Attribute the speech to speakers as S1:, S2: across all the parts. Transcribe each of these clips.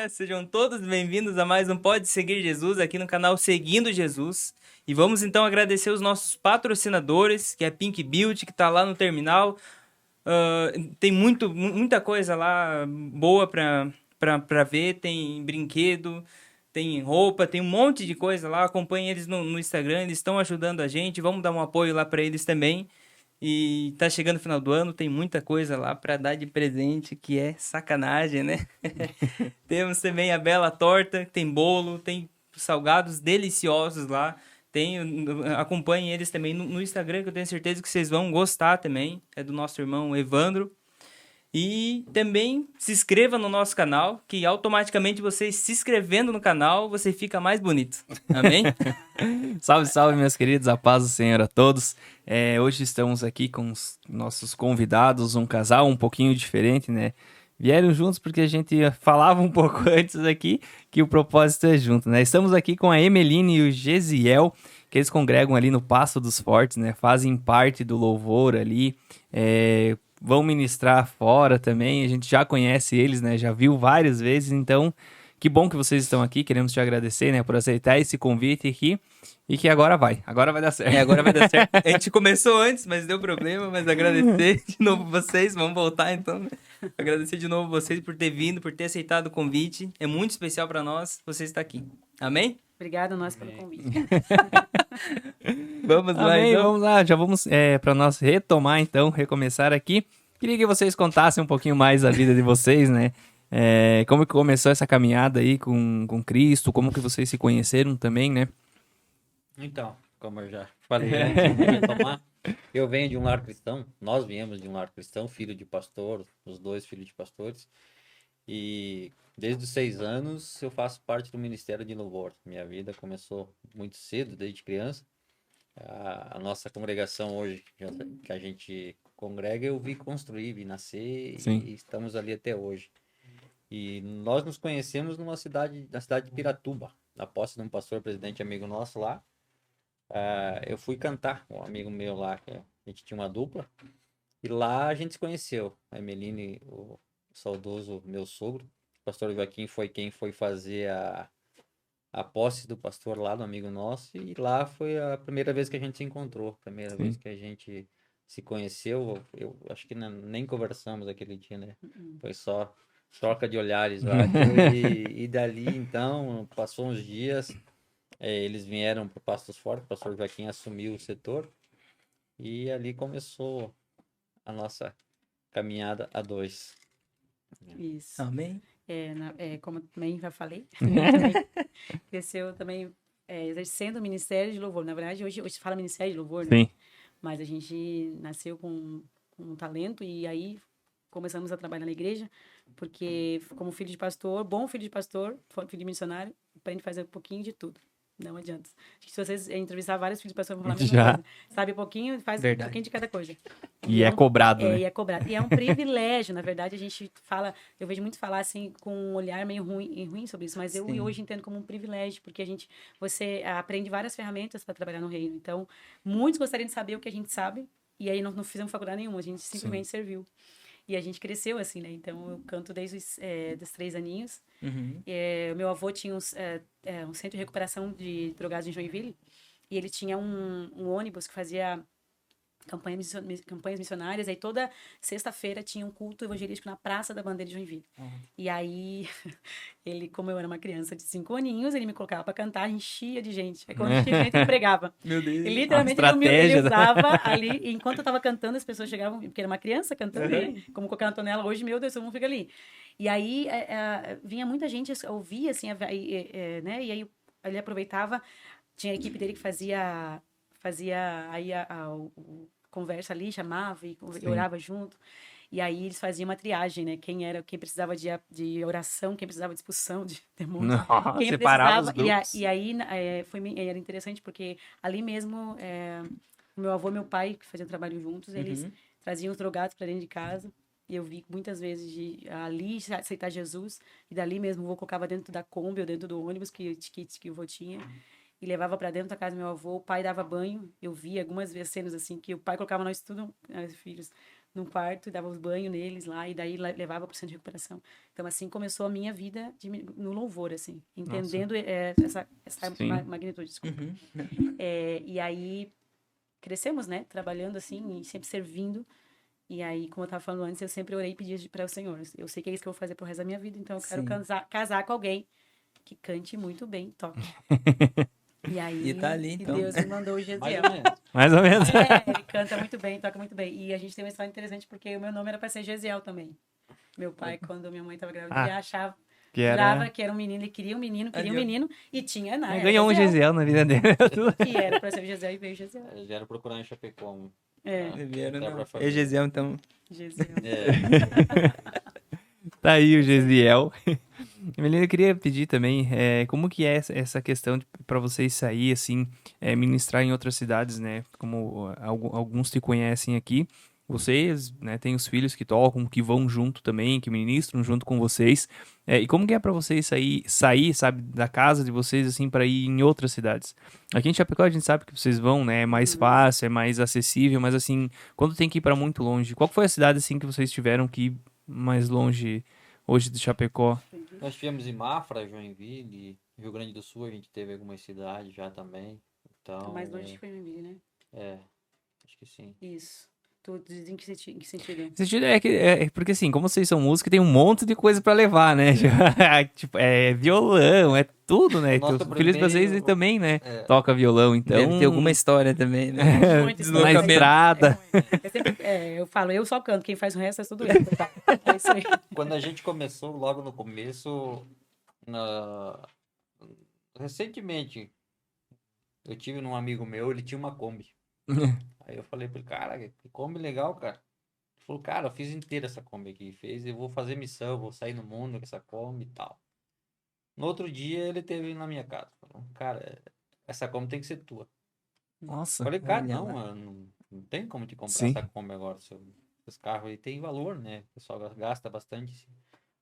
S1: Sejam todos bem-vindos a mais um Pode Seguir Jesus aqui no canal Seguindo Jesus. E vamos então agradecer os nossos patrocinadores, que é a Pink Beauty, que está lá no terminal. Tem muita coisa lá boa para ver, tem brinquedo, tem roupa, tem um monte de coisa lá. Acompanhe eles no Instagram, eles estão ajudando a gente. Vamos dar um apoio lá para eles também. E tá chegando o final do ano, tem muita coisa lá para dar de presente, que é sacanagem, né? Temos também a Bela Torta, tem bolo, tem salgados deliciosos lá. Acompanhem eles também no Instagram, que eu tenho certeza que vocês vão gostar também. É do nosso irmão Evandro. E também se inscreva no nosso canal, que automaticamente você se inscrevendo no canal, você fica mais bonito. Amém?
S2: Salve, salve, meus queridos, a paz do Senhor a todos. Hoje estamos aqui com os nossos convidados, um casal um pouquinho diferente, né? Vieram juntos porque a gente falava um pouco antes aqui que o propósito é junto, né? Estamos aqui com a Emeline e o Gesiel, que eles congregam ali no Passo dos Fortes, né? Fazem parte do louvor ali, vão ministrar fora também. A gente já conhece eles, né? Já viu várias vezes, então que bom que vocês estão aqui. Queremos te agradecer, né, por aceitar esse convite aqui. E que agora vai dar certo.
S1: Agora vai dar certo. A gente começou antes, mas deu problema. Mas agradecer de novo vocês. Vamos voltar então, né? Agradecer de novo vocês por ter vindo, por ter aceitado o convite. É muito especial para nós você estar aqui. Amém?
S3: Obrigada nós pelo convite.
S1: Vamos lá,
S2: Amém,
S1: então.
S2: vamos lá. Já vamos para nós retomar, então, recomeçar aqui. Queria que vocês contassem um pouquinho mais a vida de vocês, né? Como que começou essa caminhada aí com Cristo? Como que vocês se conheceram também, né?
S4: Então, como eu já falei antes de retomar, eu venho de um lar cristão, nós viemos de um lar cristão, filho de pastor, os dois filhos de pastores, e desde os 6 anos eu faço parte do Ministério de Louvor. Minha vida começou muito cedo, desde criança. A nossa congregação hoje, que a gente congrega, eu vi construir, vi nascer.
S2: Sim.
S4: E estamos ali até hoje. E nós nos conhecemos na cidade de Piratuba, na posse de um pastor presidente amigo nosso lá. Eu fui cantar com um amigo meu lá, que a gente tinha uma dupla, e lá a gente se conheceu. A Emeline, o saudoso meu sogro, o pastor Joaquim foi quem foi fazer a posse do pastor lá, do amigo nosso, e lá foi a primeira vez que a gente se encontrou, a primeira
S2: Sim.
S4: vez que a gente se conheceu. Eu acho que nem conversamos aquele dia, né? Foi só troca de olhares lá. E dali, então, passou uns dias, eles vieram para o Passo dos Fortes, o pastor Joaquim assumiu o setor, e ali começou a nossa caminhada a dois.
S3: Isso.
S1: Amém?
S3: Como também já falei, cresceu também exercendo o Ministério de Louvor. Na verdade, hoje se fala Ministério de Louvor, né?
S2: Sim.
S3: Mas a gente nasceu com um talento e aí começamos a trabalhar na igreja, porque como filho de pastor, bom filho de pastor, filho de missionário, aprende a fazer um pouquinho de tudo. Não adianta. Acho que se vocês entrevistar vários filhos de pastor, vão falar a mesma
S2: Já.
S3: coisa. Sabe um pouquinho, faz
S1: Verdade.
S3: um pouquinho de cada coisa.
S2: E é cobrado, né?
S3: E é cobrado. E é um privilégio, na verdade, a gente fala, eu vejo muito falar assim, com um olhar meio ruim sobre isso, mas eu
S1: Sim.
S3: hoje entendo como um privilégio, porque você aprende várias ferramentas para trabalhar no reino. Então, muitos gostariam de saber o que a gente sabe, e aí não fizemos faculdade nenhuma, a gente simplesmente serviu. E a gente cresceu assim, né? Então, eu canto desde dos 3 aninhos.
S1: Uhum.
S3: O meu avô tinha um centro de recuperação de drogados em Joinville, e ele tinha um ônibus que fazia campanhas missionárias. Aí toda sexta-feira tinha um culto evangelístico na Praça da Bandeira de Joinville. E aí, ele, como eu era uma criança de 5 aninhos, ele me colocava para cantar, enchia de gente. Aí quando enchia de gente, ele pregava.
S1: Meu Deus.
S3: E literalmente ele usava ali, e enquanto eu tava cantando, as pessoas chegavam, porque era uma criança cantando, né? Como qualquer Antonella, hoje, meu Deus, todo mundo fica ali. E aí, vinha muita gente ouvir, assim, né? E aí, ele aproveitava, tinha a equipe dele que fazia aí conversa ali, chamava e orava junto. E aí eles faziam uma triagem, né? Quem precisava de oração, quem precisava de expulsão de demônios. Quem
S2: separava os
S3: precisava.
S2: grupos.
S3: E aí era interessante porque ali mesmo, o meu avô e meu pai, que faziam trabalho juntos, eles traziam os drogados para dentro de casa. E eu vi muitas vezes de ali aceitar Jesus. E dali mesmo o avô colocava dentro da Kombi ou dentro do ônibus que o avô tinha. E levava para dentro da casa do meu avô. O pai dava banho. Eu vi algumas vezes cenas assim que o pai colocava nós tudo, filhos, num quarto, dava os banhos neles lá, e daí levava pro centro de recuperação. Então, assim, começou a minha vida no louvor, assim, entendendo essa
S2: Sim.
S3: magnitude, desculpa.
S1: Uhum.
S3: E aí, crescemos, né? Trabalhando, assim, e sempre servindo. E aí, como eu tava falando antes, eu sempre orei e pedi para o Senhor. Eu sei que é isso que eu vou fazer pro resto da minha vida, então eu quero
S1: Sim.
S3: casar com alguém que cante muito bem, toque. E aí,
S1: E tá ali, então.
S3: Deus me mandou o
S4: Mais
S3: Gesiel.
S4: ou menos.
S2: Mais ou menos.
S3: Ele canta muito bem, toca muito bem. E a gente tem uma história interessante porque o meu nome era para ser Gesiel também. Meu pai, quando minha mãe estava grávida, ele achava,
S2: Que era...
S3: jurava que era um menino, ele queria um menino, e tinha, né?
S2: Ganhou um Gesiel na vida dele.
S3: E era para ser o Gesiel e veio o Gesiel.
S4: Eles vieram procurar em Chapecó.
S1: Vieram,
S4: Dá pra
S1: não.
S4: fazer.
S1: É Gesiel, então.
S3: Gesiel.
S2: Tá aí o Gesiel. Melina, eu queria pedir também, como que é essa questão para vocês sair, assim, ministrar em outras cidades, né? Como alguns te conhecem aqui, vocês, né, têm os filhos que tocam, que vão junto também, que ministram junto com vocês. E como que é para vocês sair, sabe, da casa de vocês, assim, para ir em outras cidades? Aqui em Chapecó a gente sabe que vocês vão, né? É mais fácil, é mais acessível, mas assim, quando tem que ir para muito longe, qual foi a cidade, assim, que vocês tiveram que ir mais longe hoje de Chapecó?
S4: Nós tivemos em Mafra, Joinville, Rio Grande do Sul, a gente teve algumas cidades já também. Então,
S3: Mais longe que foi Joinville, né?
S4: acho que sim.
S3: Isso. Tu diz em que sentido?
S2: O sentido porque assim, como vocês são músicos, tem um monte de coisa pra levar, né? Tipo, violão, é tudo, né?
S4: O nosso
S2: Os filhos de vocês
S4: primeiro-
S2: tocam né? Toca violão, então...
S1: Deve ter alguma história também, né?
S3: Muito
S2: na
S1: Deslocamento.
S2: estrada.
S3: Eu falo, eu só canto, quem faz o resto é tudo eu. Tá? É isso aí.
S4: Quando a gente começou, logo no começo, recentemente, eu tive num amigo meu, ele tinha uma Kombi. Aí eu falei pra ele, cara, que Kombi legal, cara. Ele falou, cara, eu fiz inteira essa Kombi aqui. Eu vou fazer missão, vou sair no mundo com essa Kombi e tal. No outro dia, ele teve na minha casa. Falou, cara, essa Kombi tem que ser tua.
S2: Nossa.
S4: Falei, cara,
S1: olha
S4: não,
S1: lá.
S4: não tem como te comprar
S2: Sim.
S4: essa Kombi agora. Esse carro aí tem valor, né? O pessoal gasta bastante. Assim.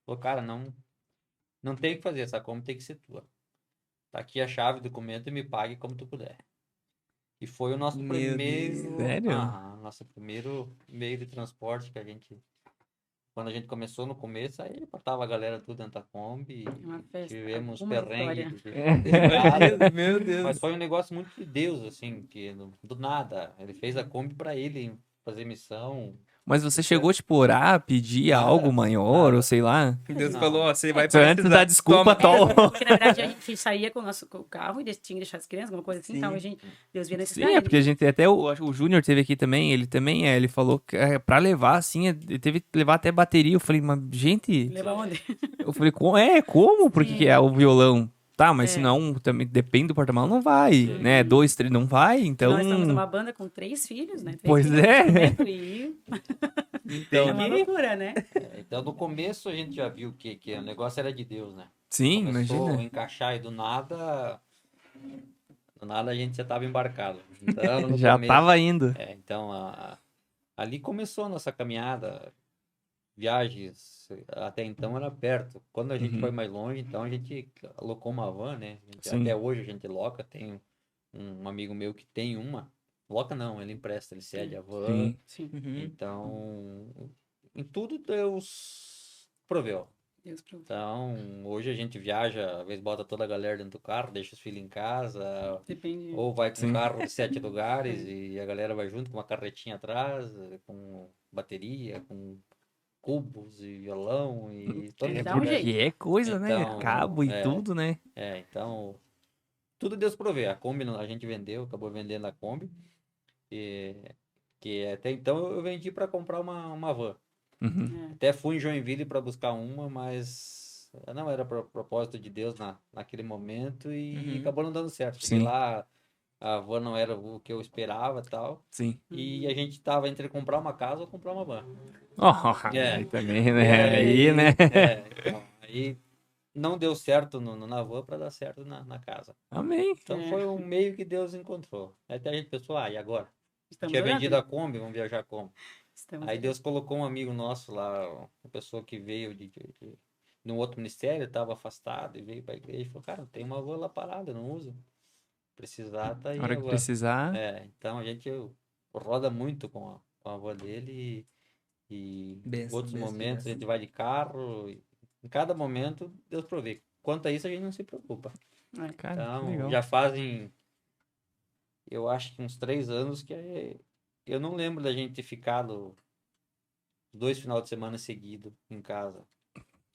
S4: Falou, cara, não tem o que fazer, essa Kombi tem que ser tua. Tá aqui a chave, documento e me pague como tu puder. E foi o nosso
S1: Meu
S4: primeiro.
S1: Deus.
S2: Sério?
S4: Nosso primeiro meio de transporte que a gente. Quando a gente começou no começo, aí botava a galera tudo dentro da Kombi.
S3: Uma festa,
S4: Tivemos
S3: uma
S4: perrengue.
S1: Meu Deus.
S4: Mas foi um negócio muito de Deus, assim, que do nada. Ele fez a Kombi pra ele fazer missão.
S2: Mas você chegou, tipo, orar, pedir
S4: Nada,
S2: algo maior,
S4: nada.
S2: ou sei lá?
S1: E Deus
S4: Não.
S1: falou, ó, você vai
S2: Só antes
S1: precisar.
S2: da desculpa,
S1: Toma.
S3: Porque, na verdade, a gente saía com o carro e tinha que deixar as crianças, alguma coisa assim.
S1: Sim.
S3: Então, Deus via
S2: Sim,
S3: necessidade.
S2: porque a gente até o Júnior teve aqui também, ele também ele falou que pra levar, assim, ele teve que levar até bateria. Eu falei, mas gente,
S3: Leva onde?
S2: eu falei, como? Porque
S3: Sim.
S2: que é o violão? Tá, mas
S3: É.
S2: se não, também depende do porta-malas, não vai, né? 2, 3, não vai, então...
S3: Nós estamos numa banda com 3 filhos, né? 3
S2: Pois
S3: filhos,
S2: é.
S3: instrumento, E
S1: Tem
S3: é uma loucura, né?
S4: Então, no começo, a gente já viu que o negócio era de Deus, né?
S2: Sim,
S4: Começou a
S2: imagina.
S4: encaixar e do nada a gente já estava embarcado. Então, no
S2: Já
S4: começo-
S2: tava indo.
S4: Então, ali começou a nossa caminhada. Viagens, até então era perto. Quando a gente
S2: Uhum.
S4: foi mais longe, então a gente alocou uma van, né?
S2: Sim.
S4: Até hoje a gente loca. Tem um amigo meu que tem uma. Loca não, ele empresta, ele cede a van.
S2: Sim.
S3: Sim,
S1: Uhum.
S4: Então, em tudo Deus proveu.
S3: Deus provou.
S4: Então, hoje a gente viaja, às vezes bota toda a galera dentro do carro, deixa os filhos em casa,
S3: Depende.
S4: ou vai com
S2: Sim.
S4: um carro de 7 lugares e a galera vai junto com uma carretinha atrás, com bateria, com cubos e violão e todo
S3: Dá um
S2: Porque
S3: jeito.
S2: é coisa, né?
S4: Então,
S2: Cabo e tudo, né?
S4: então, tudo Deus provê. A Kombi a gente vendeu, acabou vendendo a Kombi. Que até então eu vendi para comprar uma van.
S2: Uhum.
S4: Até fui em Joinville para buscar uma, mas não era propósito de Deus naquele momento e
S1: Uhum.
S4: acabou não dando certo. Cheguei
S2: Sim.
S4: lá, a van não era o que eu esperava e tal.
S2: Sim.
S4: E a gente tava entre comprar uma casa ou comprar uma van.
S2: Aí também, né? Aí, né?
S4: Então, aí não deu certo na van para dar certo na casa.
S2: Amém.
S4: Então foi um meio que Deus encontrou. Até a gente pensou, e agora?
S3: Estamos
S4: Tinha
S3: orando.
S4: vendido a Kombi, vamos viajar como?
S3: Estamos
S4: Aí
S3: orando.
S4: Deus colocou um amigo nosso lá, uma pessoa que veio de um outro ministério, estava afastado e veio para a igreja e falou, cara, tem uma van lá parada, eu não uso. Precisar, tá aí
S2: Na hora
S4: a
S2: que
S4: van.
S2: precisar.
S4: Então a gente roda muito com a van dele E
S1: Benção,
S4: outros
S1: benção,
S4: momentos a
S1: benção.
S4: gente vai de carro. Em cada momento, Deus provê. Quanto a isso, a gente não se preocupa.
S2: Cara, que
S4: Então,
S2: legal.
S4: já fazem, eu acho que uns 3 anos eu não lembro da gente ter ficado 2 final de semana seguidos em casa.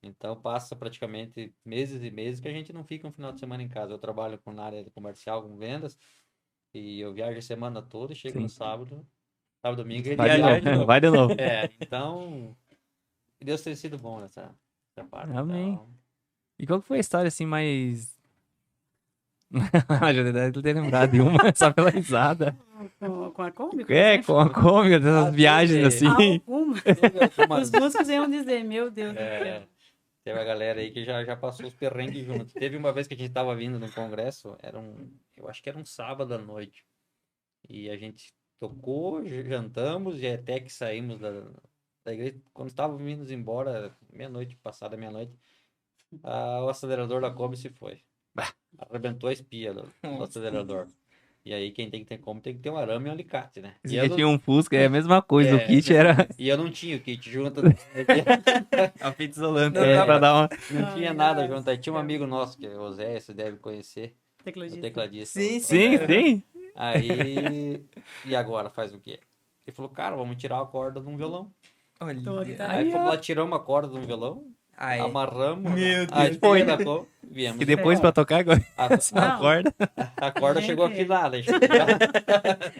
S4: Então, passa praticamente meses e meses que a gente não fica um final de semana em casa. Eu trabalho na área comercial, com vendas, e eu viajo a semana toda e chego no
S2: Sim.
S4: sábado, domingo, e
S2: Vai de
S1: Viajar de
S2: novo,
S1: novo.
S2: vai de novo.
S4: então, Deus tem sido bom nessa parte.
S2: Amém.
S4: Então,
S2: E qual que foi a história assim mais. Já deve ter lembrado de uma, só pela risada.
S3: Com a Kombi?
S2: Com a cômica dessas viagens assim.
S3: Alguma.
S4: algumas,
S3: Os músicos iam dizer, meu Deus do
S4: é,
S3: céu.
S4: teve a galera aí que já passou os perrengues juntos. Teve uma vez que a gente tava vindo num congresso, eu acho que era um sábado à noite. E a gente tocou, jantamos e até que saímos da igreja. Quando estávamos vindo embora, meia-noite, passada meia-noite, o acelerador da Kombi se foi. Arrebentou a espia do acelerador. E aí quem tem que ter como tem que ter um arame e um alicate, né?
S2: Esse
S4: E eu
S2: aqui
S4: não,
S2: tinha um Fusca, é a mesma coisa, o
S4: É.
S2: kit era.
S4: e eu não tinha o kit junto.
S1: A fita isolante.
S2: É,
S1: Não dá
S2: pra
S1: pra-
S2: dar uma.
S4: Não tinha
S3: Ai,
S4: nada
S3: nossa,
S4: junto. Aí tinha um
S3: céu.
S4: amigo nosso, que é o Zé, você deve conhecer, o
S3: Tecladista.
S4: tecladista.
S1: Sim,
S4: o
S1: sim.
S4: Zé.
S2: Sim.
S4: Aí, e agora faz o quê? Ele falou, cara, vamos tirar a corda de um violão.
S1: Olha.
S3: Então, aqui tá.
S4: Aí
S2: Aí,
S4: fomos
S2: ó.
S4: lá, tiramos a corda de um violão,
S1: Ai,
S4: amarramos
S1: Meu
S4: a
S1: Deus.
S4: espinha da Kombi, viemos
S2: E depois pra
S4: embora.
S2: tocar agora,
S4: A,
S3: Não.
S2: corda.
S4: a corda
S3: Gente.
S4: chegou afinada.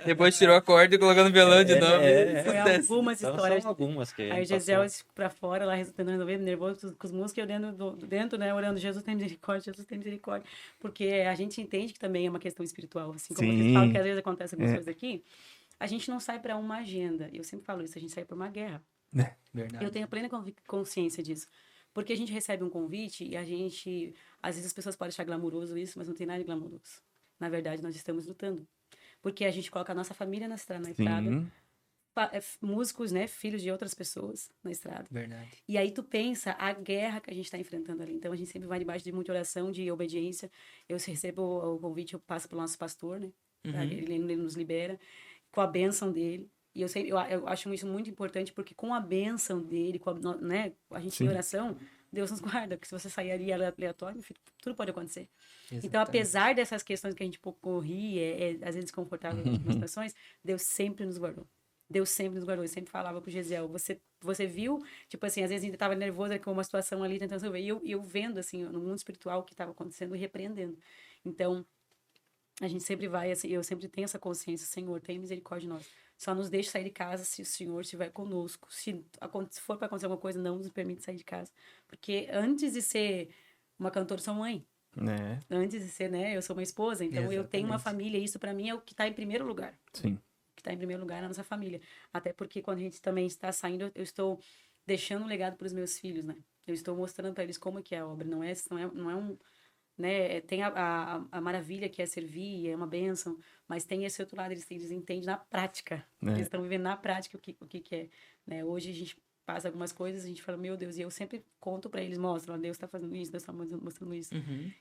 S1: depois tirou a corda e colocou no violão de novo.
S3: Foi
S1: Sucesso.
S3: algumas
S4: Então
S3: histórias.
S4: são algumas que a
S3: Aí o
S4: gente
S3: Gisel
S4: passou.
S3: pra fora, lá tentando resolver, nervoso com os músicos, e eu dentro, né, orando, Jesus tem misericórdia, Jesus tem misericórdia. Porque a gente entende que também é uma questão espiritual, assim como vocês
S2: Sim.
S3: falam que às vezes acontece algumas
S2: É.
S3: coisas aqui, a gente não sai pra uma agenda. Eu sempre falo isso, a gente sai pra uma guerra.
S1: Verdade.
S3: Eu tenho plena consciência disso. Porque a gente recebe um convite e a gente... Às vezes as pessoas podem achar glamuroso isso, mas não tem nada de glamuroso. Na verdade, nós estamos lutando. Porque a gente coloca a nossa família na estrada,
S2: Sim.
S3: músicos, né, filhos de outras pessoas na estrada.
S1: Verdade.
S3: E aí tu pensa a guerra que a gente está enfrentando ali. Então a gente sempre vai debaixo de muita oração, de obediência. Eu se recebo o convite, eu passo pelo nosso pastor, né? Tá? Ele nos libera com a bênção dele. E eu acho isso muito importante, porque com a bênção dele, né, a gente
S2: Sim.
S3: em oração, Deus nos guarda, porque se você sair ali aleatório, tudo pode acontecer. Então,
S1: Exatamente.
S3: apesar dessas questões que a gente pouco ri, às vezes desconfortável em algumas situações, Deus sempre nos guardou. Deus sempre nos guardou. Eu sempre falava pro Gesiel, você viu, tipo assim, às vezes ainda estava nervosa com uma situação ali, tentando resolver. E eu vendo, assim, no mundo espiritual o que estava acontecendo e repreendendo. Então, a gente sempre vai, assim, eu sempre tenho essa consciência, Senhor, tenha misericórdia de nós. Só nos deixe sair de casa se o Senhor estiver conosco. Se for para acontecer alguma coisa, não nos permite sair de casa. Porque antes de ser uma cantora, eu sou mãe.
S2: É,
S3: Antes de ser, né, eu sou uma esposa. Então, eu tenho uma
S1: Exatamente.
S3: família. E isso, para mim, é o que está em primeiro lugar.
S2: sim.
S3: O que está em primeiro lugar é a nossa família. Até porque quando a gente também está saindo, eu estou deixando um legado para os meus filhos, né? Eu estou mostrando para eles como que é a obra. Não é um... Né? Tem a maravilha que é servir, é uma bênção, mas tem esse outro lado, eles entendem na prática.
S2: É.
S3: Eles estão vivendo na prática o que é. Né? Hoje a gente passa algumas coisas, a gente fala, meu Deus, e eu sempre conto para eles, mostro, Deus está fazendo isso, Deus está mostrando isso.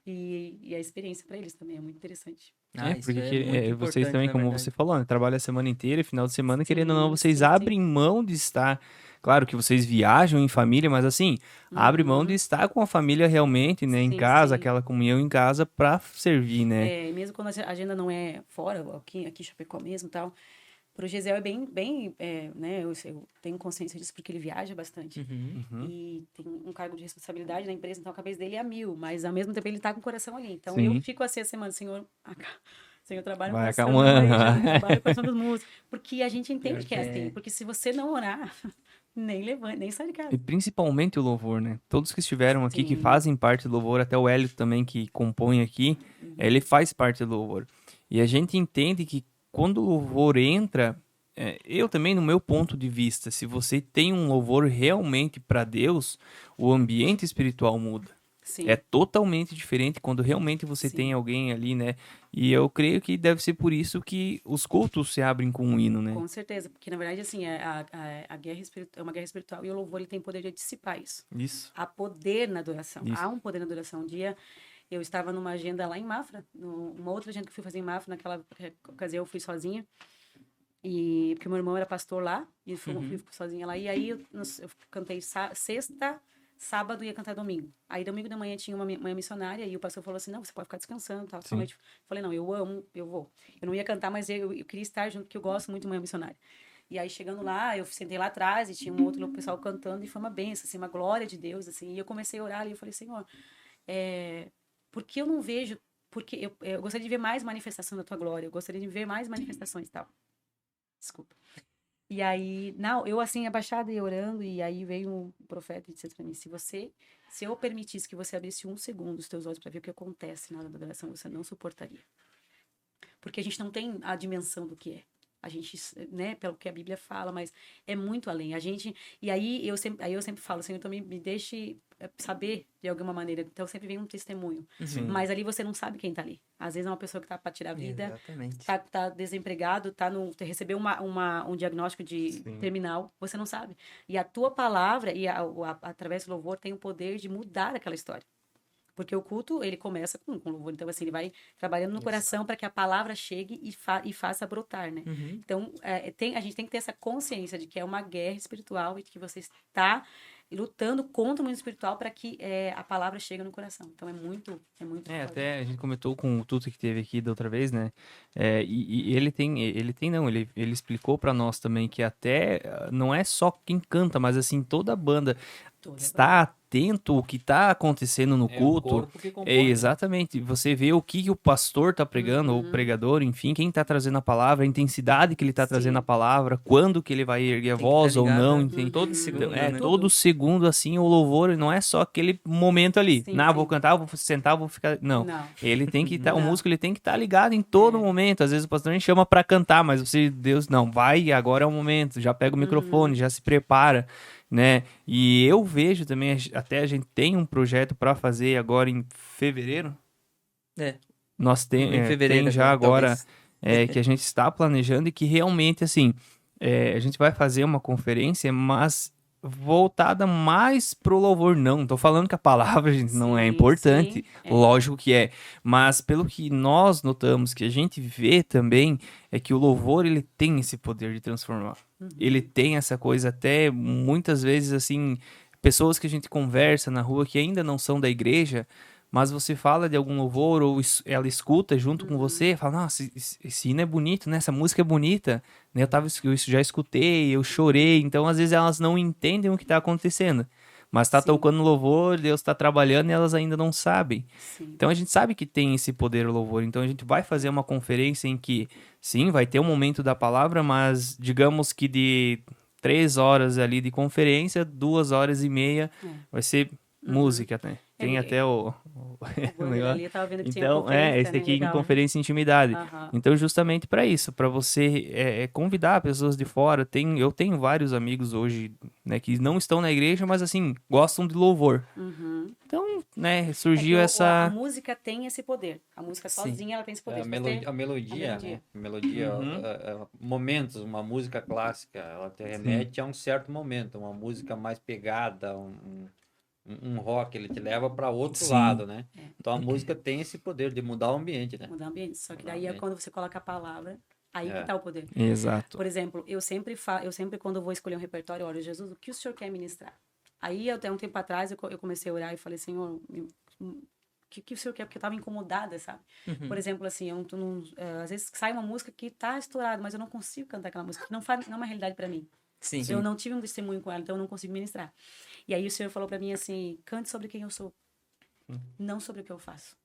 S3: E a experiência para eles também é muito interessante.
S1: Isso
S2: porque
S1: muito
S2: vocês
S1: importante,
S2: também,
S1: na
S2: como
S1: verdade.
S2: você falou, né, trabalham a semana inteira, e final de semana, querendo ou não,
S3: Sim,
S2: vocês
S3: sim,
S2: abrem mão de estar. Claro que vocês viajam em família, mas assim, abre mão de estar com a família realmente, né, em
S3: Sim,
S2: casa,
S3: sim.
S2: aquela comunhão em casa pra servir, né?
S3: Mesmo quando a agenda não é fora, aqui em Chapecó mesmo e tal, pro Gisel é bem né, eu tenho consciência disso porque ele viaja bastante. E tem um cargo de responsabilidade na empresa, então a cabeça dele é a mil, mas ao mesmo tempo ele tá com o coração ali. Então
S2: Sim.
S3: eu fico assim a semana, Senhor, trabalha no
S2: Vai
S3: coração,
S2: acalmando.
S3: trabalha no coração dos músicos. Porque a gente entende que é
S1: Porque-
S3: assim. Porque se você não orar, nem levanta, nem sai de casa.
S2: E principalmente o louvor, né? Todos que estiveram aqui, que
S3: Sim.
S2: fazem parte do louvor, até o Hélio também, que compõe aqui, ele faz parte do louvor. E a gente entende que quando o louvor entra, eu também, no meu ponto de vista, se você tem um louvor realmente para Deus, o ambiente espiritual muda.
S3: Sim.
S2: É totalmente diferente quando realmente você
S3: Sim.
S2: tem alguém ali, né? E eu creio que deve ser por isso que os cultos se abrem com um hino, né?
S3: Com certeza, porque na verdade, assim, a guerra é uma guerra espiritual e o louvor ele tem poder de dissipar isso.
S2: Isso.
S3: Há poder na adoração.
S2: Isso.
S3: Há um poder na adoração. Um dia eu estava numa agenda lá em Mafra, uma outra agenda que eu fui fazer em Mafra, naquela ocasião eu fui sozinha. E porque meu irmão era pastor lá, e eu fui sozinha lá. E aí eu cantei sexta, sábado ia cantar domingo. Aí domingo da manhã tinha uma missionária e o pastor falou assim: não, você pode ficar descansando, tal. Somente falei: não, eu amo, eu vou. Eu não ia cantar, mas eu queria estar junto, porque eu gosto muito de manhã missionária. E aí chegando lá, eu sentei lá atrás e tinha um outro pessoal cantando e foi uma benção, assim, uma glória de Deus, assim. E eu comecei a orar e eu falei: Senhor, por que eu não vejo? Porque eu gostaria de ver mais manifestação da tua glória, eu gostaria de ver mais manifestações e tal. Desculpa. E aí, não, eu assim, abaixada e orando, e aí veio um profeta e disse pra mim: se eu permitisse que você abrisse 1 segundo os teus olhos para ver o que acontece na hora da adoração, você não suportaria. Porque a gente não tem a dimensão do que é. A gente, né, pelo que a Bíblia fala, mas é muito além. E aí eu sempre falo, Senhor, também me deixe saber de alguma maneira. Então sempre vem um testemunho. Mas ali você não sabe quem tá ali. Às vezes é uma pessoa que tá para tirar a vida, tá desempregado, recebeu um diagnóstico de terminal, você não sabe. E a tua palavra através do louvor tem o poder de mudar aquela história. Porque o culto, ele começa com louvor. Então, assim, ele vai trabalhando no coração para que a palavra chegue e faça brotar, né? Então, a gente tem que ter essa consciência de que é uma guerra espiritual e de que você está lutando contra o mundo espiritual para que a palavra chegue no coração. Então, é muito forte.
S2: Até a gente comentou com o Tuto que teve aqui da outra vez, né? E ele explicou para nós também que até não é só quem canta, mas assim, toda a banda está atento ao que está acontecendo no culto.
S4: O corpo que compõe,
S2: Exatamente. Você vê o que o pastor está pregando, ou o pregador, enfim, quem está trazendo a palavra, a intensidade que ele está trazendo a palavra, quando que ele vai erguer a voz ou não. Enfim.
S1: Todo segundo, né?
S2: Todo segundo, assim, o louvor não é só aquele momento ali. Vou cantar, vou sentar, vou ficar... Não. Ele tem que estar, o músico ele tem que estar ligado em todo momento. Às vezes o pastor nem chama para cantar, mas Deus, não, vai, agora é o momento. Já pega o microfone, já se prepara, né? E eu vejo também, até a gente tem um projeto para fazer agora em fevereiro. Nós
S1: em fevereiro
S2: tem já agora que a gente está planejando e que realmente, assim, a gente vai fazer uma conferência, mas voltada mais pro louvor. Não tô falando que a palavra, gente, não é importante, lógico que é, mas pelo que nós notamos, que a gente vê também, é que o louvor, ele tem esse poder de transformar. Ele tem essa coisa, até muitas vezes, assim, pessoas que a gente conversa na rua que ainda não são da igreja, mas você fala de algum louvor ou ela escuta junto com você, fala: nossa, esse hino é bonito, né? Essa música é bonita, né? Eu já escutei, eu chorei. Então, às vezes, elas não entendem o que está acontecendo. Mas tá tocando louvor, Deus está trabalhando e elas ainda não sabem. Então, a gente sabe que tem esse poder o louvor. Então, a gente vai fazer uma conferência em que, sim, vai ter um momento da palavra, mas digamos que de 3 horas ali de conferência, 2h30 vai ser música, né? Tem até o
S3: ali, eu tava vendo que
S2: então,
S3: tinha
S2: esse aqui
S3: legal,
S2: em conferência intimidade. Então, justamente para isso, para você convidar pessoas de fora. Eu tenho vários amigos hoje, né, que não estão na igreja, mas assim, gostam de louvor. Então, né, surgiu essa...
S3: A música tem esse poder. A música sozinha, ela tem esse poder.
S4: A melodia, momentos, uma música clássica, ela te remete a um certo momento, uma música mais pegada, um rock, ele te leva para outro lado, né? Então a música tem esse poder de mudar o ambiente, né?
S3: Mudar o ambiente. Só que daí é quando você coloca a palavra, aí que tá o poder.
S2: Exato.
S3: Por exemplo, eu sempre quando eu vou escolher um repertório, eu oro: Jesus, o que o Senhor quer ministrar? Aí até um tempo atrás eu comecei a orar e falei: Senhor, o que o Senhor quer? Porque eu tava incomodada, sabe? Por exemplo, assim, às vezes sai uma música que tá estourada, mas eu não consigo cantar aquela música, não é uma realidade para mim. Eu não tive um testemunho com ela, então eu não consigo ministrar. E aí o Senhor falou para mim assim: cante sobre quem eu sou, não sobre o que eu faço.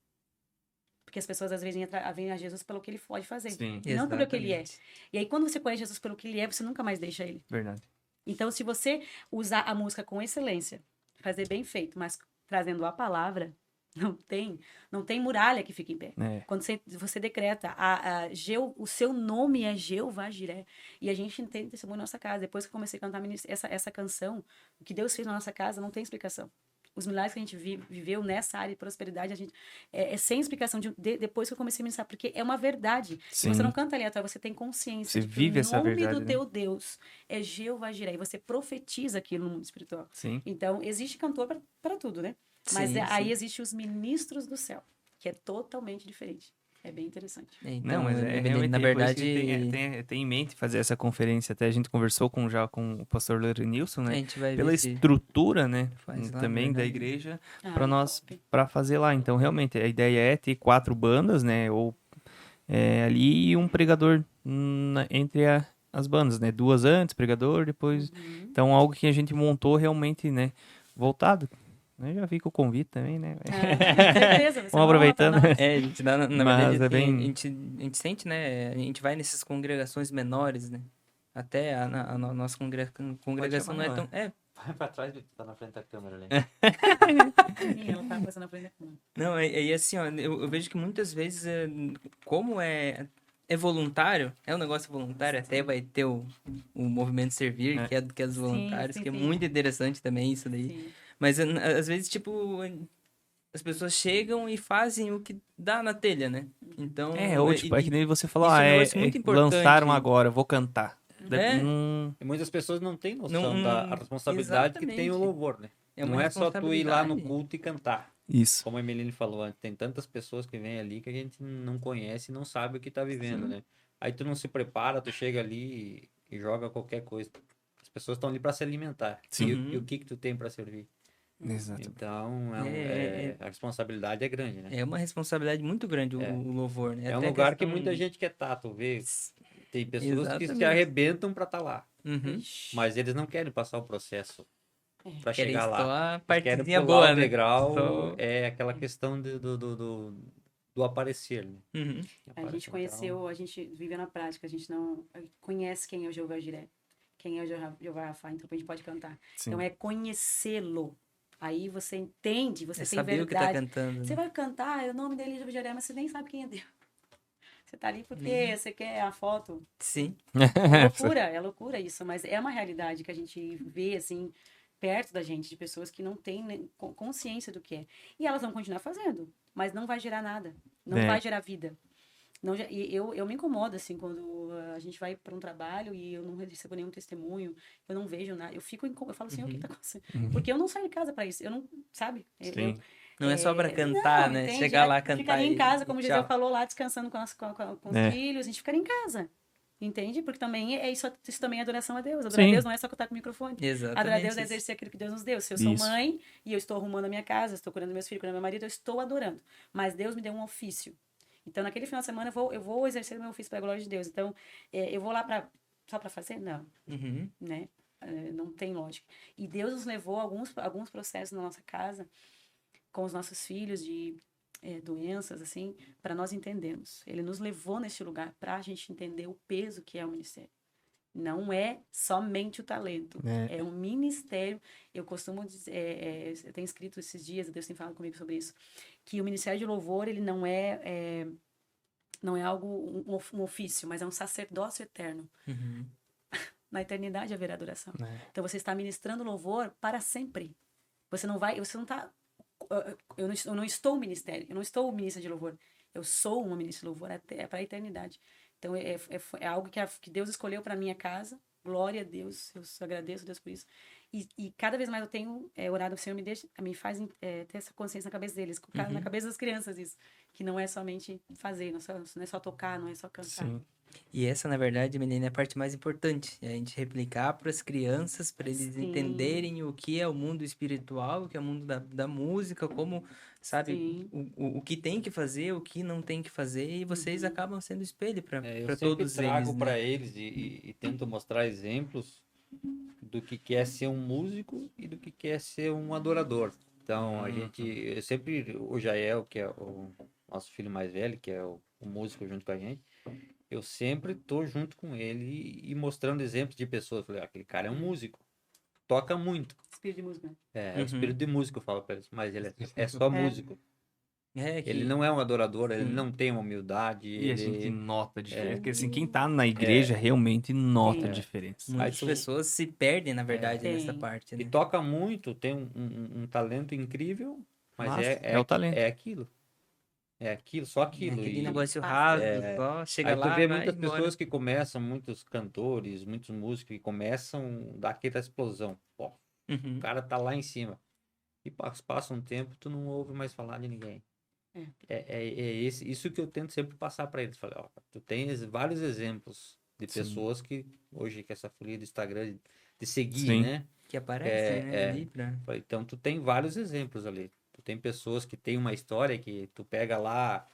S3: Porque as pessoas às vezes veem a Jesus pelo que ele pode fazer, não pelo que ele é. E aí quando você conhece Jesus pelo que ele é, você nunca mais deixa ele.
S2: Verdade.
S3: Então, se você usar a música com excelência, fazer bem feito, mas trazendo a palavra, não tem muralha que fique em pé. Quando você decreta, o seu nome é Jeová Jiré, e a gente tem testemunho na nossa casa. Depois que eu comecei a cantar essa canção, o que Deus fez na nossa casa não tem explicação. Os milagres que a gente viveu nessa área de prosperidade, a gente é sem explicação depois que eu comecei a ministrar, porque é uma verdade. Se você não canta ali atrás, você tem consciência
S2: de que
S3: o nome do teu Deus é Jeová Jiré, e você profetiza aquilo no mundo espiritual. Então, existe cantor para tudo, né? Mas aí existem os ministros do céu, que é totalmente diferente. É bem interessante.
S1: Então,
S2: Não, mas realmente
S1: na
S2: por isso que
S1: verdade,
S2: tem em mente fazer essa conferência. Até a gente conversou já com o pastor Lourenilson,
S1: a
S2: né?
S1: gente vai
S2: Pela
S1: ver se
S2: estrutura, né?
S1: faz lá,
S2: Também
S1: na
S2: da
S1: verdade.
S2: igreja,
S3: Ah,
S2: para nós,
S3: top.
S2: para fazer lá. Então, realmente, a ideia é ter 4 bandas, né? Ou ali e um pregador entre as bandas, né? 2 antes, pregador, depois.
S3: Uhum.
S2: Então, algo que a gente montou realmente, né? Voltado. Eu já vi com o convite também, né?
S3: Com certeza. Vai ser
S2: Vamos
S3: uma honra pra
S2: aproveitando.
S3: nós.
S1: A gente dá, na
S2: Mas
S1: verdade,
S2: é
S1: assim,
S2: bem-
S1: a gente sente, né? A gente vai nessas congregações menores, né? Até nossa congregação não é tão. É,
S4: Vai pra trás, tá na frente da câmera ali.
S3: Sim, ela tá passando na frente da câmera.
S1: não, é assim, ó, eu vejo que muitas vezes, como é voluntário, é um negócio voluntário, até vai ter o movimento Servir,
S2: É.
S1: que é dos voluntários,
S3: sim,
S1: que é
S3: sim.
S1: muito interessante também isso daí.
S3: Sim.
S1: Mas às vezes, tipo, as pessoas chegam e fazem o que dá na telha, né? Então.
S2: Ou tipo, é que nem você falou,
S1: isso é um negócio muito importante.
S2: lançaram agora, vou cantar.
S1: É.
S4: E muitas pessoas não têm noção
S1: Não,
S4: da responsabilidade que tem o
S1: exatamente.
S4: louvor, né?
S1: É uma
S4: Não é só tu ir lá no
S1: responsabilidade.
S4: culto e cantar.
S2: Isso.
S4: Como a Emeline falou antes, tem tantas pessoas que vêm ali que a gente não conhece e não sabe o que tá vivendo, né? Aí tu não se prepara, tu chega ali e joga qualquer coisa. As pessoas estão ali para se alimentar.
S2: Sim.
S4: E o que que tu tem para servir?
S2: Exato.
S4: Então, a responsabilidade é grande, né?
S1: É uma responsabilidade muito grande o louvor, né?
S4: É um
S1: Até a
S4: lugar que
S1: questão-
S4: muita gente quer estar, tu vê. Tem pessoas que se
S1: Exatamente.
S4: arrebentam para estar lá,
S1: Uhum.
S4: mas eles não querem passar o processo para
S1: Querem
S4: chegar
S1: só
S4: lá.
S1: a
S4: Eles querem
S1: partezinha
S4: pular
S1: boa,
S4: o
S1: né?
S4: degrau,
S1: Só-
S4: é aquela questão do aparecer, né?
S1: Uhum.
S3: A gente conheceu, a gente vive na prática, a gente não conhece quem é o Jeová Jiré, quem é o Jeová Rafá, então a gente pode cantar.
S2: Sim.
S3: Então é conhecê-lo. Aí você entende, você
S1: É
S3: tem
S1: saber o que tá
S3: verdade.
S1: cantando.
S3: Você vai cantar, o nome dele é Jeová Jiré, mas você nem sabe quem é Deus. Você tá ali porque você quer a foto.
S1: Sim.
S3: É loucura isso, mas é uma realidade que a gente vê, assim, perto da gente, de pessoas que não têm consciência do que é. E elas vão continuar fazendo, mas não vai gerar nada, não
S2: É.
S3: vai gerar vida. Não, e eu me incomodo, assim, quando a gente vai para um trabalho e eu não recebo nenhum testemunho, eu não vejo nada, eu falo assim, o que tá acontecendo? Porque eu não saio de casa para isso, eu não, sabe?
S2: Sim.
S1: Não é só pra cantar,
S3: não,
S1: né?
S3: entende?
S1: Chegar lá,
S3: Ficaria
S1: cantar
S3: em casa,
S1: e
S3: como o
S1: tchau.
S3: Gisele falou lá, descansando com os
S2: É.
S3: filhos, a gente ficaria em casa. Entende? Porque também isso também é adoração a Deus. Adorar
S2: Sim.
S3: a Deus não é só cantar com o microfone.
S1: Exatamente.
S3: Adorar a Deus é
S1: isso.
S3: exercer aquilo que Deus nos deu. Se eu sou
S2: Isso.
S3: mãe e eu estou arrumando a minha casa, estou cuidando dos meus filhos, cuidando do meu marido, eu estou adorando. Mas Deus me deu um ofício. Então, naquele final de semana, eu vou exercer o meu ofício para a glória de Deus. Então, eu vou lá só para fazer? Não.
S1: Uhum.
S3: Né? Não tem lógica. E Deus nos levou a alguns processos na nossa casa, com os nossos filhos, de doenças, assim, para nós entendermos. Ele nos levou nesse lugar para a gente entender o peso que é o ministério. Não é somente o talento, é um ministério. Eu costumo dizer, eu tenho escrito esses dias, Deus tem falado comigo sobre isso, que o ministério de louvor, ele não é algo, um ofício, mas é um sacerdócio eterno.
S1: Uhum.
S3: Na eternidade haverá adoração. Então você está ministrando louvor para sempre. Você não está. Eu não estou ministério, eu não estou ministra de louvor. Eu sou uma ministra de louvor para a eternidade. Então é algo que Deus escolheu para minha casa. Glória a Deus, eu agradeço a Deus por isso. E cada vez mais eu tenho orado, o Senhor me faz ter essa consciência na cabeça deles, na cabeça das crianças isso, que não é somente fazer, não é só tocar, não é só cantar.
S2: Sim.
S1: E essa, na verdade, menina, é a parte mais importante. É a gente replicar para as crianças, para eles
S3: Sim.
S1: entenderem o que é o mundo espiritual, o que é o mundo da música, como, sabe,
S3: Sim.
S1: o que tem que fazer, o que não tem que fazer, e vocês acabam sendo espelho para
S4: Eu sempre
S1: todos
S4: trago
S1: eles,
S4: para
S1: né?
S4: eles e tento mostrar exemplos do que é ser um músico e do que é ser um adorador. Então, o Jael, que é o nosso filho mais velho, que é o músico junto com a gente, eu sempre tô junto com ele e mostrando exemplos de pessoas. Eu falei, aquele cara é um músico, toca muito.
S3: Espírito de música, né?
S4: É o espírito de músico, eu falo para eles, mas ele é só músico. Ele não é um adorador, ele não tem uma humildade.
S2: E a gente nota a diferença. Porque assim, quem
S3: Uhum.
S2: tá na igreja realmente nota a
S3: Sim.
S2: diferença.
S1: Muitas pessoas se perdem, na verdade,
S3: Tem.
S1: nessa parte,
S4: E
S1: né?
S4: toca muito, tem um talento incrível, mas
S2: Mas é o talento.
S4: É aquilo. É aquilo, só aquilo.
S1: Aquele
S4: E
S1: negócio raso, só chega
S4: aí
S1: lá,
S4: tu vê
S1: vai
S4: muitas
S1: embora.
S4: pessoas que começam, muitos cantores, muitos músicos que começam daquela explosão. Pô,
S1: Uhum.
S4: o cara tá lá em cima. E passa um tempo, tu não ouve mais falar de ninguém. Isso que eu tento sempre passar para eles. Falei, ó, tu tens vários exemplos de
S2: Sim.
S4: pessoas que hoje com essa folia do Instagram de seguir,
S2: Sim.
S4: né?
S1: Que aparece, né? Ali pra...
S4: Falei, então tu tem vários exemplos ali. Tu tem pessoas que têm uma história que tu pega lá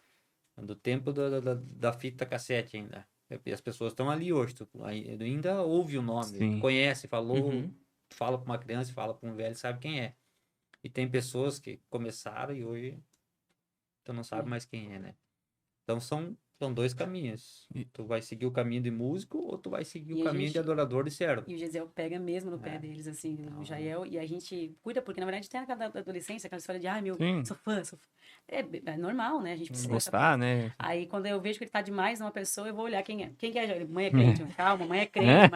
S4: do tempo da fita cassete ainda. E as pessoas estão ali hoje, tu ainda ouve o nome,
S2: Sim.
S4: conhece, falou,
S1: Uhum.
S4: fala para uma criança, fala para um velho, sabe quem é. E tem pessoas que começaram e hoje tu não sabe mais quem é, né? Então são dois caminhos. Tu vai seguir o caminho de músico ou tu vai seguir
S3: E
S4: o
S3: a
S4: caminho
S3: gente-
S4: de adorador de servo.
S3: E o Gesiel pega mesmo no pé deles, assim, o Jael, e a gente cuida, porque na verdade tem aquela adolescência, aquela história de, ai, meu,
S2: Sim.
S3: sou fã. É normal, né? A gente precisa
S2: Gostar, né?
S3: Aí, quando eu vejo que ele tá demais numa pessoa, eu vou olhar quem é. Quem que é? Ele, mãe é crente. Calma, mãe é crente.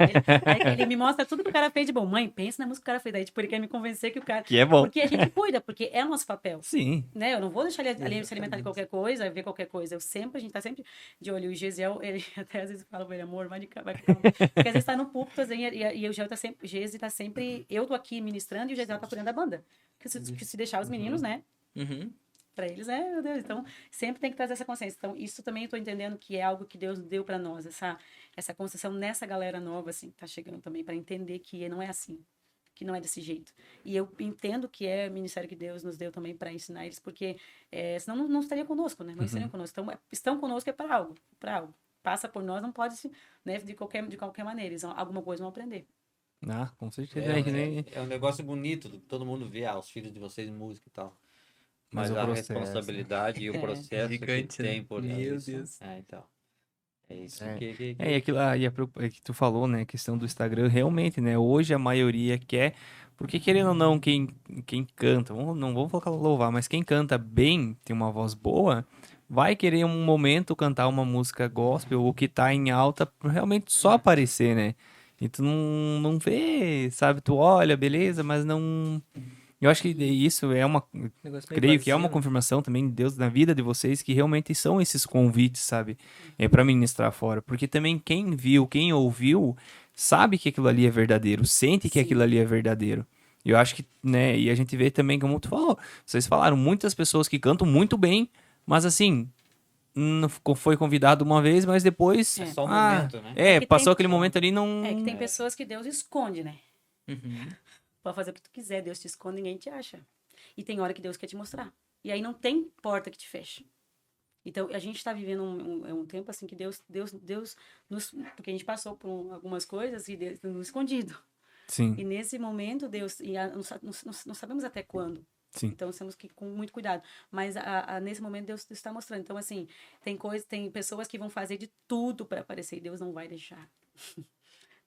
S3: Mas aí ele me mostra tudo que o cara fez de bom. Mãe, pensa na música que o cara fez. Aí, tipo, ele quer me convencer que o cara...
S2: Que é bom.
S3: Porque a gente cuida, porque é o nosso papel.
S2: Sim.
S3: Né? Eu não vou deixar ele se alimentar de qualquer coisa, ver qualquer coisa. A gente tá sempre de olho. E o Gesiel, ele até às vezes fala pra ele, amor, vai de calma. Porque às vezes tá no púlpito, assim, e o Gesiel tá sempre... Eu tô aqui ministrando e o Gesiel tá cuidando da banda. Que se deixar os meninos, né?
S1: Uhum.
S3: Para eles, meu Deus. Então, sempre tem que trazer essa consciência. Então, isso também eu tô entendendo que é algo que Deus deu para nós, essa construção nessa galera nova, assim, que tá chegando também, para entender que não é assim, que não é desse jeito. E eu entendo que é o ministério que Deus nos deu também para ensinar eles, porque senão não estaria conosco, né? Não estariam conosco. Então, estão conosco é para algo, Passa por nós, não pode, né, de qualquer maneira. Eles alguma coisa vão aprender.
S2: Ah, com certeza. É que nem...
S4: É um negócio bonito, todo mundo vê os filhos de vocês em música e tal.
S2: Mas
S4: Mas
S2: o
S4: a
S2: processo,
S4: responsabilidade e o processo
S1: Gigante,
S4: que
S1: né?
S4: tem por
S1: Meu
S4: isso.
S1: Deus.
S4: Então. É isso
S2: É.
S4: que...
S2: E aquilo que tu falou, né? A questão do Instagram, realmente, né? Hoje a maioria quer. Porque querendo ou não, quem canta, não vou colocar louvar, mas quem canta bem, tem uma voz boa, vai querer um momento cantar uma música gospel ou que tá em alta, realmente só aparecer, né? E tu não vê, sabe? Tu olha, beleza, mas não. Eu acho que isso é uma.
S1: Negócio meio
S2: Creio que é
S1: vazio,
S2: uma
S1: né?
S2: confirmação também de Deus na vida de vocês, que realmente são esses convites, sabe? Para ministrar fora. Porque também quem viu, quem ouviu, sabe que aquilo ali é verdadeiro, sente que
S3: Sim.
S2: aquilo ali é verdadeiro. E eu acho que, né, e a gente vê também, como tu falou, vocês falaram, muitas pessoas que cantam muito bem, mas assim, foi convidado uma vez, mas depois.
S4: É só um momento, né?
S3: É que
S2: passou
S3: tem-
S2: aquele momento ali, não.
S3: É que tem pessoas que Deus esconde, né?
S1: Uhum.
S3: Pode fazer o que tu quiser, Deus te esconde, ninguém te acha. E tem hora que Deus quer te mostrar. E aí não tem porta que te feche. Então, a gente está vivendo um tempo assim que Deus porque a gente passou por algumas coisas e Deus nos escondido.
S2: Sim,
S3: E nesse momento, Deus, não sabemos até quando.
S2: sim.
S3: Então, temos que ir com muito cuidado. Mas nesse momento, Deus está mostrando. Então, assim, tem pessoas que vão fazer de tudo para aparecer e Deus não vai deixar.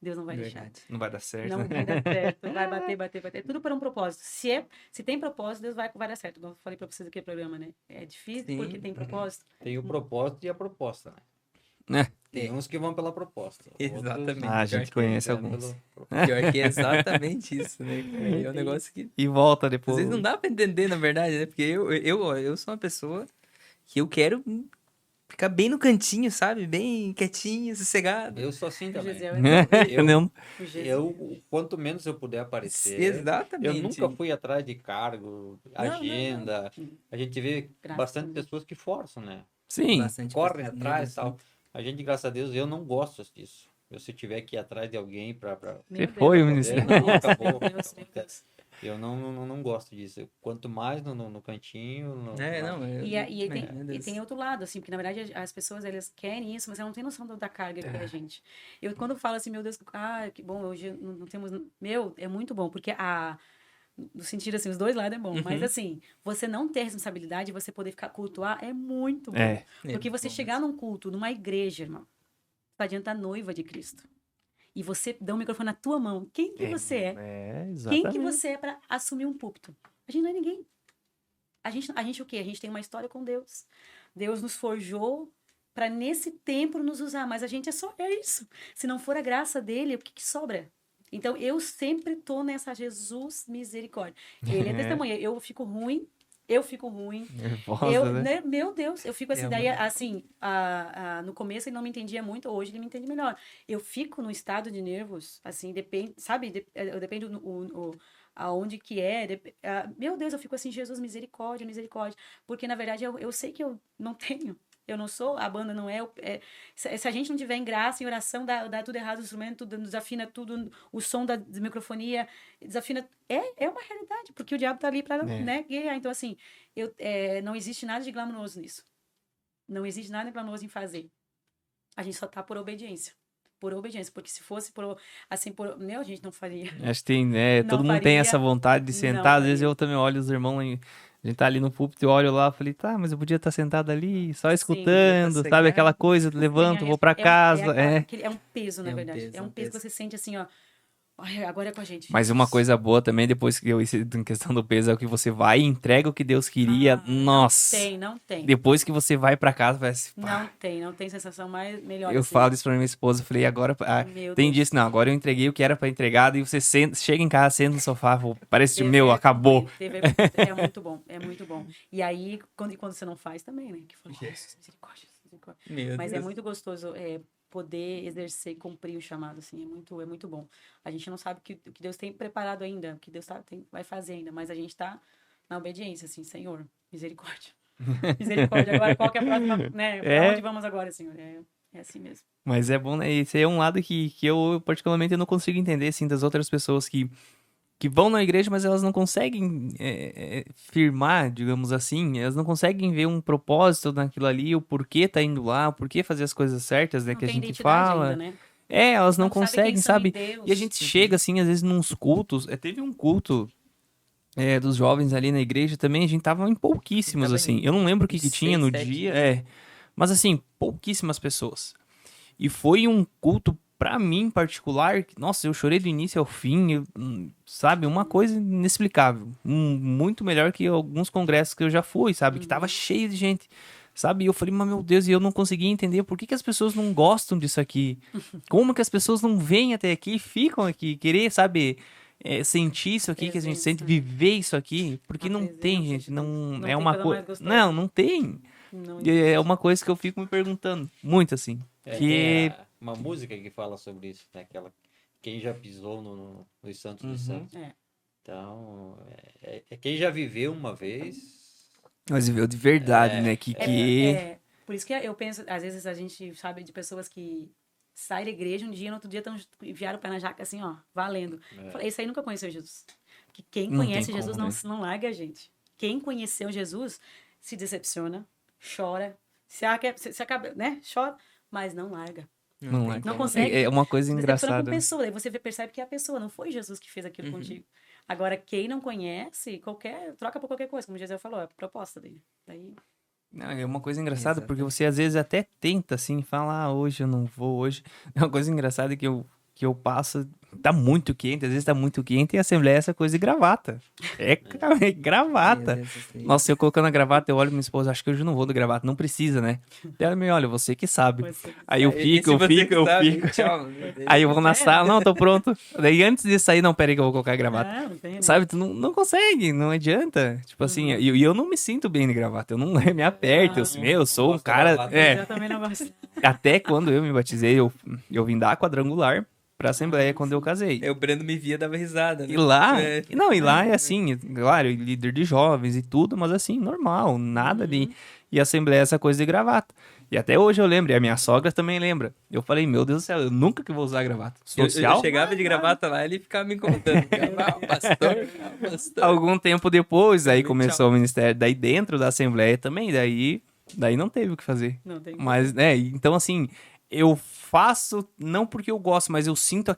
S3: Deus não vai deixar.
S1: Verdade.
S2: Não vai dar certo.
S3: Não
S2: né?
S3: vai dar certo. Vai bater. Tudo por um propósito. Se tem propósito, Deus vai dar certo. Como eu falei para vocês aqui no programa, né? É difícil
S1: Sim.
S3: porque tem propósito.
S4: Tem o propósito e a proposta, né?
S2: Né?
S4: Tem uns que vão pela proposta.
S1: Exatamente.
S2: Ah, a gente conhece
S4: Pior
S2: alguns.
S1: Pior que é exatamente isso, né? cara? É um negócio que
S2: E volta
S1: às
S2: depois.
S1: vezes não dá pra entender, na verdade, né? Porque eu sou uma pessoa que eu quero ficar bem no cantinho, sabe? Bem quietinho, sossegado.
S4: Eu sou assim
S3: O
S4: também.
S3: Gesiel
S2: Eu não.
S3: o Gesiel-
S4: Quanto menos eu puder aparecer.
S1: Exatamente.
S4: Eu nunca fui atrás de cargo,
S1: Não,
S4: agenda. A gente vê
S3: Graças
S4: bastante
S3: a Deus.
S4: pessoas que forçam, né?
S2: Sim.
S1: Bastante
S4: Correm
S1: pessoas,
S4: atrás e
S1: meu Deus,
S4: tal. A gente, graças a Deus, eu não gosto disso. Se eu tiver que ir atrás de alguém pra
S3: Meu
S2: Você foi,
S3: Deus.
S2: ministério.
S4: não,
S3: Nossa,
S4: acabou.
S3: meu Deus, meu Deus.
S4: Eu não gosto disso. Quanto mais no cantinho.
S3: E tem outro lado, assim, porque na verdade as pessoas elas querem isso, mas elas não têm noção da carga que é a gente. Eu quando falo assim, meu Deus, que bom, hoje não temos. É muito bom, porque no sentido assim, os dois lados é bom, mas assim, você não ter responsabilidade, você poder cultuar é muito bom.
S2: É.
S3: Porque você chegar num culto, numa igreja, irmão, tá diante da noiva de Cristo. E você dá um microfone na tua mão. Quem que você é?
S2: É, exatamente.
S3: Quem que você é para assumir um púlpito? A gente não é ninguém. A gente o quê? A gente tem uma história com Deus. Deus nos forjou para nesse tempo nos usar, mas a gente é isso. Se não for a graça dele, o que sobra? Então eu sempre tô nessa Jesus misericórdia. Ele é testemunha. Eu fico ruim.
S2: Nervosa, né?
S3: Meu Deus, eu fico assim,
S1: É,
S3: daí assim, no começo ele não me entendia muito, hoje ele me entende melhor. Eu fico num estado de nervos, assim, depende, sabe? Depende aonde que meu Deus, eu fico assim, Jesus, misericórdia, misericórdia. Porque, na verdade, eu sei que eu não tenho. Eu não sou, a banda não se a gente não tiver em graça, em oração, dá tudo errado, o instrumento desafina tudo, o som da microfonia desafina. É uma realidade, porque o diabo tá ali pra, né, guiar. Então, assim, não existe nada de glamouroso nisso. Não existe nada de glamouroso em fazer. A gente só tá por obediência. Por obediência, porque se fosse a gente não faria.
S2: Acho que tem, né?
S3: Não
S2: Todo mundo tem
S3: faria,
S2: essa vontade de
S3: não
S2: sentar. Às vezes
S3: faria.
S2: eu também olho os irmãos lá, a gente tá ali no púlpito e olho lá, falei, tá, mas eu podia estar sentado ali, só escutando,
S1: tá
S2: sabe? Aquela
S1: cegado.
S2: coisa, levanto, vou pra casa.
S3: É um peso, na
S1: É um
S3: verdade.
S1: peso,
S3: É um peso que você sente assim, ó. Ai, agora é com a gente.
S2: Mas uma coisa boa também, depois que em questão do peso, é o que você vai e entrega o que Deus queria. Nossa!
S3: Não tem.
S2: Depois que você vai pra casa, vai assim, pá.
S3: Não tem sensação melhor.
S2: Eu
S3: assim.
S2: falo isso pra minha esposa, eu falei, agora.
S3: Meu
S2: Tem
S3: Deus.
S2: dias, não, agora eu entreguei o que era pra entregar, e você chega em casa, senta no sofá, parece,
S3: TV
S2: meu, acabou.
S3: É muito bom, é muito bom. E aí, quando você não faz também, né? Que fala, Jesus, misericórdia, misericórdia.
S1: Meu
S3: Mas
S1: Deus.
S3: é muito gostoso poder exercer e cumprir o chamado, assim, é muito bom. A gente não sabe o que Deus tem preparado ainda, o que Deus vai fazer ainda, mas a gente tá na obediência, assim, Senhor, misericórdia. Misericórdia, agora qual que é a próxima, né? Pra onde vamos agora, Senhor? É assim mesmo.
S2: Mas é bom, né? Esse é um lado que eu, particularmente, eu não consigo entender, assim, das outras pessoas que vão na igreja, mas elas não conseguem firmar, digamos assim, elas não conseguem ver um propósito naquilo ali, o porquê tá indo lá, o porquê fazer as coisas certas, né,
S3: Não
S2: que a
S3: tem
S2: gente
S3: identidade
S2: fala.
S3: ainda, né?
S2: Elas não
S3: Não sabe
S2: conseguem,
S3: quem são em
S2: sabe?
S3: Deus.
S2: E a gente chega, assim, às vezes, nos cultos. Teve um culto dos jovens ali na igreja também, a gente tava em pouquíssimos,
S1: Tava
S2: assim.
S1: em
S2: Eu não lembro o que
S1: uns
S2: tinha
S1: 6,
S2: no
S1: 7.
S2: dia, mas assim, pouquíssimas pessoas. E foi um culto, pra mim, em particular, que, nossa, eu chorei do início ao fim, sabe? Uma coisa inexplicável. Muito melhor que alguns congressos que eu já fui, sabe? Que tava cheio de gente, sabe? E eu falei, mas meu Deus, e eu não conseguia entender por que as pessoas não gostam disso aqui. Como que as pessoas não vêm até aqui e ficam aqui, querer, sabe? Sentir isso aqui que a gente sente,
S3: Presença.
S2: viver isso aqui, porque
S3: A
S2: não tem,
S3: presença
S2: gente,
S3: de
S2: não
S3: Deus. Não
S2: é
S3: tem
S2: uma
S3: coisa
S2: coisa.
S3: mais gostosa.
S2: Não tem.
S3: Não
S2: E é uma coisa que eu fico me perguntando muito, assim.
S4: Tem
S2: Que.
S4: uma música que fala sobre isso, né? Aquela, quem já pisou nos Santos dos Santos.
S3: É.
S4: Então, é quem já viveu uma vez.
S2: Mas viveu de verdade, né?
S3: Por isso que eu penso, às vezes a gente sabe de pessoas que saem da igreja um dia, no outro dia enviaram o pé na jaca assim, ó, valendo. Falei, esse aí nunca conheceu Jesus. Porque quem
S2: Não
S3: conhece
S2: tem
S3: Jesus
S2: como, né?
S3: não larga a gente. Quem conheceu Jesus se decepciona, chora, se acaba, né? Chora, mas não larga.
S2: Não,
S1: tem
S2: é.
S3: Não
S1: como.
S3: consegue.
S2: É uma coisa
S3: Se decepciona com
S2: engraçada.
S3: pessoa, aí você percebe que é a pessoa, não foi Jesus que fez aquilo contigo. Agora, quem não conhece, troca por qualquer coisa, como o Gisele falou, é a proposta dele. Daí,
S2: Não, é uma coisa engraçada, porque
S1: Exatamente.
S2: você às vezes até tenta, assim, falar, hoje eu não vou, hoje. É uma coisa engraçada que eu passo, tá muito quente, às vezes tá muito quente, e a Assembleia é essa coisa de gravata. É gravata.
S1: Meu Deus do céu.
S2: Nossa, eu colocando a gravata, eu olho minha esposa, acho que hoje eu não vou de gravata, não precisa, né? Ela me olha, você que sabe.
S3: você-
S2: Aí eu
S1: Esse
S2: fico, eu
S1: você
S2: fico,
S1: que
S2: eu
S1: sabe,
S2: fico.
S1: Tchau. meu Deus.
S2: Aí eu vou na
S3: Sério?
S2: sala, não, tô pronto. Daí antes de sair, não, pera aí que eu vou colocar a gravata.
S3: Não tem, né?
S2: Sabe, tu não consegue, não adianta. Tipo assim, e eu não me sinto bem de gravata, eu não me aperto, eu sou um
S4: gosto da
S2: cara.
S4: gravata.
S3: Eu também não gosto.
S2: Até quando eu me batizei, eu vim da quadrangular pra Assembleia quando eu casei.
S1: O Breno me via, dava risada, né?
S2: E lá,
S1: É.
S2: e lá é assim, claro, líder de jovens e tudo, mas assim, normal, nada de. E a Assembleia é essa coisa de gravata. E até hoje eu lembro, e a minha sogra também lembra. Eu falei, meu Deus do céu, eu nunca que vou usar gravata.
S1: Eu
S2: Social?
S1: chegava de gravata lá, ele ficava me incomodando. Pastor.
S2: Algum tempo depois, aí
S1: Tchau.
S2: começou o ministério, daí dentro da Assembleia também, daí não teve o que fazer.
S3: Não tem.
S2: Mas, né, então assim, eu faço não porque eu gosto, mas eu sinto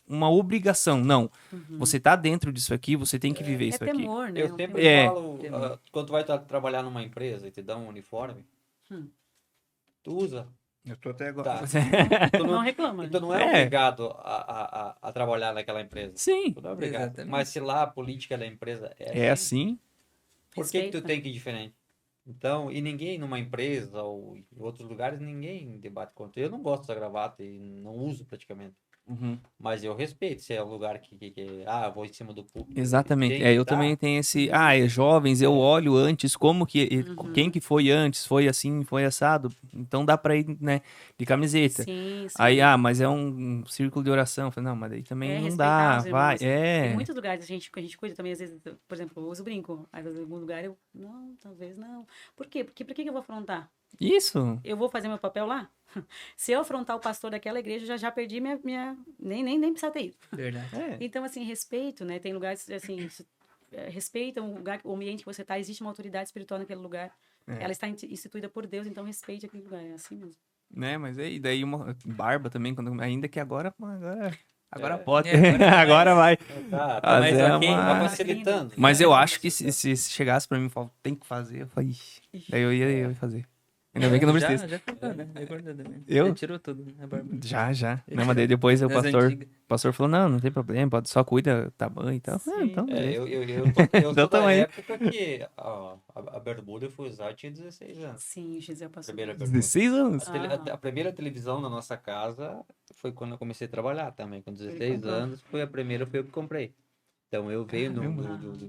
S2: uma obrigação. Não, você tá dentro disso aqui, você tem que viver
S3: É
S2: isso aqui.
S3: temor, né?
S4: Eu
S3: Um
S4: sempre
S3: temor.
S4: falo, quando tu vai trabalhar numa empresa e te dá um uniforme, tu usa.
S2: Eu tô até
S4: Tá.
S2: agora.
S4: Tu
S3: Não reclama.
S4: então não é,
S2: É.
S4: obrigado a trabalhar naquela empresa.
S2: Sim,
S4: Tu não é obrigado.
S1: Exatamente.
S4: Mas se lá a política da empresa
S2: é assim.
S4: por que que tu
S3: Respeita.
S4: tem que ir diferente? Então, e ninguém numa empresa ou em outros lugares, ninguém debate contra. Eu não gosto dessa gravata e não uso praticamente. Mas eu respeito, se é um lugar vou em cima do público.
S2: Exatamente.
S4: tem que
S2: Eu
S4: tá.
S2: também tenho esse. É jovens, eu olho antes como que. Quem que foi antes? Foi assim, foi assado. Então dá pra ir, né? De camiseta.
S3: Sim, sim.
S2: Aí, mas é um círculo de oração. Eu falei, não, mas daí também não
S3: respeitar
S2: dá.
S3: os
S2: Vai.
S3: irmãos. Tem muitos lugares que a gente cuida também, às vezes, por exemplo, eu uso brinco. Aí, em algum lugar eu. Não, talvez não. Por quê? Porque por que eu vou afrontar?
S2: Isso.
S3: Eu vou fazer meu papel lá? Se eu afrontar o pastor daquela igreja, já perdi minha. Nem precisa ter ido.
S1: Verdade.
S3: Então, assim, respeito, né? Tem lugares, assim, respeita o ambiente que você está. Existe uma autoridade espiritual naquele lugar. Ela está instituída por Deus, então respeite aquele lugar. É assim mesmo.
S2: Né, mas aí, daí uma barba também, ainda que agora pode.
S1: Agora
S2: Vai.
S4: Tá
S2: Mas
S1: mais
S2: é
S1: ok,
S2: uma-
S4: Tá facilitando.
S2: Mas eu acho que se chegasse pra mim e falasse, tem que fazer, eu falei, ixi. Daí eu ia fazer. Ainda bem que não precisa.
S1: Já cortou, né? Já cortou também.
S2: Eu?
S1: Já tirou tudo, né? A barba.
S2: Já. Não, mas daí depois o
S1: Das antigas.
S2: pastor falou, não tem problema, pode só cuida do tamanho e tal.
S3: Sim.
S2: Então, beleza.
S4: Eu
S2: Deu
S4: sou da
S2: tamanho.
S4: época que a bermuda eu fui usar, eu tinha 16 anos.
S3: Sim, Gisele passou.
S4: Primeira bermuda.
S2: 16 anos.
S4: A primeira televisão na nossa casa foi quando eu comecei a trabalhar também. Com 16
S3: Ele comprou.
S4: anos, foi eu que comprei. Então eu venho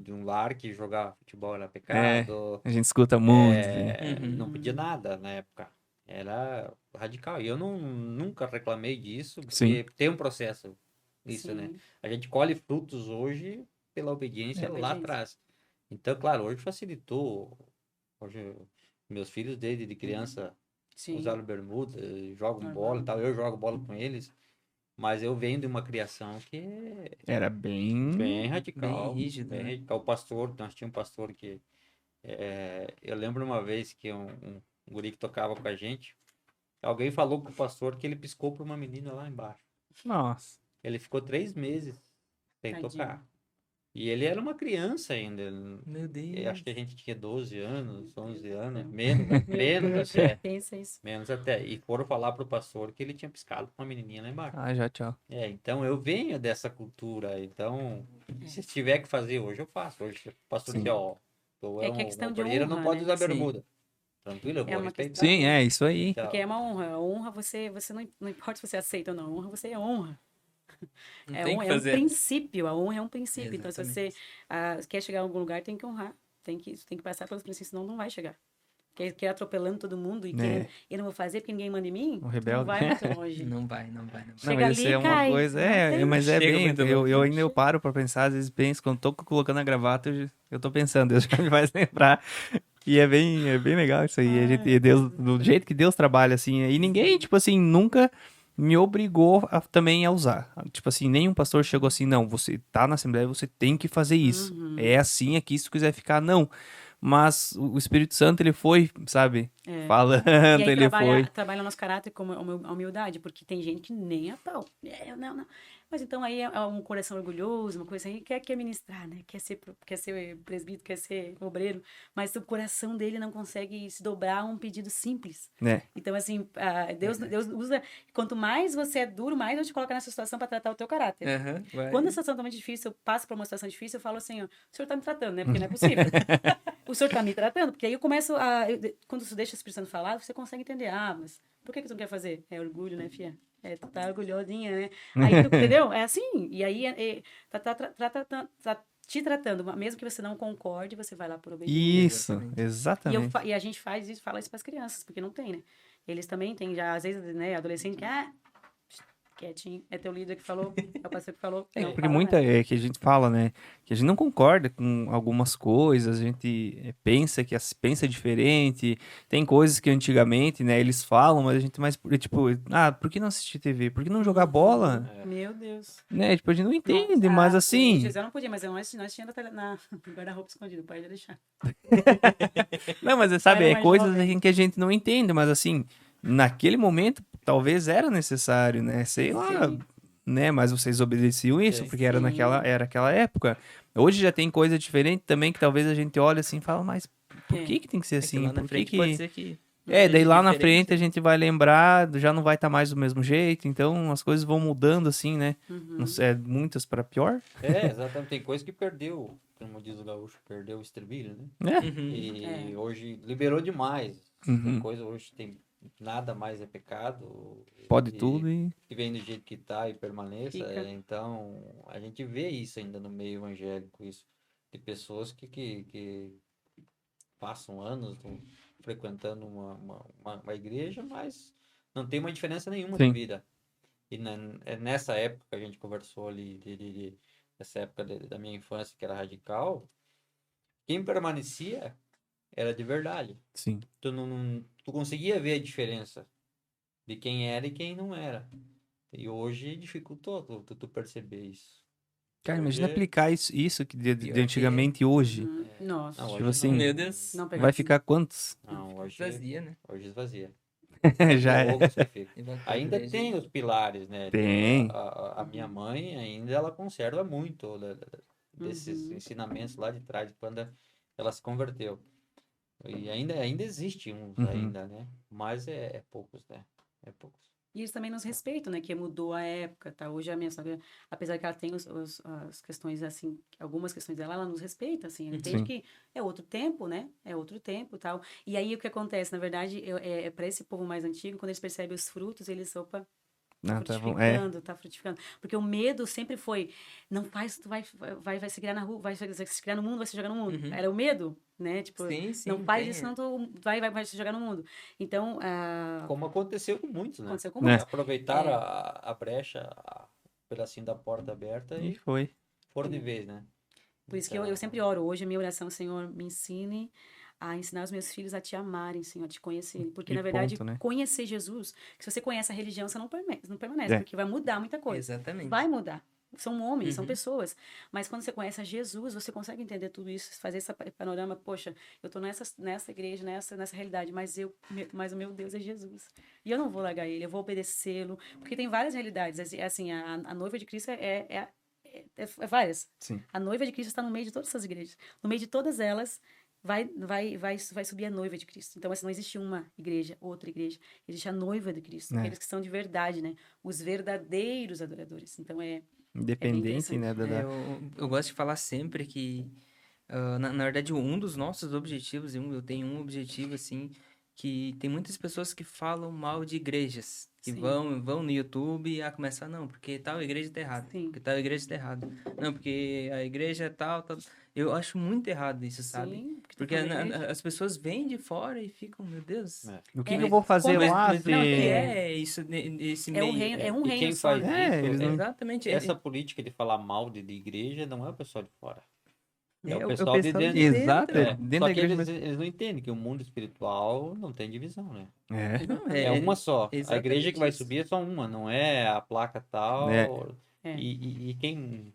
S4: de um lar que jogar futebol era pecado.
S2: A gente escuta muito.
S4: Não podia nada na época. Era radical. E eu nunca reclamei disso, porque
S2: Sim.
S4: tem um processo isso,
S3: Sim.
S4: né? A gente colhe frutos hoje pela obediência lá
S3: obediência.
S4: atrás. Então, claro, hoje facilitou. Hoje, meus filhos, desde de criança,
S3: Sim.
S4: usaram bermuda, jogam
S3: Normal.
S4: bola e tal. Eu jogo bola com eles. Mas eu venho de uma criação que
S2: Era bem
S4: radical.
S1: bem rígido,
S4: Bem
S1: né?
S4: radical. O pastor, nós tínhamos um pastor que... eu lembro uma vez que um guri que tocava com a gente, alguém falou pro pastor que ele piscou pra uma menina lá embaixo.
S2: Nossa.
S4: Ele ficou 3 meses sem
S3: Tadinho.
S4: tocar. E ele era uma criança ainda.
S1: Meu Deus.
S4: Eu acho que a gente tinha 12 anos, 11 anos,
S3: Meu
S4: menos até.
S3: Pensa isso.
S4: Menos até. E foram falar pro pastor que ele tinha piscado com uma menininha lá embaixo.
S2: Já, tchau.
S4: Então eu venho dessa cultura. Então, se tiver que fazer hoje, eu faço. Hoje o pastor
S2: Sim.
S4: diz, tu
S3: É que é questão de
S4: não
S3: honra,
S4: pode
S3: né?
S4: usar
S1: Sim.
S4: bermuda. Tranquilo, eu vou
S3: uma
S4: respeitar.
S2: Sim, é isso aí.
S4: Então,
S3: Porque é uma honra. A honra, você não importa se você aceita ou não. A honra, você é honra.
S1: Não tem que
S3: É um
S1: fazer.
S3: princípio. A honra é um princípio. Então, se
S1: Exatamente.
S3: você quer chegar a algum lugar, tem que honrar. Tem que passar pelos princípios, senão não vai chegar. Quer atropelando todo mundo e eu não vou fazer porque ninguém manda em mim?
S2: O rebelde.
S3: Não vai muito longe.
S1: Não vai.
S2: Não,
S3: Chega
S2: mas isso
S3: ali
S2: é
S3: e
S2: uma
S3: cai.
S2: coisa.
S3: Não tem.
S2: Mas é
S1: Chega
S2: bem.
S1: muito
S2: Eu
S1: longe.
S2: ainda paro pra pensar, às vezes penso, quando tô colocando a gravata, eu tô pensando, Deus já me faz lembrar. E é bem legal isso aí. Deus, do jeito que Deus trabalha, assim. E ninguém, tipo assim, nunca me obrigou também a usar. Tipo assim, nenhum pastor chegou assim, não, você tá na Assembleia, você tem que fazer isso. É assim aqui, se tu quiser ficar, não. Mas o Espírito Santo, ele foi, sabe, falando,
S3: E aí
S2: ele foi.
S3: trabalha o nosso caráter como a humildade, porque tem gente que nem a pau. Não. Mas então aí é um coração orgulhoso, uma coisa assim, quer ministrar, né? Quer ser presbítero, quer ser obreiro, mas o coração dele não consegue se dobrar a um pedido simples.
S2: Né?
S3: Então, assim, Deus usa... Quanto mais você é duro, mais Deus te coloca nessa situação para tratar o teu caráter. Quando a situação tá muito difícil, eu passo por uma situação difícil, eu falo assim, ó, o senhor tá me tratando, né? Porque não é possível. O senhor tá me tratando, porque aí eu começo quando você deixa o Espírito Santo falar, você consegue entender. Mas por que tu não quer fazer? É orgulho, né, filha? Tu tá orgulhosinha, né? Aí, entendeu? É assim. E aí, tá te tratando. Mesmo que você não concorde, você vai lá por obediência.
S2: Isso, exatamente.
S3: E a gente faz isso, fala isso pras crianças, porque não tem, né? Eles também têm já, às vezes, né, adolescente que, quietinho, é teu líder que falou, é o pastor que falou. Não
S2: Porque
S3: fala
S2: muita
S3: nada.
S2: é que a gente fala, né? Que a gente não concorda com algumas coisas, a gente pensa pensa diferente. Tem coisas que antigamente, né, eles falam, mas a gente mais, tipo, por que não assistir TV? Por que não jogar bola?
S3: Meu Deus.
S2: Né? Tipo, a gente não entende,
S3: Nossa,
S2: mas
S3: O
S2: assim.
S3: Gisele não podia, mas nós tínhamos na guarda-roupa escondido, o pai ia deixar.
S2: Não, mas sabe,
S3: Era
S2: é
S3: mais
S2: coisas
S3: jovem.
S2: assim que a gente não entende, mas assim, naquele momento talvez era necessário, né? Sei lá,
S3: Sim.
S2: né? Mas vocês obedeciam isso, porque era
S3: Sim.
S2: era aquela época. Hoje já tem coisa diferente também que talvez a gente olhe assim e fala, mas por que tem que ser
S1: É que
S2: assim?
S1: lá na
S2: Por
S1: frente
S2: que
S1: pode ser que...
S2: daí lá na
S1: diferente,
S2: frente a gente vai lembrar, já não vai estar mais do mesmo jeito, então as coisas vão mudando assim, né? Não sei, muitas para pior,
S4: exatamente. Tem coisa que perdeu, como diz o gaúcho, perdeu o estribilho, né?
S2: né?
S1: Uhum.
S4: E hoje liberou demais. Tem coisa hoje, tem nada mais é pecado.
S2: Pode
S4: e
S2: tudo e...
S4: que vem do jeito que tá e permaneça.
S3: Fica.
S4: Então, a gente vê isso ainda no meio evangélico, isso, de pessoas que passam anos frequentando uma igreja, mas não tem uma diferença nenhuma de
S2: Sim.
S4: vida. E é nessa época que a gente conversou ali, nessa época da minha infância, que era radical, quem permanecia era de verdade.
S2: Sim.
S4: Tu conseguia ver a diferença de quem era e quem não era. E hoje dificultou tu perceber isso.
S2: Cara, imagina
S4: Hoje-
S2: aplicar isso
S1: Pior
S2: de
S1: que
S2: antigamente e hoje.
S3: Nossa.
S4: Não,
S2: Tipo
S4: hoje
S2: assim,
S4: não.
S1: Meu Deus.
S3: Não pegar
S2: Vai
S3: assim.
S2: ficar quantos?
S4: Não, hoje
S1: Vazia, né?
S4: esvazia.
S2: Já é.
S4: Poucos que ficam.
S1: E volta pra
S4: Ainda
S1: igreja.
S4: tem os pilares, né?
S2: Tem.
S4: A minha mãe ainda ela conserva muito desses ensinamentos lá de trás, quando ela se converteu. E ainda existe uns
S2: Uhum.
S4: ainda, né? Mas é poucos, né? É poucos.
S3: E eles também nos respeitam, né? Que mudou a época, tá? Hoje a minha sogra, apesar que ela tem as questões, assim, algumas questões dela, ela nos respeita, assim. Ela entende
S2: Sim.
S3: que é outro tempo, né? É outro tempo e tal. E aí o que acontece, na verdade, para esse povo mais antigo, quando eles percebem os frutos, eles, opa,
S2: Não, tá bom.
S3: tá frutificando. Porque o medo sempre foi, não faz, tu vai se criar na rua, vai se criar no mundo, vai se jogar no mundo.
S1: Uhum.
S3: Era o medo, né? Tipo,
S1: Sim, sim.
S3: não faz
S1: tem.
S3: isso, senão tu vai se jogar no mundo. Então,
S4: Como aconteceu com muitos, né?
S3: aconteceu com
S2: Né?
S3: muitos.
S4: Aproveitaram a brecha, o pedacinho da porta aberta
S2: E
S4: e
S2: foi.
S4: foram de vez, né?
S3: Por isso que eu sempre oro. Hoje a minha oração, Senhor, me ensine a ensinar os meus filhos a te amarem, Senhor, a te conhecerem. Porque,
S2: E
S3: na verdade,
S2: ponto, né?
S3: conhecer Jesus, que se você conhece a religião, você não permanece,
S2: É.
S3: porque vai mudar muita coisa.
S1: Exatamente.
S3: Vai mudar. São homens, são
S1: Uhum.
S3: pessoas. Mas quando você conhece a Jesus, você consegue entender tudo isso, fazer esse panorama. Poxa, eu tô nessa igreja, nessa realidade, mas o meu Deus é Jesus. E eu não vou largar ele, eu vou obedecê-lo. Porque tem várias realidades. Assim, a noiva de Cristo é várias.
S2: Sim.
S3: A noiva de Cristo está no meio de todas essas igrejas. No meio de todas elas, vai subir a noiva de Cristo. Então, assim, não existe uma igreja, outra igreja. Existe a noiva de Cristo.
S2: É.
S3: Aqueles que são de verdade, né? Os verdadeiros adoradores. Então,
S2: Independente, né?
S1: Eu gosto de falar sempre que, na verdade, um dos nossos objetivos, eu tenho um objetivo, assim, que tem muitas pessoas que falam mal de igrejas, que
S3: Sim.
S1: vão no YouTube e começam, não, porque tal igreja tá errada,
S3: Sim.
S1: porque tal igreja tá errada. Não, porque a igreja é tal. Eu acho muito errado isso, sabe?
S3: sim.
S1: Porque
S3: tá falando da igreja.
S1: as pessoas vêm de fora e ficam, meu Deus.
S4: É.
S2: O que
S3: É,
S2: eu vou fazer
S3: como-
S2: lá?
S1: Mas o que
S3: Não,
S1: é isso, esse
S3: É um
S1: meio?
S3: reino, é um
S4: E
S3: reino
S4: quem
S3: só.
S4: faz
S3: né?
S4: isso,
S2: eles não-
S1: Exatamente.
S4: essa política de falar mal de igreja não é o pessoal de fora. É o
S1: o
S4: pessoal de dentro.
S2: Exato,
S4: É,
S2: dentro
S4: só
S2: da
S4: que
S2: igreja
S4: eles não entendem que o mundo espiritual não tem divisão, né?
S2: É.
S1: Não,
S4: É uma só. A
S1: exatamente
S4: igreja que vai
S1: isso.
S4: subir é só uma, não é a placa tal.
S3: É.
S4: E quem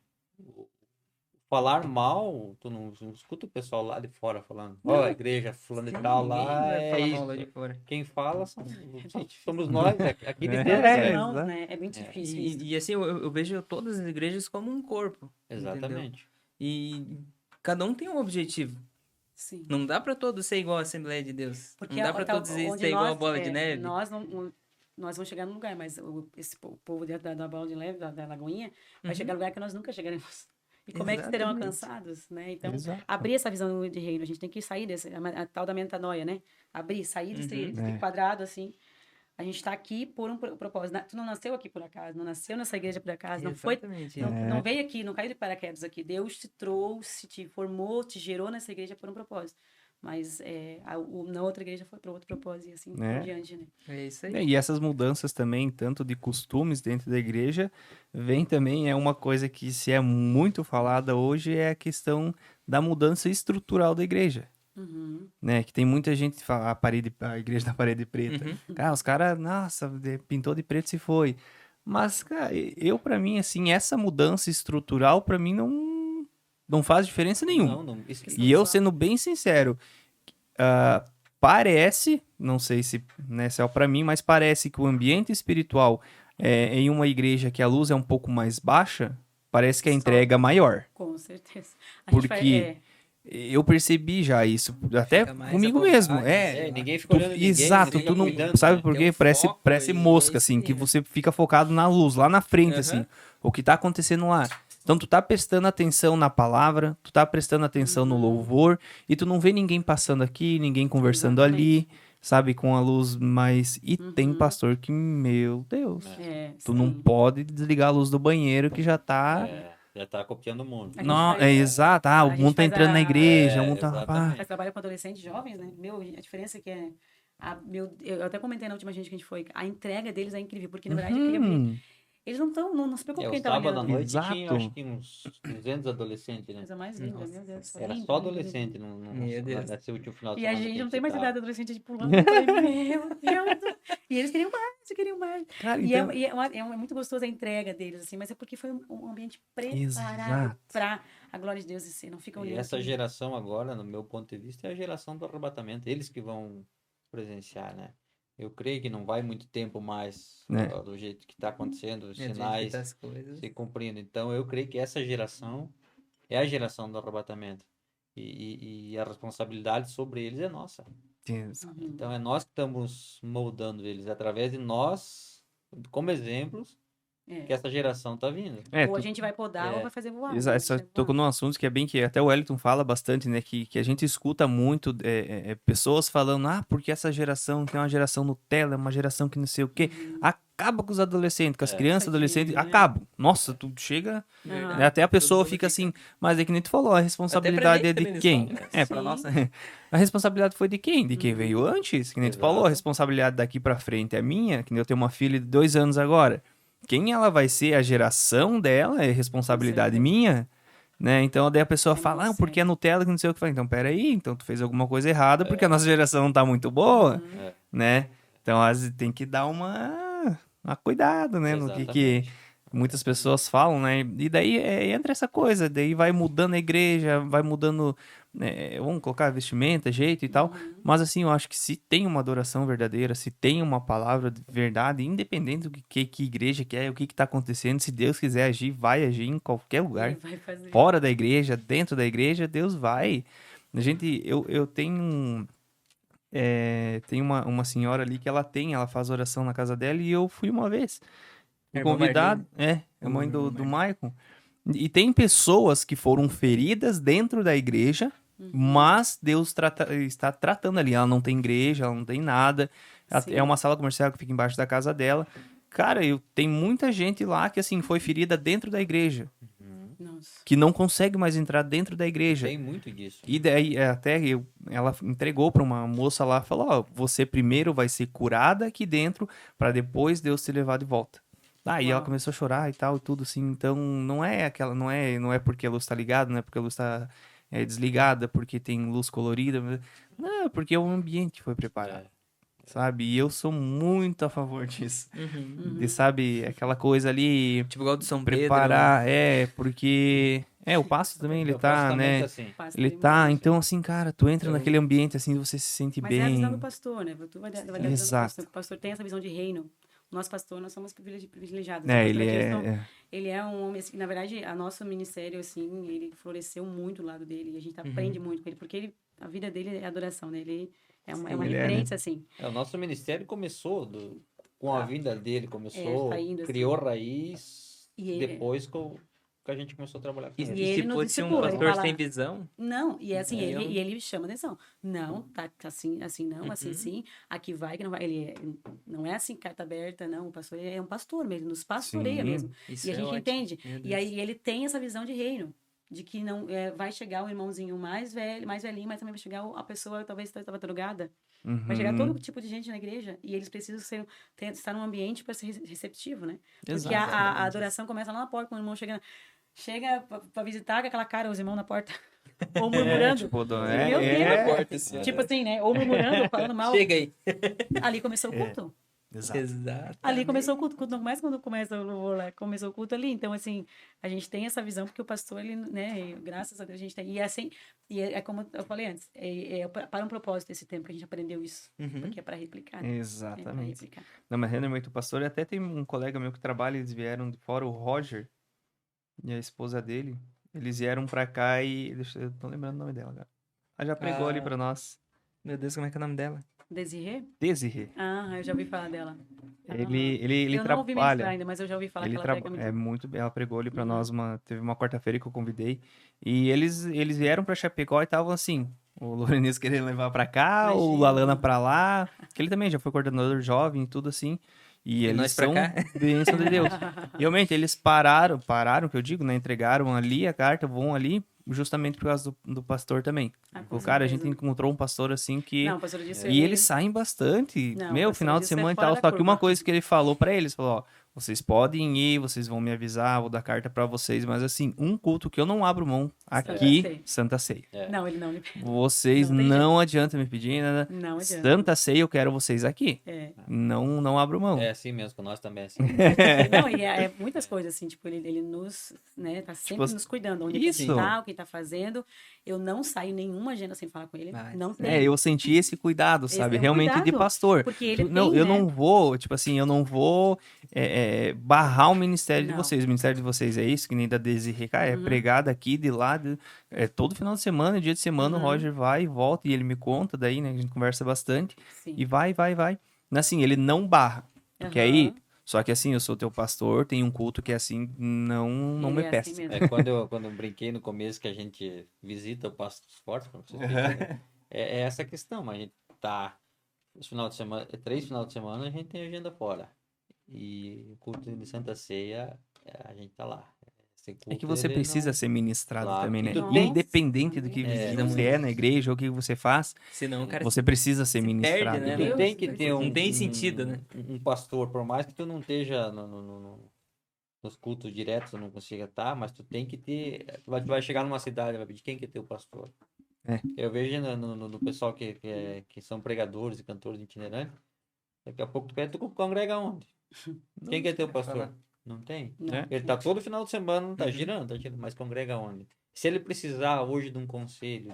S4: falar mal, tu não escuta o pessoal lá de fora falando. Ó, a igreja fulano de
S1: Sim,
S4: tal
S1: ninguém
S4: lá
S1: vai
S4: é
S1: falar
S4: isso.
S1: mal lá de fora.
S4: Quem fala somos nós, aqui de
S2: É.
S4: dentro.
S2: É,
S4: né?
S3: Irmãos,
S2: exato.
S3: né? É muito difícil isso.
S1: E assim, eu vejo todas as igrejas como um corpo. Entendeu?
S4: Exatamente.
S1: E cada um tem um objetivo.
S3: Sim.
S1: Não dá pra todos ser igual a Assembleia de Deus.
S3: Porque
S1: não dá pra todos ser igual a Bola de Neve.
S3: Nós vamos chegar num lugar, mas esse povo da Bola de Neve, da Lagoinha, vai chegar num lugar que nós nunca chegaremos. E como é que serão
S1: Exatamente.
S3: alcançados, né? Então,
S2: Exato.
S3: abrir essa visão de reino, a gente tem que sair a tal da metanoia, né? Abrir, sair dos trilhos,
S2: É.
S3: quadrado, assim. A gente está aqui por um propósito. Tu não nasceu aqui por acaso, não nasceu nessa igreja por acaso, não foi...
S1: Exatamente.
S3: Não veio aqui, não caiu de paraquedas aqui. Deus te trouxe, te formou, te gerou nessa igreja por um propósito. Mas na outra igreja foi para outro propósito e assim por diante, né?
S1: É isso aí.
S2: E essas mudanças também, tanto de costumes dentro da igreja, vem também, é uma coisa que se é muito falada hoje, é a questão da mudança estrutural da igreja.
S3: Uhum.
S2: Né? Que tem muita gente que fala a igreja da parede preta.
S1: Uhum.
S2: Cara, os caras, nossa, pintou de preto e se foi. Mas, cara, pra mim, assim, essa mudança estrutural, pra mim, não faz diferença nenhuma.
S4: Não, isso
S2: E eu, sendo bem sincero, parece, não sei se né, se é pra mim, mas parece que o ambiente espiritual em uma igreja que a luz é um pouco mais baixa, parece que a entrega é maior.
S3: Com certeza. A gente
S2: Porque eu percebi já isso, até
S1: Fica mais
S2: comigo
S1: à vontade,
S2: mesmo.
S1: né?
S4: ninguém fica olhando ninguém,
S2: Exato,
S4: ninguém
S2: tu não
S4: cuidando,
S2: sabe
S4: né?
S2: por
S1: Tem
S2: quê?
S1: um
S2: Parece
S1: foco
S2: mosca,
S1: e
S2: assim, que
S1: sim,
S2: você fica focado na luz, lá na frente,
S1: Aham.
S2: assim, o que tá acontecendo lá. Então tu tá prestando atenção na palavra, tu tá prestando atenção no louvor, e tu não vê ninguém passando aqui, ninguém conversando ali, sabe, com a luz mais... E tem
S3: Uhum.
S2: pastor que, meu Deus, tu não
S3: sim.
S2: pode desligar a luz do banheiro que já tá...
S4: Já tá copiando o mundo.
S3: A gente
S2: Não,
S3: faz,
S2: é exato, o
S3: a gente
S2: mundo tá
S3: faz
S2: entrando na igreja, o mundo tá...
S4: exatamente.
S3: faz trabalho com adolescentes jovens, né? Meu, a diferença é que é. Eu até comentei na última gente que a gente foi, a entrega deles é incrível, porque na verdade eu queria ver. Eles não estão, não se preocupam
S4: O
S3: quem tá
S4: sábado à
S3: olhando.
S4: noite tinha,
S2: Exato.
S4: acho que uns 200 adolescentes, né?
S3: Coisa mais linda,
S1: Nossa,
S3: meu Deus.
S4: Era
S3: Lindo,
S4: só
S3: lindo,
S4: adolescente
S3: lindo.
S1: Meu Deus.
S4: nesse último final de
S3: E a
S4: semana
S3: gente
S4: que
S3: não tem mais
S4: tava.
S3: idade adolescente de pulando. Eu falei, meu Deus. E eles queriam mais.
S2: Cara,
S3: E,
S2: então...
S3: é muito gostoso a entrega deles, assim, mas é porque foi um ambiente preparado
S2: Exato.
S3: para a glória de Deus em si. Não fica
S4: E
S3: olhando.
S4: essa
S3: assim.
S4: geração agora, no meu ponto de vista, é a geração do arrebatamento. Eles que vão presenciar, né? Eu creio que não vai muito tempo mais
S2: Né?
S4: do jeito que está acontecendo, os
S1: Do jeito que
S4: sinais
S1: tá as coisas.
S4: se cumprindo. Então, eu creio que essa geração é a geração do arrebatamento. E a responsabilidade sobre eles é nossa.
S2: Exato.
S4: Então, é nós que estamos moldando eles, através de nós, como exemplos, que essa geração está vindo.
S3: Ou a gente vai podar ou vai fazer voar.
S2: Exato, só tocou num assunto que é bem que até o Wellington fala bastante, né? Que a gente escuta muito pessoas falando, porque essa geração que é uma geração Nutella, é uma geração que não sei o quê, acaba com os adolescentes, com as crianças, adolescentes,
S3: Tadinho, né?
S2: acabam. Nossa, tu chega,
S3: Aham.
S2: né, até a pessoa
S1: mundo
S2: fica
S1: fica-
S2: assim, mas é que nem tu falou, a responsabilidade
S1: gente
S2: é
S1: também
S2: de
S1: eles
S2: quem?
S1: falam, né?
S2: É, pra
S3: Sim.
S2: nós, a responsabilidade foi de quem? De quem veio antes, que nem tu falou, a
S4: Exato.
S2: responsabilidade daqui pra frente é minha, que nem eu tenho uma filha de 2 anos agora. Quem ela vai ser, a geração dela é responsabilidade
S3: certeza.
S2: minha, né? Então daí a pessoa
S3: É
S2: fala,
S3: muito
S2: porque é Nutella que não sei o que fala. Então, peraí, então tu fez alguma coisa errada porque a nossa geração não tá muito boa,
S4: É.
S2: né? Então, tem que dar uma cuidado, né? No que
S4: Exatamente.
S2: muitas pessoas falam, né? E daí entra essa coisa, daí vai mudando a igreja, vai mudando, vamos colocar vestimenta, jeito e tal. Mas assim, eu acho que se tem uma adoração verdadeira, se tem uma palavra de verdade, independente do que igreja que é, o que tá acontecendo, se Deus quiser agir, vai agir em qualquer lugar.
S3: Ele vai fazer.
S2: Fora da igreja, dentro da igreja, Deus vai. Eu tenho tem uma senhora ali que ela faz oração na casa dela e eu fui uma vez. Fui
S1: Irmã
S2: convidado, é a mãe do Maicon. E tem pessoas que foram feridas dentro da igreja, mas Deus está tratando ali. Ela não tem igreja, ela não tem nada.
S3: Sim.
S2: É uma sala comercial que fica embaixo da casa dela. Cara, tem muita gente lá que assim foi ferida dentro da igreja,
S3: Nossa.
S2: que não consegue mais entrar dentro da igreja.
S4: Tem muito disso.
S2: E daí ela entregou para uma moça lá, falou: ó, você primeiro vai ser curada aqui dentro para depois Deus te levar de volta. Aí ela
S3: Uau.
S2: começou a chorar e tal, e tudo assim. Então não é porque a luz tá ligada, não é porque a luz tá desligada, porque tem luz colorida. Não, é porque o ambiente foi preparado. Sabe? E eu sou muito a favor disso. De, sabe, aquela coisa ali,
S1: Tipo igual do São Pedro.
S2: preparar, porque o pasto também, ele
S4: Eu faço
S2: tá,
S4: também
S2: né?
S4: assim.
S3: Passa
S2: Ele
S3: ali
S2: tá,
S3: muito.
S2: então assim, cara, tu entra naquele ambiente assim, você se sente
S3: Mas é a visão do
S2: bem.
S3: pastor, né? Tu vai dar a visão do
S2: Exato.
S3: pastor. O pastor tem essa visão de reino. O nosso pastor, nós somos privilegiados.
S2: É,
S3: O
S2: ele
S3: pastor aqui,
S2: é.
S3: ele é um homem, assim, na verdade, a nosso ministério, assim, ele floresceu muito do lado dele. E a gente aprende muito com ele, porque a vida dele é adoração, né? Ele é uma
S2: ele é,
S3: referência, assim.
S4: O nosso ministério começou com a vinda dele, começou,
S3: tá indo assim.
S4: criou raiz,
S3: E ele-
S4: depois que a gente começou a trabalhar com
S1: E,
S4: ele.
S3: E ele
S1: se
S3: nos
S1: fosse um
S3: discipula, ele
S1: pastor
S3: fala-
S1: sem visão,
S3: Não, e é assim,
S1: É,
S3: e ele chama atenção. Não, tá assim, assim não, assim sim. Aqui vai, que não vai. Não é assim, carta aberta, não. O pastor é um pastor mesmo, nos pastoreia
S2: Sim.
S3: mesmo.
S1: isso
S3: E a
S1: é
S3: gente
S1: ótimo.
S3: entende.
S1: Meu
S3: E
S1: Deus.
S3: aí ele tem essa visão de reino. De que não vai chegar o irmãozinho mais velho, mais velhinho, mas também vai chegar a pessoa talvez estava drogada. Vai chegar todo tipo de gente na igreja e eles precisam estar num ambiente para ser receptivo, né? Porque a adoração começa lá na porta, quando o irmão chega para visitar com aquela cara, os irmãos na porta, ou murmurando.
S2: Tipo,
S3: Meu Deus!
S1: Porta, assim, ó.
S3: Tipo assim, né? Ou murmurando, ou falando mal.
S1: Chega aí.
S3: Ali começou o culto.
S2: Exato.
S1: Exato.
S3: Ali começou o culto. Não mais quando começa o louvor lá. Começou o culto ali. Então, assim, a gente tem essa visão, porque o pastor, ele, né? Graças a Deus, a gente tem. E assim, é como eu falei antes, para um propósito esse tempo que a gente aprendeu isso. Porque é para replicar. Né? É pra
S2: Exatamente.
S3: replicar.
S2: Não, mas Renner, muito pastor, e até tem um colega meu que trabalha, eles vieram de fora, o Roger, e a esposa dele, eles vieram pra cá e... eu tô lembrando o nome dela agora. Ela já pregou ali pra nós.
S1: Meu Deus, como é que é o nome dela?
S3: Desirê?
S2: Desirê.
S3: Ah, eu já ouvi falar dela.
S2: Ele
S3: Eu não ouvi ministrar
S2: trabalha...
S3: ainda, mas eu já ouvi falar
S2: Ele
S3: que ela prega muito.
S2: é muito bem, ela pregou ali pra nós, teve uma quarta-feira que eu convidei, e eles vieram pra Chapecó e estavam assim, O Lourenço querendo levar pra cá, o
S3: Imagina.
S2: Alana pra lá. Que ele também já foi coordenador jovem e tudo assim. E
S1: E
S2: eles
S1: nós pra
S2: são
S1: cá.
S2: bênção de Deus. Realmente, eles pararam, que eu digo, né? Entregaram ali a carta, vão ali, justamente por causa do pastor também.
S3: Com
S2: O cara, a gente
S3: certeza.
S2: encontrou um pastor assim que...
S3: Não, o pastor disse
S2: E eles saem bastante.
S3: Não,
S2: Meu,
S3: pastor
S2: final de
S3: disse é
S2: semana e
S3: fora
S2: tal.
S3: da
S2: Só que uma
S3: curva.
S2: coisa que ele falou pra eles, falou, ó, vocês podem ir, vocês vão me avisar, vou dar carta pra vocês, mas assim, um culto que eu não abro mão aqui,
S3: Ceia.
S2: Santa Ceia.
S3: Não, ele não.
S2: Vocês
S3: Não tem
S2: não adianta me pedir nada.
S3: Não adianta.
S2: Santa Ceia, eu quero vocês aqui.
S3: É.
S2: Não abro mão.
S4: É assim mesmo, com nós também é assim.
S3: Não, e é muitas coisas, assim, tipo, ele nos, né, tá sempre
S2: Tipo,
S3: nos cuidando, onde
S2: isso.
S3: ele tá, o que tá fazendo. Eu não saio nenhuma agenda sem falar com ele.
S1: Mas,
S3: Não tem.
S2: É, eu senti esse cuidado,
S3: Esse
S2: sabe?
S3: é o
S2: Realmente de
S3: cuidado,
S2: pastor.
S3: porque ele
S2: Não,
S3: tem,
S2: eu
S3: né?
S2: não vou, tipo assim, eu não vou barrar o ministério de
S3: Não.
S2: vocês. O ministério de vocês é isso, que nem da Desirê, cara, é pregado aqui, de lá, todo final de semana, dia de semana, o Roger vai e volta, e ele me conta daí, né? A gente conversa bastante,
S3: Sim.
S2: e vai. Assim, ele não barra. Tu quer
S3: Aham.
S2: ir? Só que assim, eu sou teu pastor, tem um culto que é assim, não
S3: Ele
S2: me
S3: é
S2: peça.
S3: assim mesmo.
S4: É quando eu brinquei no começo que a gente visita o Passo dos Fortes, como vocês dizem, é essa a questão, mas a gente tá esse final de semana, 3 final de semana a gente tem agenda fora. E o culto de Santa Ceia, a gente tá lá. Esse
S2: É
S4: culto,
S2: que você
S4: ele
S2: precisa
S4: não-
S2: ser ministrado
S4: Claro,
S2: também, né?
S4: tu
S3: tem-
S2: Independente do que
S3: É,
S2: você é na igreja ou o que você faz,
S1: Senão o cara
S2: você precisa ser
S1: se
S2: ministrado.
S1: perde, né?
S4: Tu
S3: Deus,
S4: tem que
S3: Deus,
S4: ter
S3: Deus.
S4: um,
S1: Não tem sentido, né?
S4: um pastor, por mais que tu não esteja nos cultos diretos, tu não consiga estar, mas tu tem que ter. Tu vai chegar numa cidade, vai pedir quem que é teu pastor.
S2: É.
S4: Eu vejo no pessoal que são pregadores e cantores itinerantes, daqui a pouco tu congrega onde? Quem que é teu pastor? Não tem.
S3: Não.
S2: É.
S4: Ele tá todo final de semana, tá girando, mas congrega onde? Se ele precisar hoje de um conselho,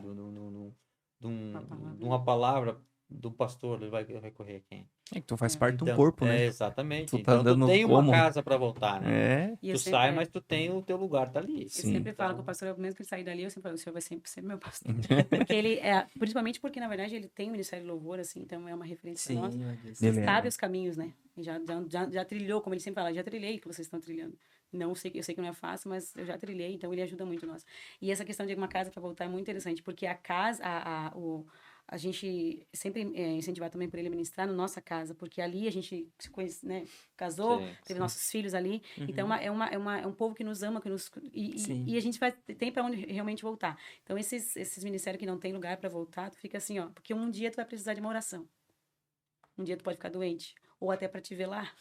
S4: de uma palavra do pastor, ele vai recorrer a quem?
S2: É que tu faz parte de um
S4: Então,
S2: corpo, né?
S4: Exatamente.
S2: Tu tá
S4: Então
S2: andando
S4: tu
S2: no
S4: tem uma
S2: cômodo.
S4: casa para voltar, né?
S2: É.
S3: E eu
S4: Tu
S3: sempre-
S4: sai, mas tu tem o teu lugar, tá ali.
S3: Eu
S2: Sim.
S3: sempre falo
S4: Então,
S3: que o pastor, mesmo que ele sair dali, eu sempre falo, o senhor vai sempre ser meu pastor. Porque ele, principalmente porque, na verdade, ele tem o Ministério de Louvor, assim, então é uma referência
S1: Sim,
S3: pra nós.
S1: meu Deus.
S3: Você
S2: Ele é,
S3: sabe
S2: né?
S3: os caminhos, né? E já trilhou, como ele sempre fala, já trilhei o que vocês estão trilhando. Não sei, eu sei que não é fácil, mas eu já trilhei, então ele ajuda muito nós. E essa questão de uma casa para voltar é muito interessante, porque a casa, a gente sempre incentivar também por ele ministrar na nossa casa, porque ali a gente se conhece, né? Casou,
S4: Sim,
S3: teve
S4: sim.
S3: nossos filhos ali, então é um povo que nos ama,
S1: Sim.
S3: e a gente tem para onde realmente voltar. Então esses ministérios que não tem lugar para voltar, tu fica assim, ó, porque um dia tu vai precisar de uma oração. Um dia tu pode ficar doente, ou até para te velar.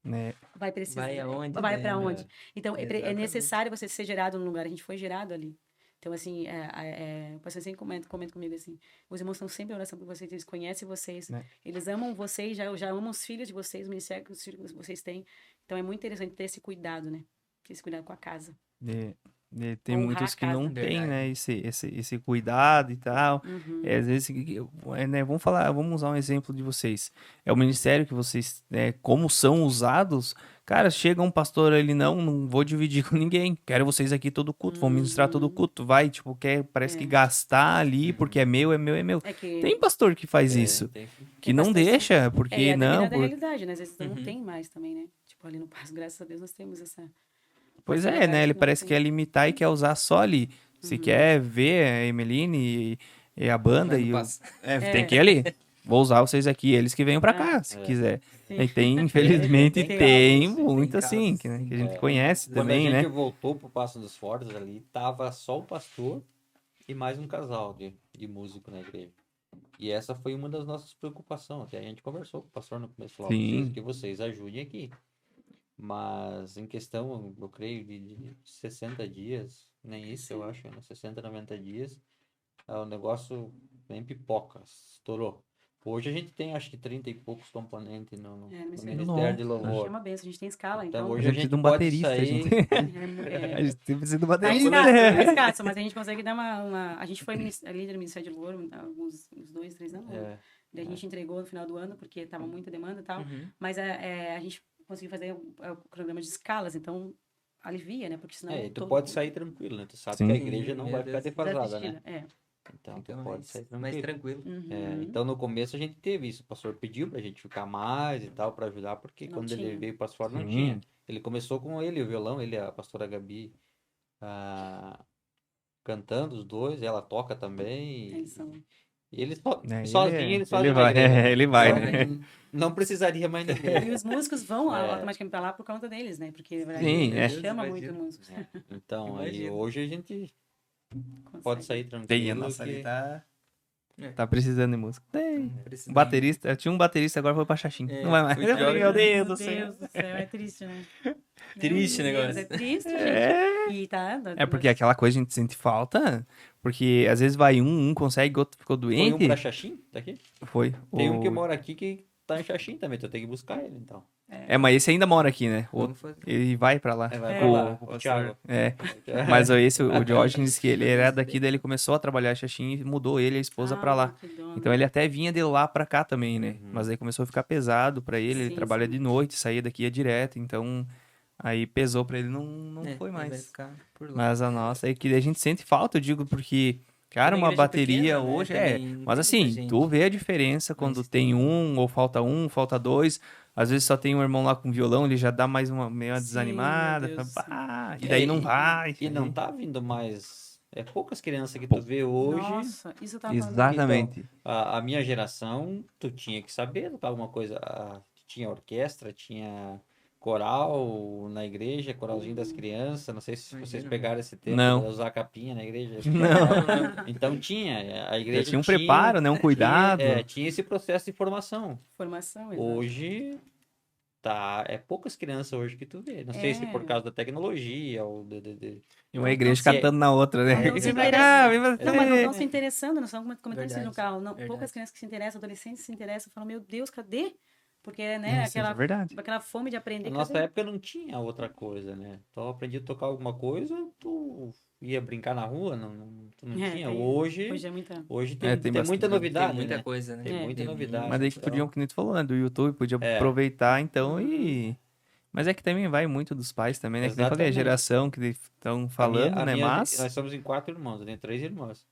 S2: Né?
S3: Vai precisar.
S1: Vai aonde,
S3: Vai
S1: né?
S3: para onde? Então, é
S1: Exatamente.
S3: necessário você ser gerado num lugar. A gente foi gerado ali. Então, assim, o pastor sempre comenta comigo assim, os irmãos estão sempre em oração por vocês, eles conhecem vocês,
S2: Né?
S3: eles amam vocês, já amam os filhos de vocês, o ministério que os filhos que vocês têm. Então, é muito interessante ter esse cuidado, né? Ter esse cuidado com a casa.
S2: Tem
S3: Honrar
S2: muitos
S3: a
S2: que não
S3: casa.
S2: têm,
S1: Verdade.
S2: né? Esse cuidado e tal.
S3: Uhum.
S2: Às vezes, né, vamos usar um exemplo de vocês. É o ministério que vocês, como são usados. Cara, chega um pastor ali, não vou dividir com ninguém. Quero vocês aqui todo culto, vou ministrar todo culto. Vai, tipo, parece que gastar ali, porque é meu.
S3: É que
S2: Tem pastor que faz isso,
S4: tem-
S2: que
S3: tem
S2: não
S3: bastante-
S2: deixa, porque
S3: é
S2: não.
S3: da realidade, né? Às vezes não tem mais também, né? Tipo, ali no Passo, graças a Deus, nós temos essa...
S2: Pois
S3: essa
S2: é, né?
S3: realidade
S2: Ele
S3: que não
S2: parece
S3: tem.
S2: que quer limitar e quer usar só ali. Se quer ver a Emeline e a banda,
S1: Vai no
S2: e
S1: passo.
S2: tem que ir ali. Vou usar vocês aqui, eles que venham pra cá, se quiser. E tem, infelizmente,
S4: Tem
S2: tem
S4: casos,
S2: muito
S1: tem
S2: assim,
S1: casos,
S2: que, né,
S1: sim.
S2: que a gente conhece
S4: Quando
S2: também,
S4: a
S2: né?
S4: gente voltou pro Passo dos Fortes ali, tava só o pastor e mais um casal de músico na igreja. E essa foi uma das nossas preocupações. Até a gente conversou com o pastor no começo, falou,
S2: Sim.
S4: que vocês ajudem aqui. Mas em questão, eu creio, de 60 dias, nem isso eu acho, né? 60, 90 dias, o negócio nem pipoca, estourou. Hoje a gente tem acho que 30 e poucos componentes no Ministério de Louvor.
S3: É uma benção, a gente tem escala,
S4: Então
S3: então...
S4: hoje a gente
S2: precisa de um
S4: pode
S2: baterista,
S4: sair...
S2: A gente precisa de uma
S3: Tá
S2: bateria.
S3: escasso, mas a gente consegue dar a gente foi líder do Ministério de Louvor há uns 2, 3 anos.
S4: É,
S3: Daí a gente entregou no final do ano, porque tava muita demanda e tal.
S1: Uhum.
S3: Mas a gente conseguiu fazer o cronograma de escalas, então alivia, né? Porque senão...
S4: e tu pode sair tranquilo, né? Tu sabe
S2: Sim.
S4: que a igreja não
S1: Meu
S4: vai ficar
S1: Deus.
S4: defasada, né? Então,
S1: Então,
S4: tu pode sair
S1: mais
S4: tranquilo.
S1: tranquilo.
S4: Então, no começo a gente teve isso. O pastor pediu pra gente ficar mais e tal, pra ajudar, porque
S3: Não
S4: quando ele
S3: tinha.
S4: veio para fora não
S2: Sim.
S4: tinha. Ele começou com ele, o violão, ele, a pastora Gabi, cantando os dois, ela toca também.
S3: Eles são...
S4: E eles
S2: Sozinho
S4: eles fazem uma
S2: vai,
S4: igreja.
S2: ele vai,
S4: Então,
S2: né?
S4: não precisaria mais ninguém.
S3: E os músicos vão automaticamente pra lá por conta deles, né? Porque, na verdade,
S2: Sim,
S3: Deus
S2: é.
S3: chama
S1: Imagina.
S3: muito músicos.
S4: Então, aí
S1: Imagino.
S4: hoje a gente
S3: Consegue.
S4: pode sair
S2: Tem, a
S4: tranquilo.
S2: nossa ali
S4: que-
S2: tá precisando de música. Tem.
S1: Precisa.
S2: Baterista, eu tinha um baterista, agora foi pra Xaxim.
S1: É,
S2: Não vai mais.
S1: o Jorge-
S2: Meu Deus do
S3: Meu
S2: céu.
S3: Deus do céu, é triste, né?
S1: Triste
S3: Meu
S1: o
S3: Deus,
S1: negócio.
S3: É triste, gente.
S2: É.
S3: E tá...
S2: É porque aquela coisa a gente sente falta, porque às vezes vai um consegue, outro ficou
S4: Foi um
S2: doente.
S4: pra Xaxim, daqui?
S2: Foi.
S4: Tem
S2: O-
S4: um que mora aqui que tá em Xaxim também, tu tem que buscar ele, então.
S2: É, mas esse ainda mora aqui, né? O
S1: Vamos fazer.
S2: ele vai pra lá.
S4: Vai
S3: É.
S4: pra lá,
S2: O-
S4: o Thiago.
S2: É. Mas esse, o Diógenes, que ele era daqui, daí ele começou a trabalhar em Xaxim e mudou ele e a esposa pra lá.
S3: Que dó, né?
S2: Então ele até vinha de lá pra cá também, né?
S4: Uhum.
S2: Mas aí começou a ficar pesado pra ele, ele
S3: Sim,
S2: trabalha
S3: sim.
S2: de noite, saía daqui ia direto, então aí pesou pra ele, não
S1: É,
S2: foi
S1: Vai
S2: mais.
S1: ficar por lá.
S2: Mas a nossa é que a gente sente falta, eu digo, porque, cara,
S1: Uma
S2: uma
S1: igreja
S2: bateria
S1: pequena, né,
S2: hoje
S1: também
S2: é.
S1: não
S2: Mas
S1: tem muita
S2: assim,
S1: gente.
S2: tu vê a diferença quando
S1: Mas
S2: tem ou falta dois. Às vezes só tem um irmão lá com violão, ele já dá mais uma meio
S3: Sim,
S2: desanimada.
S3: meu Deus.
S2: Fala, "Pá", e daí não vai.
S4: E não tá vindo mais. É poucas crianças que tu vê hoje.
S3: Nossa, isso eu tava falando.
S2: Exatamente.
S4: A minha geração, tu tinha que saber tocar alguma coisa. Tinha orquestra, tinha coral na igreja, coralzinho das crianças. Não sei se vocês pegaram esse tempo
S2: Não.
S4: de usar capinha na igreja.
S2: Não.
S4: Então tinha, a
S2: Já
S4: igreja
S2: tinha um preparo, né? Um cuidado.
S4: tinha esse processo de formação.
S3: Formação, exato.
S4: Hoje é poucas crianças hoje que tu vê. Não sei se por causa da tecnologia ou
S2: E uma igreja
S4: se é-
S2: cantando na outra, né?
S3: Não se
S2: Vai
S3: interessa.
S2: cá, vem você.
S3: Não, mas não estão se interessando, não estão comentando isso no
S1: Verdade,
S3: carro. Não,
S1: verdade.
S3: poucas crianças que se interessam, adolescentes se interessam, falam, meu Deus, cadê? Porque,
S2: É,
S3: né,
S2: isso é verdade.
S3: aquela fome de aprender.
S4: Na nossa
S3: cadê?
S4: época não tinha outra coisa, né? Então aprendi a tocar alguma coisa, tu ia brincar na rua, tu não tinha. Hoje
S3: Hoje é muita...
S4: tem
S2: tem
S4: muita
S2: bastante-
S4: novidade,
S1: Tem muita
S4: né?
S1: coisa, né?
S4: Tem muita novidade.
S2: Mas daí que
S4: então.
S2: podiam, que nem tu falou, né? Do YouTube, podia aproveitar então e. Mas é que também vai muito dos pais também, né? Que nem eu falei, a
S4: Exatamente.
S2: geração que estão falando, né? Mas.
S4: Nós somos em 4 irmãos, eu tenho 3 irmãs.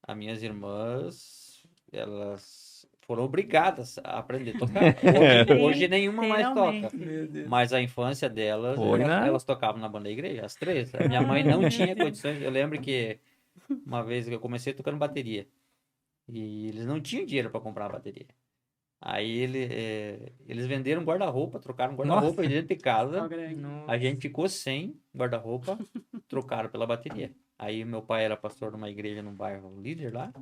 S4: As minhas irmãs, elas foram obrigadas a aprender a tocar. Hoje nenhuma mais toca.
S3: Literalmente.
S1: Meu Deus.
S4: Mas a infância delas,
S2: Foi, né?
S4: elas tocavam na banda da igreja, as três. A minha mãe não tinha condições. Eu lembro que uma vez eu comecei tocando bateria. E eles não tinham dinheiro para comprar a bateria. Aí eles venderam guarda-roupa, trocaram guarda-roupa dentro de casa. A gente ficou sem guarda-roupa, trocaram pela bateria. Aí meu pai era pastor numa igreja num bairro líder lá.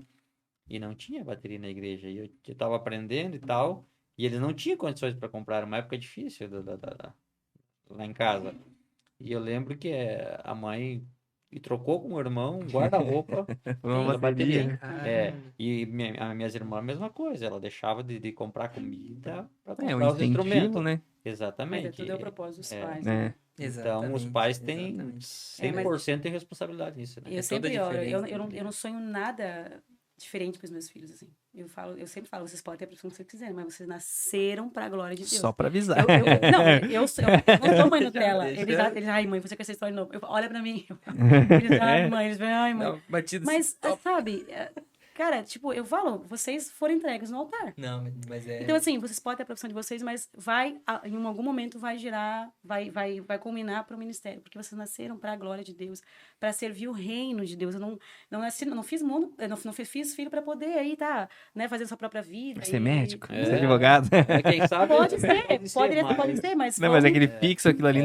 S4: E não tinha bateria na igreja. E eu tava aprendendo e tal. E eles não tinham condições para comprar. Era uma época difícil lá em casa. E eu lembro que a mãe trocou com o irmão um guarda-roupa
S2: Uma
S4: da
S2: bateria.
S4: bateria. E as minhas irmãs, a mesma coisa. Ela deixava de comprar comida para
S2: É, um
S4: comprar os
S2: incentivo,
S4: instrumentos.
S2: né?
S3: Mas
S4: Exatamente.
S3: tudo é o propósito dos
S4: É.
S3: pais.
S2: É.
S3: Né?
S4: Então, os pais têm
S1: exatamente.
S4: 100% de responsabilidade nisso, né?
S3: Eu
S1: É
S3: sempre
S1: toda a
S3: oro.
S1: diferença,
S3: Eu não sonho nada diferente para os meus filhos, assim. Eu sempre falo, vocês podem ter a profissão que vocês quiserem, mas vocês nasceram para a glória de Deus.
S2: Só pra avisar.
S3: Eu não sou mãe Nutella.
S1: deixa.
S3: Eles, ai, mãe, você quer essa história de novo? Olha pra mim. Eles, ai, mãe, eles vêm, ai, mãe.
S1: Não, batido
S3: Mas, sabe, cara, tipo, eu falo, vocês foram entregues no altar.
S1: Não, mas é.
S3: Então, assim, vocês podem ter a profissão de vocês, mas em algum momento vai girar, vai culminar para o ministério, porque vocês nasceram para a glória de Deus, para servir o reino de Deus. Eu não nasci, não fiz mundo, eu não fiz filho para poder aí, tá, né, fazer sua própria vida.
S2: Ser
S3: e-
S2: médico,
S4: É.
S2: ser advogado.
S4: Quem sabe
S3: Pode ser,
S4: mas-
S3: pode ser, mas...
S2: Não, mas é
S3: vamos-
S2: aquele fixo, aquilo ali,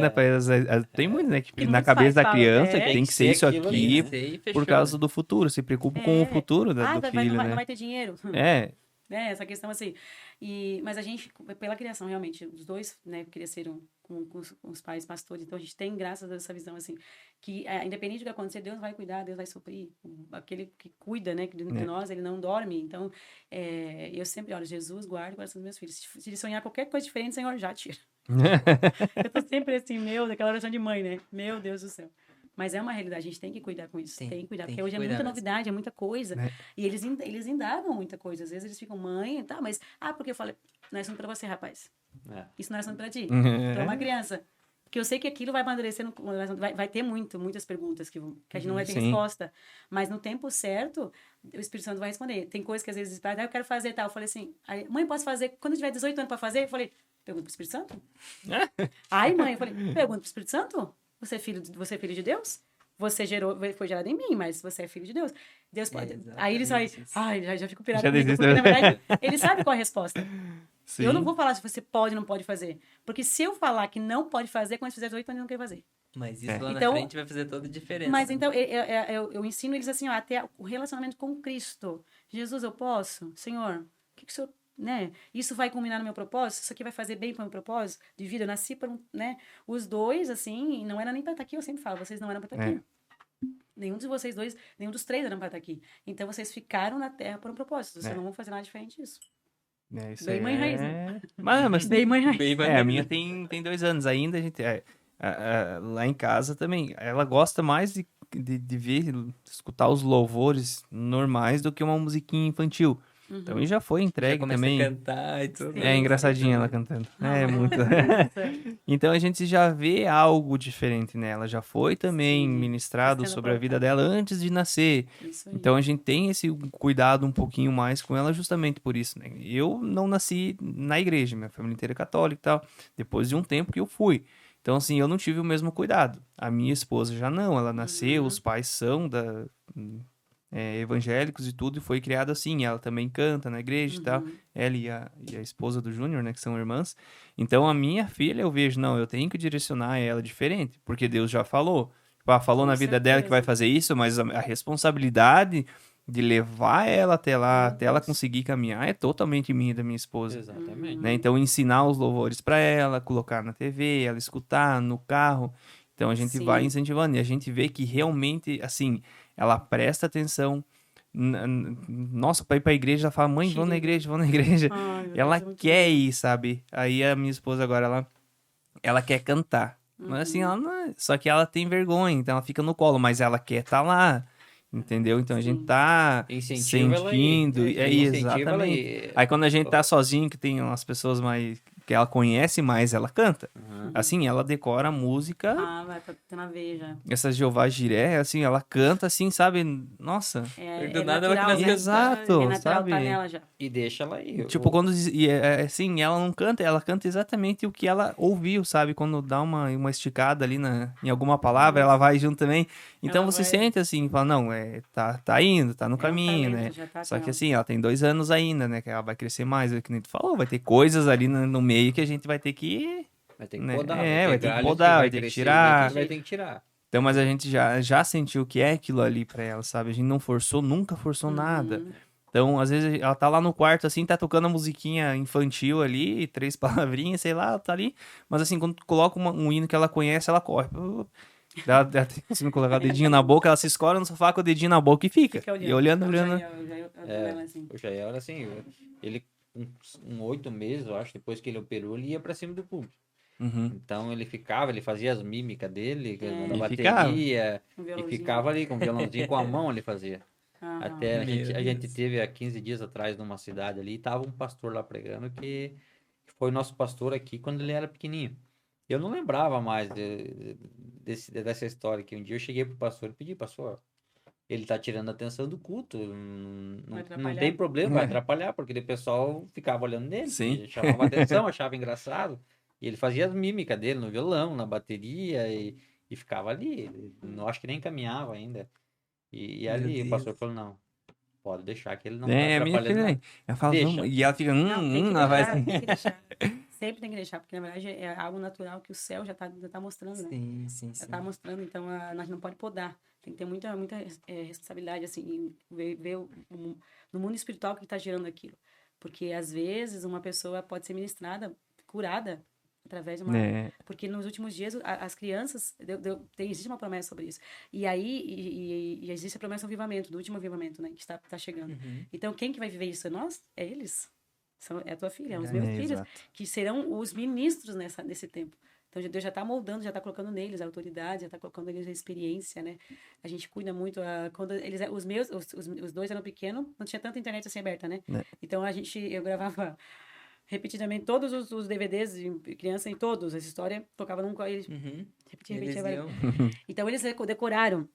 S2: tem muito, né? Que
S3: Que
S2: na
S3: muitos
S2: cabeça da
S3: pais
S2: criança
S3: falam,
S2: tem que ser isso
S4: aquilo
S2: aqui
S4: ali, né?
S2: por causa do futuro. Se preocupa com o futuro do filho,
S3: não
S2: né?
S3: vai ter dinheiro.
S2: É,
S3: Né, essa questão assim. Mas a gente, pela criação, realmente, os dois, né, cresceram com os pais pastores, então a gente tem, graças a Deus, essa visão, assim, que independente do que acontecer, Deus vai cuidar, Deus vai suprir. Aquele que cuida, né, de nós, ele não dorme. Então, eu sempre olho, Jesus, guarda o coração dos meus filhos. Se ele sonhar qualquer coisa diferente, Senhor, já tira. Eu tô sempre assim, daquela oração de mãe, né? Meu Deus do céu. Mas é uma realidade, a gente tem que cuidar com isso.
S1: Sim,
S3: tem que cuidar,
S1: tem
S3: porque
S1: que
S3: hoje é
S1: cuidar
S3: muita
S1: mesmo.
S3: novidade, é muita coisa.
S2: Né?
S3: E eles indagam muita coisa. Às vezes eles ficam, mãe, tá, mas... porque eu falei, não é assunto pra você, rapaz.
S4: É.
S3: Isso não é assunto pra ti.
S2: Uhum.
S3: Tu é uma criança. Porque eu sei que aquilo vai amadurecer, vai ter muitas perguntas que a gente não vai ter
S2: Sim.
S3: resposta. Mas no tempo certo, o Espírito Santo vai responder. Tem coisas que às vezes, eu quero fazer tal. Eu falei assim, mãe, posso fazer? Quando eu tiver 18 anos pra fazer, eu falei, pergunta pro Espírito Santo? Ai, mãe, eu falei, pergunta pro Espírito Santo? Você é filho de Deus? Você foi gerado em mim, mas você é filho de Deus. Deus pode.
S1: Exatamente
S3: Aí eles vai,
S1: isso.
S3: ai, já fico pirado
S2: Já
S3: comigo,
S2: desiste,
S3: porque
S2: né?
S3: na verdade ele sabe qual é a resposta.
S2: Sim.
S3: Eu não vou falar se você pode ou não pode fazer, porque se eu falar que não pode fazer, quando eles fizerem 8 anos, não quer fazer.
S1: Mas isso
S2: É.
S1: lá
S3: Então-
S1: na frente vai fazer toda a diferença.
S3: Mas então eu ensino eles assim, ó, até o relacionamento com Cristo. Jesus, eu posso? Senhor, o que o Senhor, né? Isso vai culminar no meu propósito? Isso aqui vai fazer bem para o meu propósito de vida? Eu nasci para né? Os dois, assim, não era nem para estar aqui, eu sempre falo, vocês não eram para estar aqui. Nenhum de vocês dois, nenhum dos três eram para estar aqui. Então vocês ficaram na Terra por um propósito. Vocês não vão fazer nada diferente disso.
S2: Isso
S3: Bem mãe raiz,
S2: Mas
S3: Bem mãe raiz.
S1: Bem,
S2: a minha tem 2 anos ainda, a gente lá em casa também. Ela gosta mais de ver, escutar os louvores normais do que uma musiquinha infantil. Então já foi
S1: já
S2: entregue
S1: começa
S2: também.
S1: a cantar e tudo.
S2: É engraçadinha ela cantando. É muito.
S3: Nossa.
S2: Então a gente já vê algo diferente nela. Já foi também
S3: Sim.
S2: ministrado
S3: Sendo
S2: sobre a vida
S3: colocado.
S2: dela antes de nascer.
S3: Isso aí.
S2: Então a gente tem esse cuidado um pouquinho mais com ela justamente por isso, né? Eu não nasci na igreja, minha família inteira é católica e tal. Depois de um tempo que eu fui. Então assim, eu não tive o mesmo cuidado. A minha esposa já não, ela nasceu, os pais são evangélicos e tudo, e foi criada assim. Ela também canta na igreja e tal. Ela e a esposa do Júnior, né, que são irmãs. Então a minha filha, eu vejo, não, eu tenho que direcionar ela diferente, porque Deus já falou. Falou
S3: Com
S2: na vida dela que vai
S3: certeza.
S2: fazer isso, mas a responsabilidade de levar ela até lá, até ela conseguir caminhar, é totalmente minha e da minha esposa.
S4: Exatamente.
S2: Né? Então, ensinar os louvores para ela, colocar na TV, ela escutar no carro. Então, a gente
S3: Sim.
S2: vai incentivando e a gente vê que realmente, assim, ela presta atenção. Nossa, para ir para a igreja, ela fala, mãe, vamos na igreja, vamos na igreja.
S3: Ai, meu
S2: Ela
S3: Deus, é muito
S2: quer
S3: bom.
S2: ir, sabe? Aí a minha esposa agora, ela quer cantar. Mas assim, ela só que ela tem vergonha, então ela fica no colo, mas ela quer estar lá. Entendeu? Então a gente
S3: Sim.
S2: tá
S4: Incentiva ela aí.
S2: sentindo.
S4: Incentiva ela
S2: Exatamente.
S4: aí.
S2: Aí quando a gente tá sozinho, que tem umas pessoas mais que ela conhece mais, ela canta. Assim, ela decora a música.
S3: Ah, vai ter na veia já.
S2: Essa Jeová Jiré, assim, ela canta assim, sabe? Nossa.
S1: Do nada ela
S3: natural,
S1: começa a
S3: né?
S2: Exato,
S3: É natural
S2: sabe?
S3: tá nela já.
S4: E deixa ela aí.
S2: Tipo, quando assim, ela não canta, ela canta exatamente o que ela ouviu, sabe? Quando dá uma esticada ali em alguma palavra, ela vai junto também. Então
S3: Ela
S2: você
S3: vai-
S2: sente assim, fala, não, tá indo, tá no
S3: É um
S2: caminho,
S3: talento,
S2: né?
S3: já tá
S2: Só
S3: com
S2: que
S3: ela.
S2: assim, ela tem 2 anos ainda, né? Que ela vai crescer mais, é que nem tu falou, vai ter coisas ali no meio que a gente vai ter que.
S4: Vai ter que
S2: né?
S4: podar.
S2: Vai ter que
S4: galhos
S2: podar, vai ter que
S4: crescer,
S2: tirar.
S4: vai ter que tirar.
S2: Então, mas a gente já sentiu o que é aquilo ali pra ela, sabe? A gente não forçou, nunca forçou nada. Então, às vezes, ela tá lá no quarto, assim, tá tocando a musiquinha infantil ali, 3 palavrinhas, sei lá, tá ali. Mas, assim, quando tu coloca um hino que ela conhece, ela corre. Ela tem que colocar o dedinho na boca, ela se escora no sofá com o dedinho na boca e fica.
S3: Fica
S2: E olhando.
S3: Eu ela assim.
S4: O Jael era assim, ele com 8 meses, eu acho, depois que ele operou, ele ia pra cima do público.
S2: Uhum.
S4: Então ele fazia as mímicas dele, na
S2: E
S4: bateria,
S3: Um
S4: e
S3: violãozinho.
S4: ficava ali com o violãozinho com a mão, ele fazia.
S3: Aham.
S4: Até a
S1: Meu
S4: gente
S1: Deus.
S4: teve há 15 dias atrás numa cidade ali, e tava um pastor lá pregando que foi nosso pastor aqui quando ele era pequenininho. Eu não lembrava mais dessa história, que um dia eu cheguei pro pastor e pedi, pastor, ele tá tirando a atenção do culto, não
S3: atrapalhar.
S4: tem problema, vai atrapalhar, porque o pessoal ficava olhando nele,
S2: Sim.
S4: chamava atenção, achava engraçado, e ele fazia as mímicas dele no violão, na bateria, e ficava ali, ele não acho que nem caminhava ainda, e
S1: Meu
S4: ali o
S1: Deus.
S4: pastor falou, não, pode deixar que ele não tá
S2: É, a minha
S4: atrapalhando
S2: filha,
S4: nada.
S2: ela fala,
S4: Deixa.
S2: vamos, e ela fica,
S3: Não, tem que
S2: ela vai
S3: deixar,
S2: assim.
S3: tem que deixar. Sempre tem que deixar, porque na verdade é algo natural que o céu já tá mostrando, né?
S1: Sim, sim,
S3: Já
S1: sim.
S3: tá mostrando, então nós não pode podar. Tem que ter muita responsabilidade, assim, em ver no mundo espiritual o que está gerando aquilo. Porque, às vezes, uma pessoa pode ser ministrada, curada, através de uma...
S2: É.
S3: Porque nos últimos dias, as crianças... existe uma promessa sobre isso. E aí, e existe a promessa do avivamento, do último avivamento, né? Que está chegando.
S1: Uhum.
S3: Então, quem que vai viver isso? É nós? É eles. É a tua filha, é os
S1: É,
S3: meus filhos,
S2: exato.
S3: que serão os ministros nesse tempo. Então, Deus já está moldando, já está colocando neles a autoridade, já está colocando neles a experiência, né? A gente cuida muito, quando eles, os dois eram pequenos, não tinha tanta internet assim aberta, né?
S2: É.
S3: Então, eu gravava repetidamente todos os DVDs de criança, em todos, essa história, tocava num... Eles
S1: Uhum.
S3: repetia,
S1: Eles
S3: vai.
S1: iam...
S3: Então, eles decoraram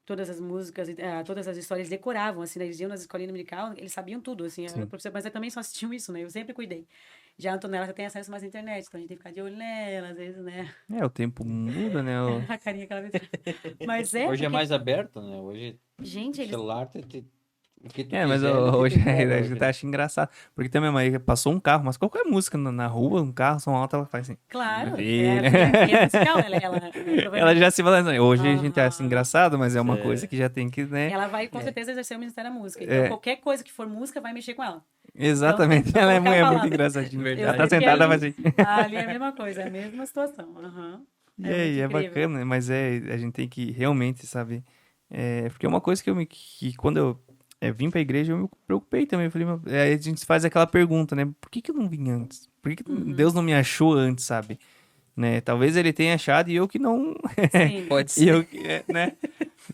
S3: todas as músicas, todas as histórias, eles decoravam, assim, né? Eles iam nas escolinhas dominical, eles sabiam tudo, assim,
S2: Sim.
S3: mas eu também só assistiam isso, né? Eu sempre cuidei. Já a Antonella já tem acesso mais à internet, então a gente tem que ficar de olho nela, às vezes, né?
S2: O tempo muda, né?
S3: A carinha que ela fez. Mas
S4: Hoje é
S3: porque,
S4: mais aberto, né? Hoje
S3: gente,
S4: o
S3: eles...
S4: celular, o que tu
S2: Mas
S4: quiser, ele
S2: hoje
S4: te entrega
S2: a
S4: hoje,
S2: gente
S4: né?
S2: acha engraçado. Porque também, mãe passou um carro, mas qualquer música na rua, um carro, som alto, ela faz assim.
S3: Claro,
S2: Vê,
S3: é a musical, ela
S2: Ela já se balança. Hoje a gente acha
S3: Aham.
S2: engraçado, mas é uma
S4: É.
S2: coisa que já tem que, né?
S3: Ela vai com certeza exercer o Ministério da Música. Então, qualquer coisa que for música vai mexer com ela.
S2: Exatamente.
S3: Então,
S2: Ela é,
S3: colocar a
S2: muito
S3: palavra.
S2: engraçadinha.
S1: Verdade.
S2: Ela
S3: Eu
S2: tá
S3: sei que
S2: sentada,
S3: ali-
S2: mas assim.
S3: Ali é a mesma coisa, é a mesma situação. Aham.
S2: E
S3: muito
S2: aí, é
S3: incrível.
S2: bacana, mas a gente tem que realmente, sabe? Porque é uma coisa que quando eu vim pra igreja, eu me preocupei também. Eu falei, aí a gente faz aquela pergunta, né? Por que eu não vim antes? Por que Deus não me achou antes, sabe? Né? Talvez ele tenha achado e eu que não.
S3: Sim.
S1: Pode
S2: E
S1: ser.
S2: eu, né?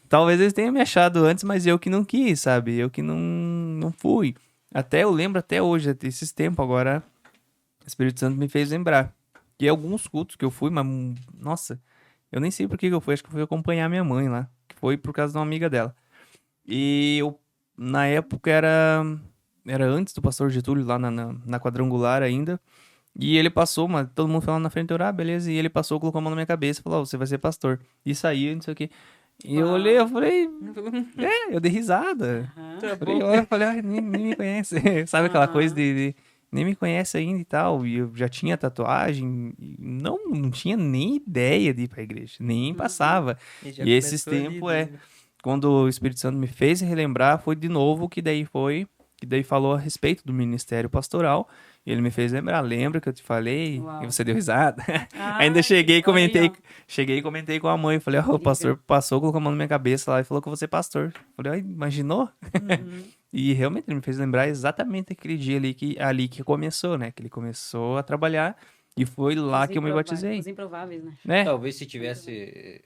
S2: Talvez ele tenha me achado antes, mas eu que não quis, sabe? Eu que não fui. Até eu lembro até hoje, esses tempos agora, o Espírito Santo me fez lembrar. Que alguns cultos que eu fui, mas, nossa, eu nem sei por que eu fui, acho que eu fui acompanhar minha mãe lá, que foi por causa de uma amiga dela. E eu, na época, era antes do pastor Getúlio, lá na quadrangular ainda, e ele passou, mas todo mundo falando na frente, eu, beleza, e ele passou, colocou a mão na minha cabeça, falou, você vai ser pastor. E saiu, não sei o quê. E eu
S3: Uau.
S2: olhei, eu falei, eu dei risada.
S3: Aham.
S1: Tá
S2: Falei,
S1: bom.
S2: eu falei, nem me conhece. Sabe aquela coisa de nem me conhece ainda e tal. E eu já tinha tatuagem. E não tinha nem ideia de ir pra igreja. Nem passava.
S1: já
S2: E esses
S1: começou ali,
S2: tempos,
S1: né?
S2: quando o Espírito Santo me fez relembrar, foi de novo que daí falou a respeito do ministério pastoral. E ele me fez lembrar, lembra que eu te falei?
S3: Uau.
S2: E você deu risada.
S3: Ah,
S2: Ainda cheguei e
S3: olha aí, ó.
S2: comentei com a mãe. Falei, o pastor
S3: Incrível.
S2: passou, colocou a mão na minha cabeça lá e falou que eu vou ser pastor. Falei, imaginou?
S3: Uhum.
S2: E realmente ele me fez lembrar exatamente aquele dia ali que começou, né? Que ele começou a trabalhar e foi lá que eu me batizei.
S3: Os improváveis, né?
S2: Né?
S4: Talvez se tivesse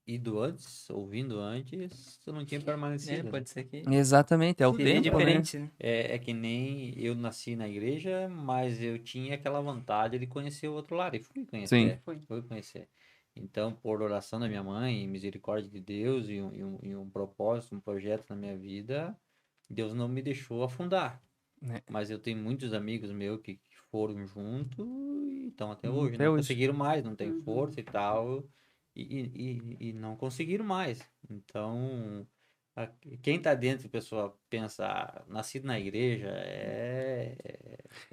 S4: ido antes, ouvindo antes, tu não tinha permanecido. né?
S1: Pode ser que
S2: Exatamente, é o
S1: seria
S2: tempo, né?
S1: diferente, né?
S4: É que nem eu nasci na igreja, mas eu tinha aquela vontade de conhecer o outro lado. E fui conhecer.
S2: Sim.
S4: Fui conhecer. Então, por oração da minha mãe, misericórdia de Deus e um propósito, um projeto na minha vida, Deus não me deixou afundar.
S2: É.
S4: Mas eu tenho muitos amigos meus que foram junto e estão até hoje.
S2: Até
S4: Não
S2: hoje.
S4: conseguiram mais, não tem
S3: Uhum.
S4: força e tal. E não conseguiram mais. Então, quem tá dentro, pessoal, pensa, nascido na igreja,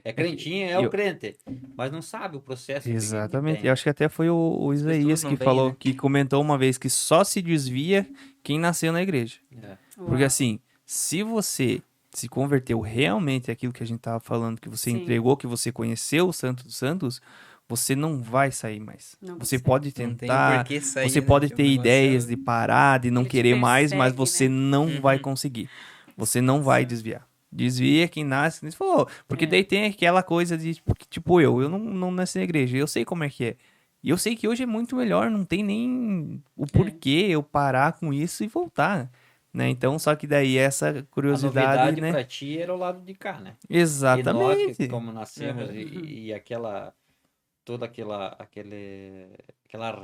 S4: é crentinho, é o
S2: eu-
S4: crente, mas não sabe o processo que
S2: Exatamente.
S4: tem.
S2: Eu acho que até foi o Isaías
S1: não
S2: que
S1: vêm,
S2: falou,
S1: né?
S2: que comentou uma vez que só se desvia quem nasceu na igreja.
S4: É.
S2: Porque
S3: Uau.
S2: assim, se você se converteu realmente àquilo que a gente tava falando, que você
S3: Sim.
S2: entregou, que você conheceu o Santo dos Santos, você não vai sair mais.
S3: Não
S2: Você
S3: consegue.
S2: pode
S1: Não tem
S2: tentar,
S1: por que sair,
S2: você
S1: né?
S2: pode
S1: Que o
S2: ter
S1: negócio
S2: ideias
S1: é-
S2: de parar, de não
S3: Ele te
S2: querer mais, mas
S3: persegue,
S2: você
S3: né?
S2: não
S1: Uhum.
S2: vai conseguir. Você não vai desviar. Desvia quem nasce. Você falou, porque daí tem aquela coisa de, tipo, eu não nasci na igreja, eu sei como é que é. E eu sei que hoje é muito melhor, não tem nem o porquê eu parar com isso e voltar, né? Então, só que daí essa
S4: A
S2: curiosidade,
S4: novidade
S2: né?
S4: pra ti era o lado de cá, né?
S2: Exatamente.
S4: E nós, que como nascemos
S1: Uhum.
S4: e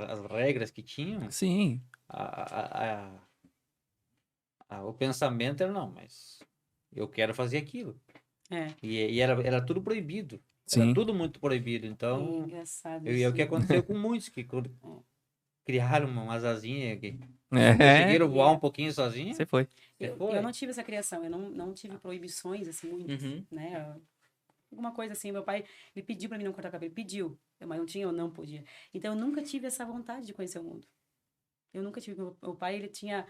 S4: as regras que tinham,
S2: Sim,
S4: o pensamento era, não, mas eu quero fazer aquilo.
S3: É.
S4: E era tudo proibido.
S2: sim.
S4: Era tudo muito proibido.
S3: É
S4: Então,
S3: engraçado
S4: é o que
S3: isso.
S4: aconteceu com muitos que criaram umas asinhas que
S2: É,
S4: conseguiram voar um pouquinho sozinho.
S2: você foi.
S3: Eu não tive essa criação, eu não tive proibições, assim, muitas,
S1: Uhum.
S3: né? Alguma coisa assim, meu pai, ele pediu pra mim não cortar cabelo, pediu, mas não tinha, eu não podia. Então, eu nunca tive essa vontade de conhecer o mundo. Eu nunca tive, meu pai, ele tinha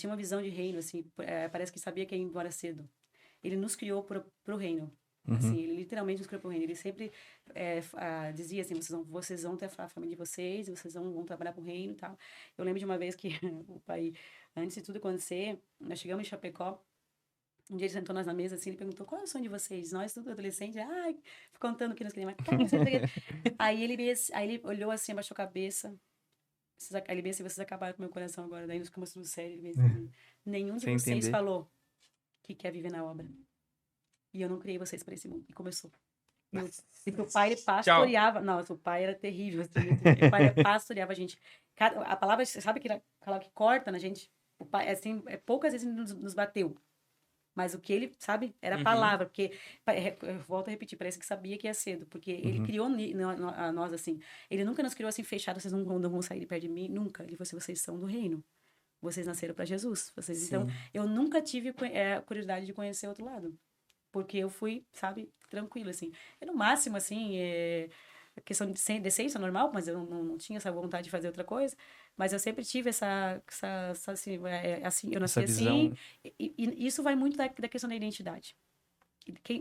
S3: uma visão de reino, assim, parece que sabia que ia embora cedo. Ele nos criou pro reino. Assim, ele literalmente nos criou pro reino. Ele sempre dizia assim, vocês vão ter a família de vocês, vocês vão trabalhar pro reino e tal. Eu lembro de uma vez que o pai, antes de tudo acontecer, nós chegamos em Chapecó, um dia ele sentou nós na mesa assim, ele perguntou, qual é o sonho de vocês? Nós, tudo adolescente, contando que nós queríamos. Aí ele olhou assim, abaixou a cabeça. Aí ele bem assim, vocês acabaram com o meu coração agora. Daí nós ficamos tudo sério. Ele bem assim, nenhum de
S2: Sem
S3: vocês
S2: entender.
S3: falou que quer viver na obra. E eu não criei vocês para esse mundo. E começou. E o pai, ele pastoreava. Nossa, o pai era terrível. Assim, o pai pastoreava a gente. A palavra, sabe aquela palavra que corta na gente? O pai, assim, poucas vezes nos bateu. Mas o que ele, sabe, era a
S1: Uhum.
S3: palavra. Porque, eu volto a repetir, parece que sabia que ia cedo. Porque ele criou a nós assim. Ele nunca nos criou assim, fechados, vocês não vão sair de perto de mim. Nunca. Ele falou assim, vocês são do reino. Vocês nasceram para Jesus. Então,
S1: Sim.
S3: eu nunca tive curiosidade de conhecer outro lado. Porque eu fui, sabe, tranquilo, assim. E no máximo, assim, a questão de decência normal, mas eu não tinha essa vontade de fazer outra coisa. Mas eu sempre tive assim, assim, eu nasci
S2: Essa visão.
S3: assim. E isso vai muito da questão da identidade.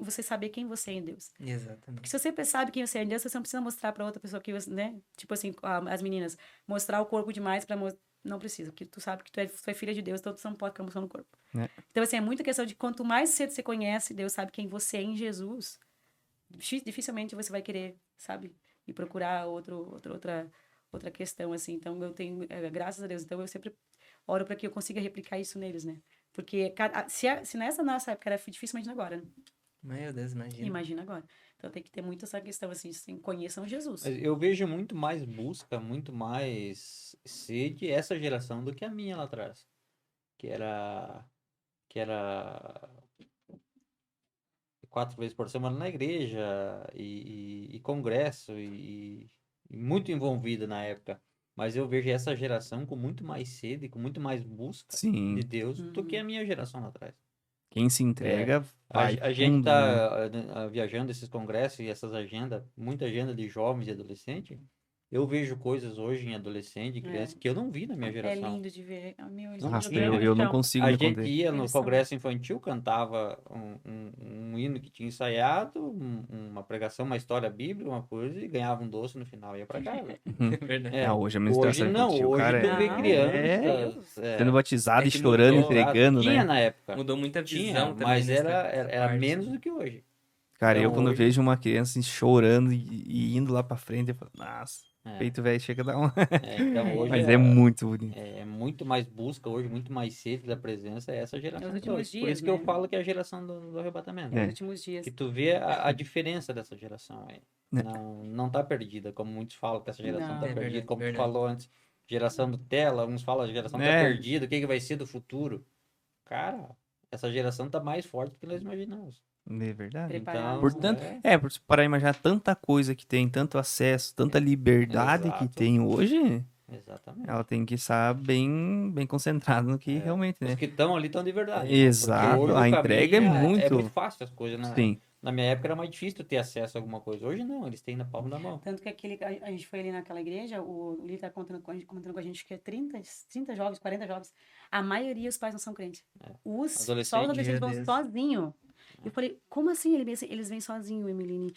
S3: Você saber quem você é em Deus.
S1: Exatamente.
S3: Porque se você sabe quem você é em Deus, você não precisa mostrar para outra pessoa que você, né? Tipo assim, as meninas, mostrar o corpo demais para não precisa, porque tu sabe que tu é filha de Deus, então tu não pode ficar mostrando o corpo.
S2: É.
S3: Então, assim, é muita questão de quanto mais cedo você conhece, Deus sabe quem você é em Jesus, dificilmente você vai querer, sabe? E procurar outra questão, assim. Então, eu tenho, graças a Deus, então eu sempre oro para que eu consiga replicar isso neles, né? Porque se nessa nossa época era difícil, imagina agora, né?
S1: Meu Deus, imagina.
S3: Imagina agora. Então tem que ter muito essa questão, assim conheçam Jesus.
S4: Mas eu vejo muito mais busca, muito mais sede essa geração do que a minha lá atrás. Que era 4 vezes por semana na igreja e congresso e muito envolvida na época. Mas eu vejo essa geração com muito mais sede, com muito mais busca
S2: Sim.
S4: de Deus do que a minha geração lá atrás.
S2: Quem se entrega vai
S4: A gente
S2: fundo, né?
S4: tá viajando esses congressos e essas agendas, muita agenda de jovens e adolescentes. Eu vejo coisas hoje em adolescente e criança que eu não vi na minha
S3: É
S4: geração.
S3: lindo de ver. Meu,
S4: Não
S2: Nossa,
S4: tinha.
S2: eu não consigo
S4: A
S2: me
S4: gente
S2: conter.
S4: ia no
S3: Eles são-
S4: congresso infantil, cantava um hino que tinha ensaiado, uma pregação, uma história bíblica, uma coisa, e ganhava um doce no final e ia pra casa.
S1: É verdade.
S4: É,
S2: Não, hoje a
S4: hoje
S2: ministração
S4: não,
S2: infantil,
S4: hoje
S2: cara,
S4: tu vê
S3: Não,
S4: crianças
S2: sendo batizado
S1: É
S2: e
S1: que
S2: chorando,
S1: mudou,
S2: entregando,
S4: tinha
S2: né?
S4: na época,
S1: Mudou muita visão
S4: tinha,
S1: também
S4: mas
S1: nessa
S4: era
S1: parte.
S4: menos do que hoje.
S2: Cara, eu
S4: Então,
S2: quando
S4: hoje-
S2: vejo uma criança assim, chorando e indo lá pra frente, eu falo, nossa,
S4: É.
S2: peito velho chega a dar uma...
S4: Então hoje
S2: Mas é muito bonito.
S4: é muito mais busca hoje, muito mais sede da presença é essa geração.
S3: Nos
S4: de
S3: últimos
S4: hoje. Por
S3: dias,
S4: isso que eu
S3: né?
S4: falo que é a geração do arrebatamento.
S2: É.
S3: Nos últimos dias.
S4: Que tu vê a diferença dessa geração aí.
S2: É.
S4: Não tá perdida, como muitos falam que essa geração
S3: Não.
S4: tá
S1: É
S4: perdida,
S1: verdade,
S4: como tu
S1: verdade.
S4: falou antes, geração do tela, uns falam a geração tá
S2: É.
S4: perdida, o que vai ser do futuro? Cara, essa geração tá mais forte do que nós imaginamos.
S2: É verdade.
S3: Preparados,
S2: Portanto,
S4: é,
S2: para imaginar tanta coisa que tem, tanto acesso, tanta liberdade que
S4: Exato.
S2: tem hoje,
S4: exatamente.
S2: ela tem que estar bem concentrada no que realmente,
S4: Os
S2: né?
S4: que estão ali estão de verdade. Porque
S2: Exato,
S4: hoje o
S2: a entrega é
S4: caminho
S2: muito...
S4: É muito fácil as coisas, né?
S2: Sim,
S4: Na minha época era mais difícil ter acesso a alguma coisa. Hoje não, eles têm na palma da mão.
S3: Tanto que a gente foi ali naquela igreja, o Lili tá comentando com a gente que é 30 jovens, 40 jovens. A maioria, os pais não são crentes. Só os adolescentes
S1: Meu
S3: vão
S1: Deus.
S3: sozinho. Eu falei, como assim? Eles vêm sozinhos, Emeline?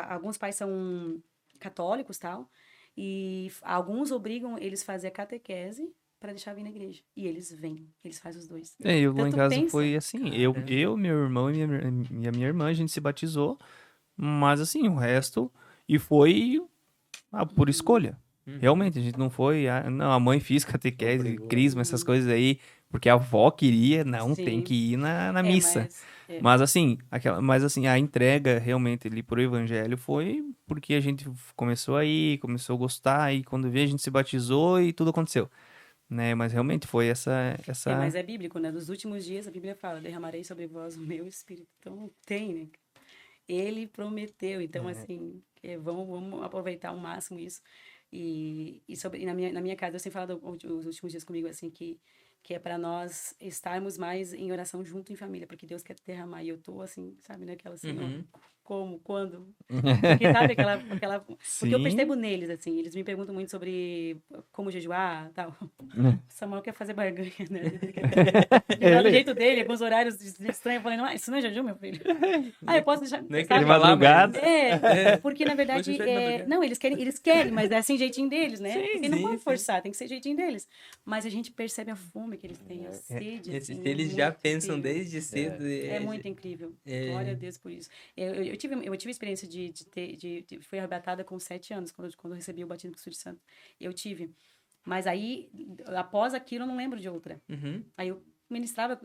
S3: Alguns pais são católicos e tal, e alguns obrigam eles a fazer a catequese para deixar vir na igreja. E eles vêm, eles fazem os dois.
S2: eu lá em
S3: Tanto
S2: casa
S3: pensa.
S2: foi assim,
S1: Caramba.
S2: meu irmão e minha irmã, a gente se batizou, mas assim, o resto, e foi por escolha. Realmente, a gente não foi, não, a mãe fez catequese,
S4: Obrigou.
S2: crisma, essas coisas aí, porque a avó queria, não,
S3: Sim.
S2: tem que ir na missa.
S3: Mas,
S2: Mas assim, a entrega realmente ali pro evangelho foi porque a gente começou a ir, começou a gostar, e quando veio a gente se batizou e tudo aconteceu, né? Mas realmente foi essa...
S3: mas é bíblico, né? Nos últimos dias a Bíblia fala, derramarei sobre vós o meu espírito. Então tem, né? Ele prometeu, então assim, vamos aproveitar ao máximo isso. E na minha casa, eu sempre falo os últimos dias comigo, assim, que é para nós estarmos mais em oração junto em família, porque Deus quer derramar. E eu tô assim, sabe, naquela assim, ó, como, quando? Porque sabe aquela porque eu
S2: Sim.
S3: percebo neles, assim, eles me perguntam muito sobre como jejuar, tal. Samuel quer fazer barganha, né? Ele fala do jeito dele, com os horários estranhos, eu falei, isso não é jejum, meu filho? Eu posso deixar,
S1: Nem
S3: sabe?
S2: De madrugada.
S3: Porque na verdade,
S1: Hoje é de madrugada.
S3: não, eles querem, mas é assim, jeitinho deles, né?
S1: Sim,
S3: Porque não
S1: sim,
S3: pode
S1: sim.
S3: forçar, tem que ser jeitinho deles. Mas a gente percebe a fome que eles têm, a sede,
S1: Se
S3: assim,
S1: eles
S3: é
S1: já
S3: muito
S1: pensam
S3: incrível.
S1: desde cedo.
S3: É muito incrível. Glória a Deus por isso. Eu tive a experiência de fui arrebatada com 7 anos, quando eu recebi o batismo do Espírito Santo. Eu tive. Mas aí, após aquilo, eu não lembro de outra.
S1: Uhum.
S3: Aí eu ministrava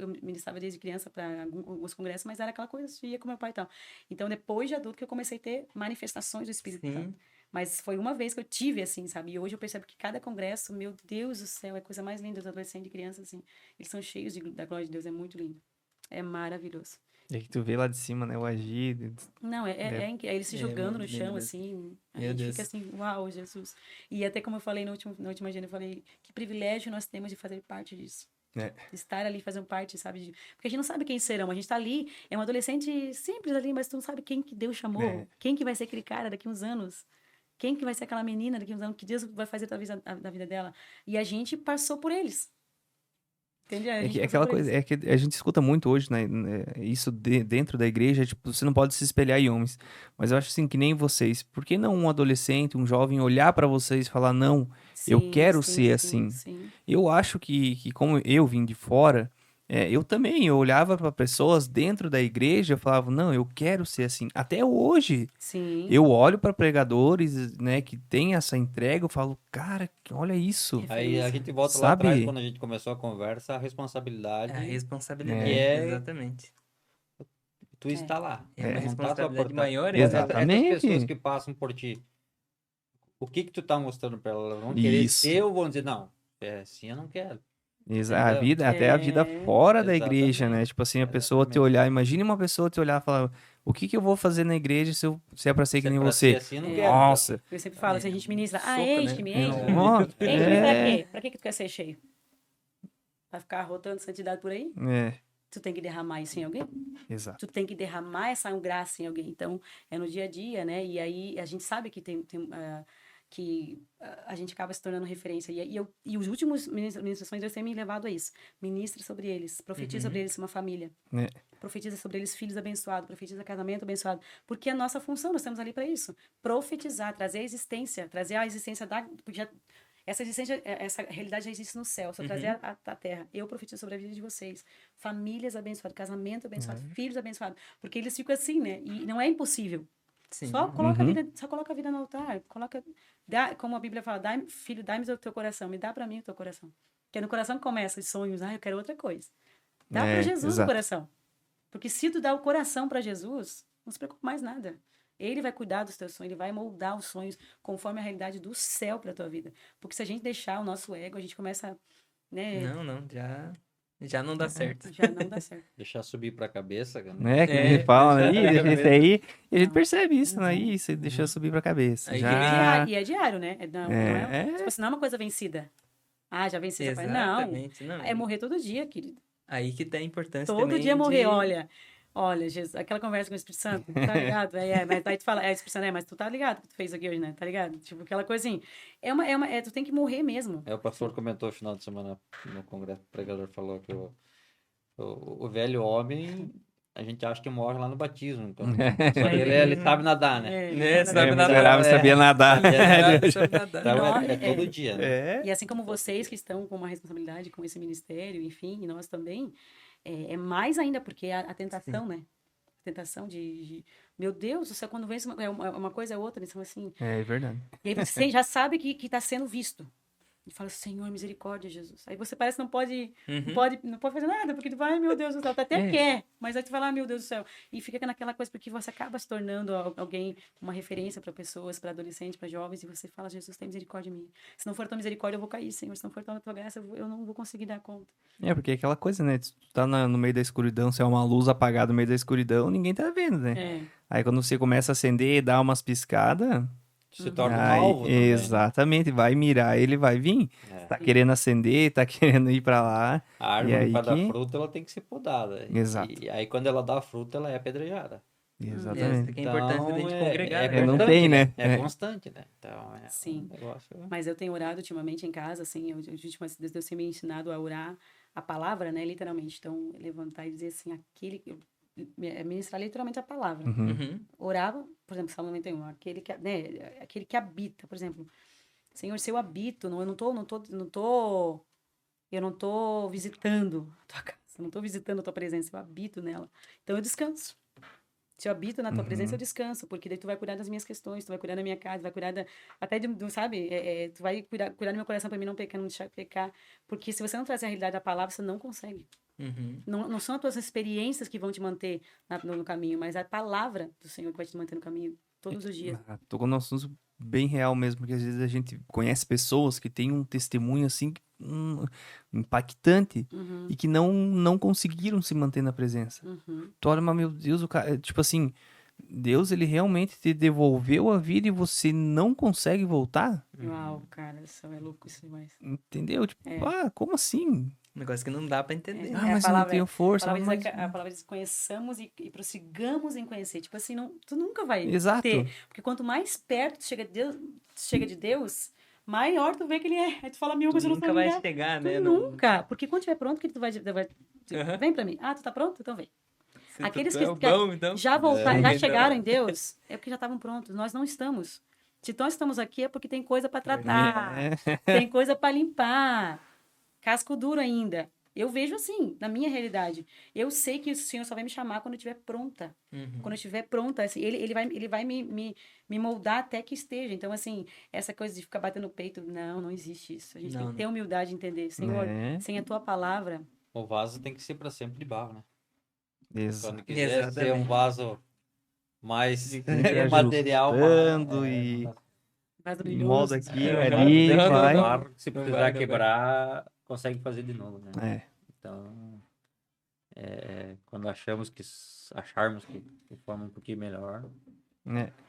S3: desde criança para alguns congressos, mas era aquela coisa, ia com meu pai e tal. Então, depois de adulto, que eu comecei a ter manifestações do Espírito
S1: Sim.
S3: Santo. Mas foi uma vez que eu tive, assim, sabe? E hoje eu percebo que cada congresso, meu Deus do céu, é a coisa mais linda dos adolescentes e crianças, assim. Eles são cheios da glória de Deus, é muito lindo. É maravilhoso.
S2: E aí que tu vê lá de cima, né? O agir.
S3: Não, eles se
S1: É
S3: jogando no
S1: muito lindo
S3: chão,
S1: mesmo.
S3: assim. A
S1: Meu
S3: gente
S1: Deus.
S3: fica assim, uau, Jesus. E até como eu falei na última agenda, eu falei, que privilégio nós temos de fazer parte disso.
S2: É.
S3: De estar ali fazendo parte, sabe? Porque a gente não sabe quem serão. A gente tá ali, é um adolescente simples ali, mas tu não sabe quem que Deus chamou.
S2: É.
S3: Quem que vai ser aquele cara daqui uns anos. Quem que vai ser aquela menina daqui uns anos. Que Deus vai fazer da vida dela. E a gente passou por eles. Entende? A
S2: É,
S3: gente
S2: é
S3: passou
S2: aquela
S3: por
S2: coisa,
S3: eles.
S2: é que a gente escuta muito hoje, né? Isso dentro da igreja, tipo, você não pode se espelhar em homens. Mas eu acho assim, que nem vocês. Por que não um adolescente, um jovem, olhar pra vocês e falar, não, eu
S3: Sim,
S2: quero
S3: sim,
S2: ser
S3: sim,
S2: assim?
S3: sim.
S2: Eu acho que como eu vim de fora, eu também, eu olhava pra pessoas dentro da igreja, eu falava, não, eu quero ser assim. Até hoje,
S3: Sim.
S2: eu olho pra pregadores, né, que tem essa entrega, eu falo, cara, olha isso.
S4: Aí a
S3: Referência.
S4: gente volta lá
S2: Sabe?
S4: atrás, quando a gente começou a conversa, a responsabilidade
S1: É a responsabilidade,
S4: que é
S1: exatamente.
S4: tu estar lá.
S1: É uma
S4: Tu não tá só
S1: responsabilidade
S4: por
S1: maior,
S2: Exatamente.
S4: Essas pessoas que passam por ti, o que tu tá mostrando pra elas? Elas vão querer
S2: Isso.
S4: ser ou vão dizer, não, é assim eu não quero.
S2: A
S4: Entendeu?
S2: vida, até a vida fora da igreja, né?
S4: Exatamente.
S2: Tipo assim, a pessoa te
S4: Exatamente.
S2: olhar, imagine uma pessoa te olhar e falar, o que que eu vou fazer na igreja se é pra ser que
S4: Se é
S2: nem
S4: pra
S2: você?
S4: ser assim, eu não
S3: É.
S4: quero. então.
S2: Nossa.
S3: Eu sempre falo, se a gente ministra,
S1: Soco,
S3: enche-me,
S1: né?
S3: enche-me.
S2: Nossa,
S3: Enche-me pra
S2: é,
S3: quê? Pra que tu quer ser cheio? Pra ficar rotando santidade por aí?
S2: é,
S3: Tu tem que derramar isso em alguém?
S2: exato.
S3: Tu tem que derramar essa graça em alguém. Então, é no dia a dia, né? E aí, a gente sabe que a gente acaba se tornando referência. E os últimos ministrações, Deus tem me levado a isso. Ministra sobre eles, profetiza sobre eles uma família.
S2: É.
S3: Profetiza sobre eles filhos abençoados, profetiza casamento abençoado. Porque é a nossa função, nós estamos ali para isso. Profetizar, trazer a existência essa existência, essa realidade já existe no céu, só trazer a terra. Eu profetizo sobre a vida de vocês. Famílias abençoadas, casamento abençoado, filhos abençoados. Porque eles ficam assim, né? E não é impossível.
S1: Sim.
S3: Só coloca a vida no altar. Como a Bíblia fala, filho, dá-me o teu coração, me dá para mim o teu coração. Porque é no coração que começa os sonhos, eu quero outra coisa. Dá para Jesus o coração. Porque se tu dá o coração para Jesus, não se preocupa mais nada. Ele vai cuidar dos teus sonhos, ele vai moldar os sonhos conforme a realidade do céu para tua vida. Porque se a gente deixar o nosso ego, a gente começa, né?
S1: Não, já não dá certo.
S3: Já não dá certo.
S4: Deixar subir pra cabeça, cara.
S2: Né, que a
S1: É,
S2: gente fala, né?
S1: deixa-
S2: Deixa isso aí, e a gente
S3: Não.
S2: percebe isso, né? Isso, deixa subir pra cabeça.
S1: Aí
S2: Já...
S3: E é diário, né? Tipo assim, não é uma coisa vencida. já venci, já foi. Não.
S1: Exatamente. Não.
S3: É morrer todo dia, querido.
S1: Aí que tá a importância
S3: Todo
S1: também
S3: dia morrer,
S1: de...
S3: olha, Jesus, aquela conversa com o Espírito Santo, tá ligado? Mas daí tu fala, Espírito Santo, mas tu tá ligado o que tu fez aqui hoje, né? Tá ligado? Tipo, aquela coisa assim, tu tem que morrer mesmo.
S4: O pastor comentou no final de semana no congresso, o pregador falou que o velho homem, a gente acha que morre lá no batismo, então. Só que ele sabe nadar, né?
S1: Né, sabe
S2: É,
S1: nadar.
S2: miserável, sabia nadar.
S1: Sabe nadar.
S4: Então
S3: E
S4: é todo dia, né?
S2: É.
S3: E assim como vocês que estão com uma responsabilidade com esse ministério, enfim, e nós também, é mais ainda, porque a tentação, né? A tentação meu Deus, do céu, quando vem uma coisa é outra, então assim.
S2: É verdade.
S3: E aí você já sabe que está sendo visto. E fala, Senhor, misericórdia, Jesus. Aí você parece que não pode fazer nada, porque tu vai, ai, meu Deus do céu, tu até quer, mas aí tu vai lá, meu Deus do céu. E fica naquela coisa, porque você acaba se tornando alguém, uma referência para pessoas, para adolescentes, para jovens, e você fala, Jesus, tem misericórdia de mim. Se não for tua misericórdia, eu vou cair, Senhor. Se não for tua graça, eu não vou conseguir dar conta.
S2: É, porque é aquela coisa, né? Tu tá no meio da escuridão, se é uma luz apagada no meio da escuridão, ninguém tá vendo, né?
S3: É.
S2: Aí quando você começa a acender e dá umas piscadas,
S4: Se torna um
S2: aí,
S4: alvo também, né?
S2: exatamente, vai mirar, ele vai vir.
S4: É.
S2: Tá querendo acender, tá querendo ir pra lá.
S4: A
S2: E aí
S4: árvore para dar
S2: que-
S4: fruta, ela tem que ser podada.
S2: Exato.
S4: E aí quando ela dá fruta, ela é apedrejada.
S2: Exatamente.
S1: Que é importante da gente congregar.
S2: É, não
S4: constante,
S2: tem, né?
S4: É
S2: É.
S4: constante, né? Então, é
S3: Sim.
S4: um negócio...
S3: Mas eu tenho orado ultimamente em casa, assim, Deus tem me ensinado a orar a palavra, né, literalmente. Então, levantar e dizer assim, ministrar literalmente a palavra.
S1: Uhum.
S3: Orava, por exemplo, Salmo 91, aquele que habita, por exemplo, Senhor, se eu habito, eu não tô visitando a tua casa, eu não tô visitando a tua presença, eu habito nela. Então eu descanso. Se eu habito na tua presença, eu descanso, porque daí tu vai cuidar das minhas questões, tu vai cuidar da minha casa, vai cuidar até sabe? Tu vai cuidar do meu coração para mim não pecar, não deixar pecar, porque se você não trazer a realidade da palavra, você não consegue.
S1: Uhum.
S3: Não são as tuas experiências que vão te manter no caminho, mas a palavra do Senhor que vai te manter no caminho todos os dias.
S2: Tocou num assunto bem real mesmo, porque às vezes a gente conhece pessoas que têm um testemunho assim impactante
S3: Uhum,
S2: e que não conseguiram se manter na presença.
S3: uhum.
S2: Tu olha, mas meu Deus, o cara, tipo assim, Deus ele realmente te devolveu a vida e você não consegue voltar?
S3: Uau, cara, isso é louco isso demais.
S2: Entendeu? Tipo,
S3: É.
S2: como assim?
S1: Um negócio que não dá pra entender.
S2: Ah, mas eu não tenho força.
S3: A palavra,
S2: Mas...
S3: diz, a palavra diz conheçamos e prossigamos em conhecer. Tipo assim, não, tu nunca vai
S2: Exato.
S3: ter. Porque quanto mais perto tu chega de Deus, maior tu vê que ele é. Aí tu fala, meu, mas eu não
S1: Nunca
S3: sou
S1: vai
S3: ninguém.
S1: chegar,
S3: Tu
S1: né?
S3: nunca. Porque quando tiver pronto, que tu vai...
S1: Aham.
S3: Vem pra mim. Ah, tu tá pronto? Então vem.
S1: Se
S3: Aqueles
S1: tu
S3: que
S1: é o bom, então.
S3: já voltaram, já
S1: Então.
S3: chegaram em Deus, é porque já estavam prontos. Nós não estamos. Se nós estamos aqui é porque tem coisa para tratar, tem coisa para limpar. Casco duro ainda. Eu vejo assim, na minha realidade. Eu sei que o Senhor só vai me chamar quando eu estiver pronta.
S1: Uhum.
S3: Quando eu estiver pronta, assim, ele vai me moldar até que esteja. Então, assim, essa coisa de ficar batendo no peito, não existe isso. A gente tem
S1: Não.
S3: que ter humildade de entender. Senhor,
S2: É.
S3: sem a tua palavra,
S4: O vaso tem que ser para sempre de barro, né?
S2: Exato.
S4: Quando quiser ser
S1: Exatamente.
S4: um vaso mais
S2: Fica
S4: material,
S2: ajustando e
S3: vaso
S2: molda
S3: brilhoso.
S2: aqui,
S1: É,
S2: ali,
S1: não,
S2: vai.
S4: barro, se
S1: Não
S4: precisar
S1: vai, não vai.
S4: quebrar, consegue fazer de novo, né?
S2: É.
S4: Então, quando acharmos que forma um pouquinho melhor,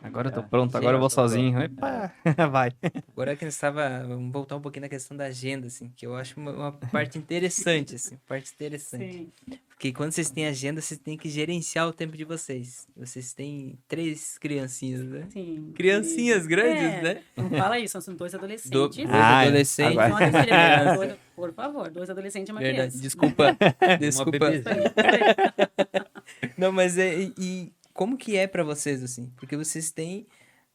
S2: Agora eu tô
S4: É,
S2: pronto,
S1: sim,
S2: agora eu vou
S4: eu tô pronto.
S2: sozinho. Epa, vai.
S1: Agora que vamos voltar um pouquinho na questão da agenda, assim, que eu acho uma parte interessante, assim, parte interessante.
S3: Sim.
S1: Porque quando vocês têm agenda, vocês têm que gerenciar o tempo de vocês. Vocês têm 3 criancinhas, né?
S3: Sim.
S1: Criancinhas grandes,
S3: É,
S1: né?
S3: não fala isso, são 2 adolescentes.
S1: Dois
S2: Ah,
S1: adolescentes.
S2: agora-
S3: São adolescentes, por favor, 2 adolescentes e uma
S1: Verdade.
S3: criança.
S1: Desculpa.
S4: uma
S1: Desculpa.
S4: bebezinha.
S1: Não, mas e como que é pra vocês, assim? Porque vocês têm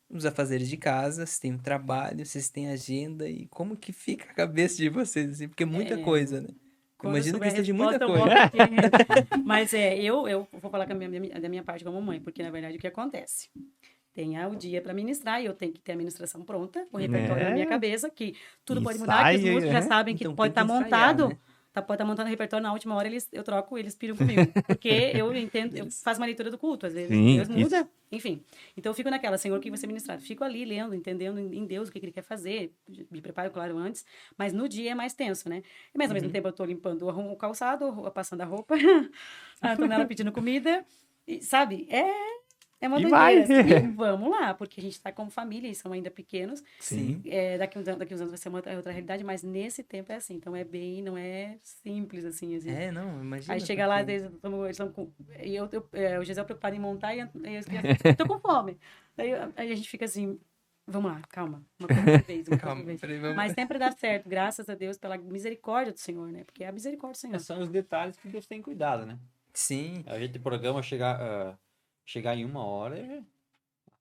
S1: os afazeres de casa, vocês têm o trabalho, vocês têm agenda, e como que fica a cabeça de vocês, assim? Porque é muita coisa, né?
S3: Quando
S1: Imagino
S3: eu souber
S1: que
S3: a
S1: seja muita
S3: resposta, eu
S1: coisa.
S3: volto aqui. Mas eu vou falar da minha parte como mãe, porque na verdade o que acontece? Tem o dia para ministrar e eu tenho que ter a ministração pronta, o repertório na minha cabeça, que tudo pode mudar, que os
S2: Ensaio,
S3: músicos já sabem que
S1: Então
S3: pode
S1: tem
S3: estar
S1: que ensaiar,
S3: montado.
S1: né?
S3: Pode estar montando o repertório na última hora, eu troco, eles piram comigo. Porque eu entendo, eu faço uma leitura do culto, às vezes
S2: Sim,
S3: Deus muda, enfim. Então eu fico naquela, Senhor, o que vai ser ministrado? Fico ali lendo, entendendo em Deus o que Ele quer fazer, me preparo, claro, antes, mas no dia é mais tenso, né? Mas ao mesmo tempo eu tô limpando o calçado, passando a roupa, a Antonella pedindo comida, e, sabe? É uma
S2: E
S3: doideira,
S2: vai.
S3: assim, e vamos lá, porque a gente tá como família e são ainda pequenos.
S2: Sim.
S3: Daqui uns anos vai ser uma outra realidade, mas nesse tempo é assim. Então não é simples, assim. Às vezes.
S1: Não, imagina.
S3: Aí chega lá, às vezes, eles estão com. E o Gisele preocupado em montar e as crianças, tô com fome. Aí a gente fica assim, vamos lá, calma. Uma coisa por vez, uma coisa
S1: Calma,
S3: por vez.
S1: peraí, vamos...
S3: Mas sempre dá certo, graças a Deus, pela misericórdia do Senhor, né? Porque é a misericórdia do Senhor.
S4: São os detalhes que Deus tem cuidado, né?
S1: Sim.
S4: A gente programa chegar em 1 hora,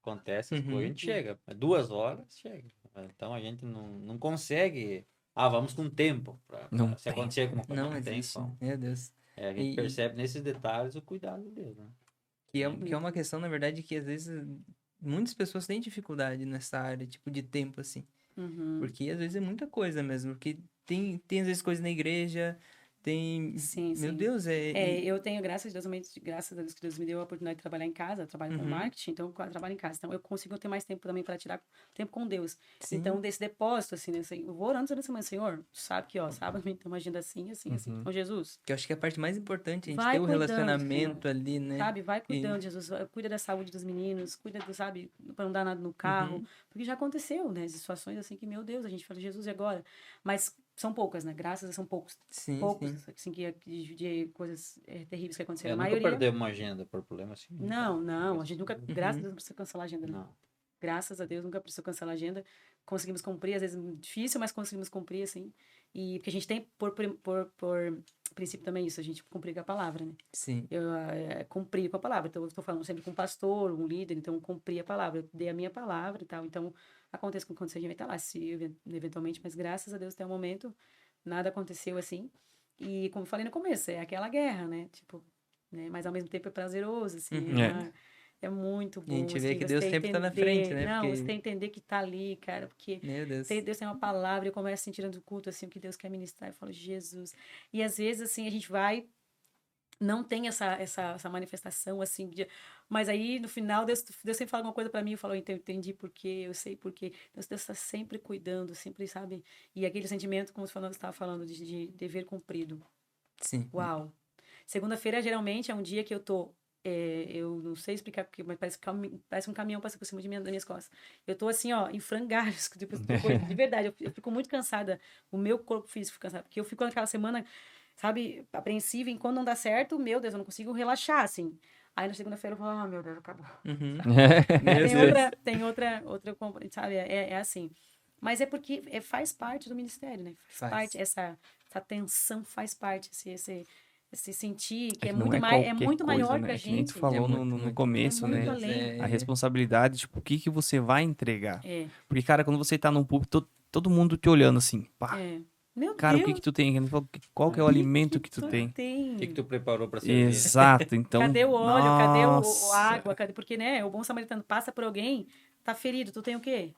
S4: acontece as coisas, a gente chega. 2 horas, chega. Então a gente não consegue. Vamos com tempo.
S2: Não
S4: Se acontecer alguma coisa,
S1: Não
S4: não tem
S1: existe.
S4: como.
S1: Meu Deus.
S4: A gente percebe nesses detalhes o cuidado de Deus, né?
S1: Que é uma questão, na verdade, que às vezes muitas pessoas têm dificuldade nessa área, tipo, de tempo, assim.
S3: Uhum.
S1: Porque às vezes é muita coisa mesmo. Porque tem às vezes coisa na igreja, tem...
S3: Sim,
S1: Meu
S3: sim.
S1: Deus,
S3: Eu tenho, graças a Deus que Deus me deu a oportunidade de trabalhar em casa, eu trabalho com marketing, então eu trabalho em casa. Então eu consigo ter mais tempo também para tirar tempo com Deus.
S1: Sim.
S3: Então, desse depósito, assim, né? Eu vou orando toda semana, Senhor, tu sabe que, sábado tem uma agenda assim. Com Jesus.
S1: Que eu acho que é a parte mais importante, a gente
S3: Vai
S1: ter o
S3: cuidando,
S1: relacionamento
S3: Senhor.
S1: ali, né?
S3: Sabe, vai cuidando, Jesus. Cuida da saúde dos meninos, cuida sabe, para não dar nada no carro. Porque já aconteceu, né? Situações assim que, meu Deus, a gente fala, Jesus, e agora? Mas são poucas, né? Graças a Deus, são poucos.
S1: Sim,
S3: poucos,
S1: sim.
S3: assim, de coisas terríveis que aconteceram. A
S4: Nunca
S3: maioria...
S4: perdemos uma agenda por problema assim.
S3: Não. A gente nunca... Graças a Deus, não precisa cancelar a agenda, não.
S4: Não.
S3: Graças a Deus, nunca precisou cancelar a agenda. Conseguimos cumprir, às vezes difícil, mas conseguimos cumprir, assim. E porque a gente tem, por princípio também isso, a gente cumprir com a palavra, né?
S1: Sim.
S3: Eu cumpri com a palavra. Então, eu estou falando sempre com um pastor, um líder, então eu cumpri a palavra. Eu dei a minha palavra e tal. Então, acontece com quando a gente vai estar lá, se eventualmente, mas graças a Deus, até o momento, nada aconteceu assim. E como eu falei no começo, é aquela guerra, né? Tipo, né? Mas ao mesmo tempo é prazeroso, assim. É muito bom.
S1: E a gente vê
S3: assim,
S1: que
S3: você
S1: Deus sempre tá na frente, né?
S3: Não,
S1: Porque...
S3: você tem que entender que tá ali, cara, porque
S1: Meu Deus.
S3: Deus tem uma palavra, eu começo a sentir do culto, assim, o que Deus quer ministrar, eu falo, Jesus. E às vezes, assim, a gente vai não tem essa manifestação assim. Mas aí, no final, Deus sempre fala alguma coisa pra mim. Eu falo, entendi por quê, eu sei por quê. Deus está sempre cuidando, sempre, sabe? E aquele sentimento, como você estava falando, de dever cumprido.
S1: Sim.
S3: Uau! Segunda-feira, geralmente, é um dia que eu tô... eu não sei explicar porque, mas parece um caminhão passando por cima das minhas costas. Eu tô assim, ó, em frangalhos, depois, de verdade, eu fico muito cansada. O meu corpo físico fica cansado, porque eu fico naquela semana, sabe, apreensiva, e quando não dá certo, meu Deus, eu não consigo relaxar, assim. Aí na segunda-feira eu falo, meu Deus, acabou.
S1: Uhum.
S3: Tem outra, sabe, é assim. Mas é porque faz parte do ministério, né? Faz parte, essa tensão faz parte, esse sentir que é
S2: não
S3: muito
S2: é
S3: mais,
S2: qualquer
S3: muito
S2: coisa,
S3: maior
S2: né?
S3: pra
S2: É que nem tu
S3: gente.
S2: falou
S1: É muito,
S2: no
S1: muito,
S2: começo,
S3: muito
S2: né?
S3: além.
S2: A responsabilidade, tipo, o que que você vai entregar?
S3: É,
S2: Porque, cara, quando você tá num púlpito, todo mundo te olhando assim, pá.
S3: é. Meu
S2: Cara, o que
S3: Deus,
S2: que tu tem? Qual que é o
S3: o
S2: alimento que tu tem?
S4: O que
S3: tem?
S4: tu preparou para servir?
S2: Exato, então...
S3: Cadê o óleo? Cadê a
S2: Nossa.
S3: água? Porque, né, o bom samaritano passa por alguém, tá ferido, tu tem o quê?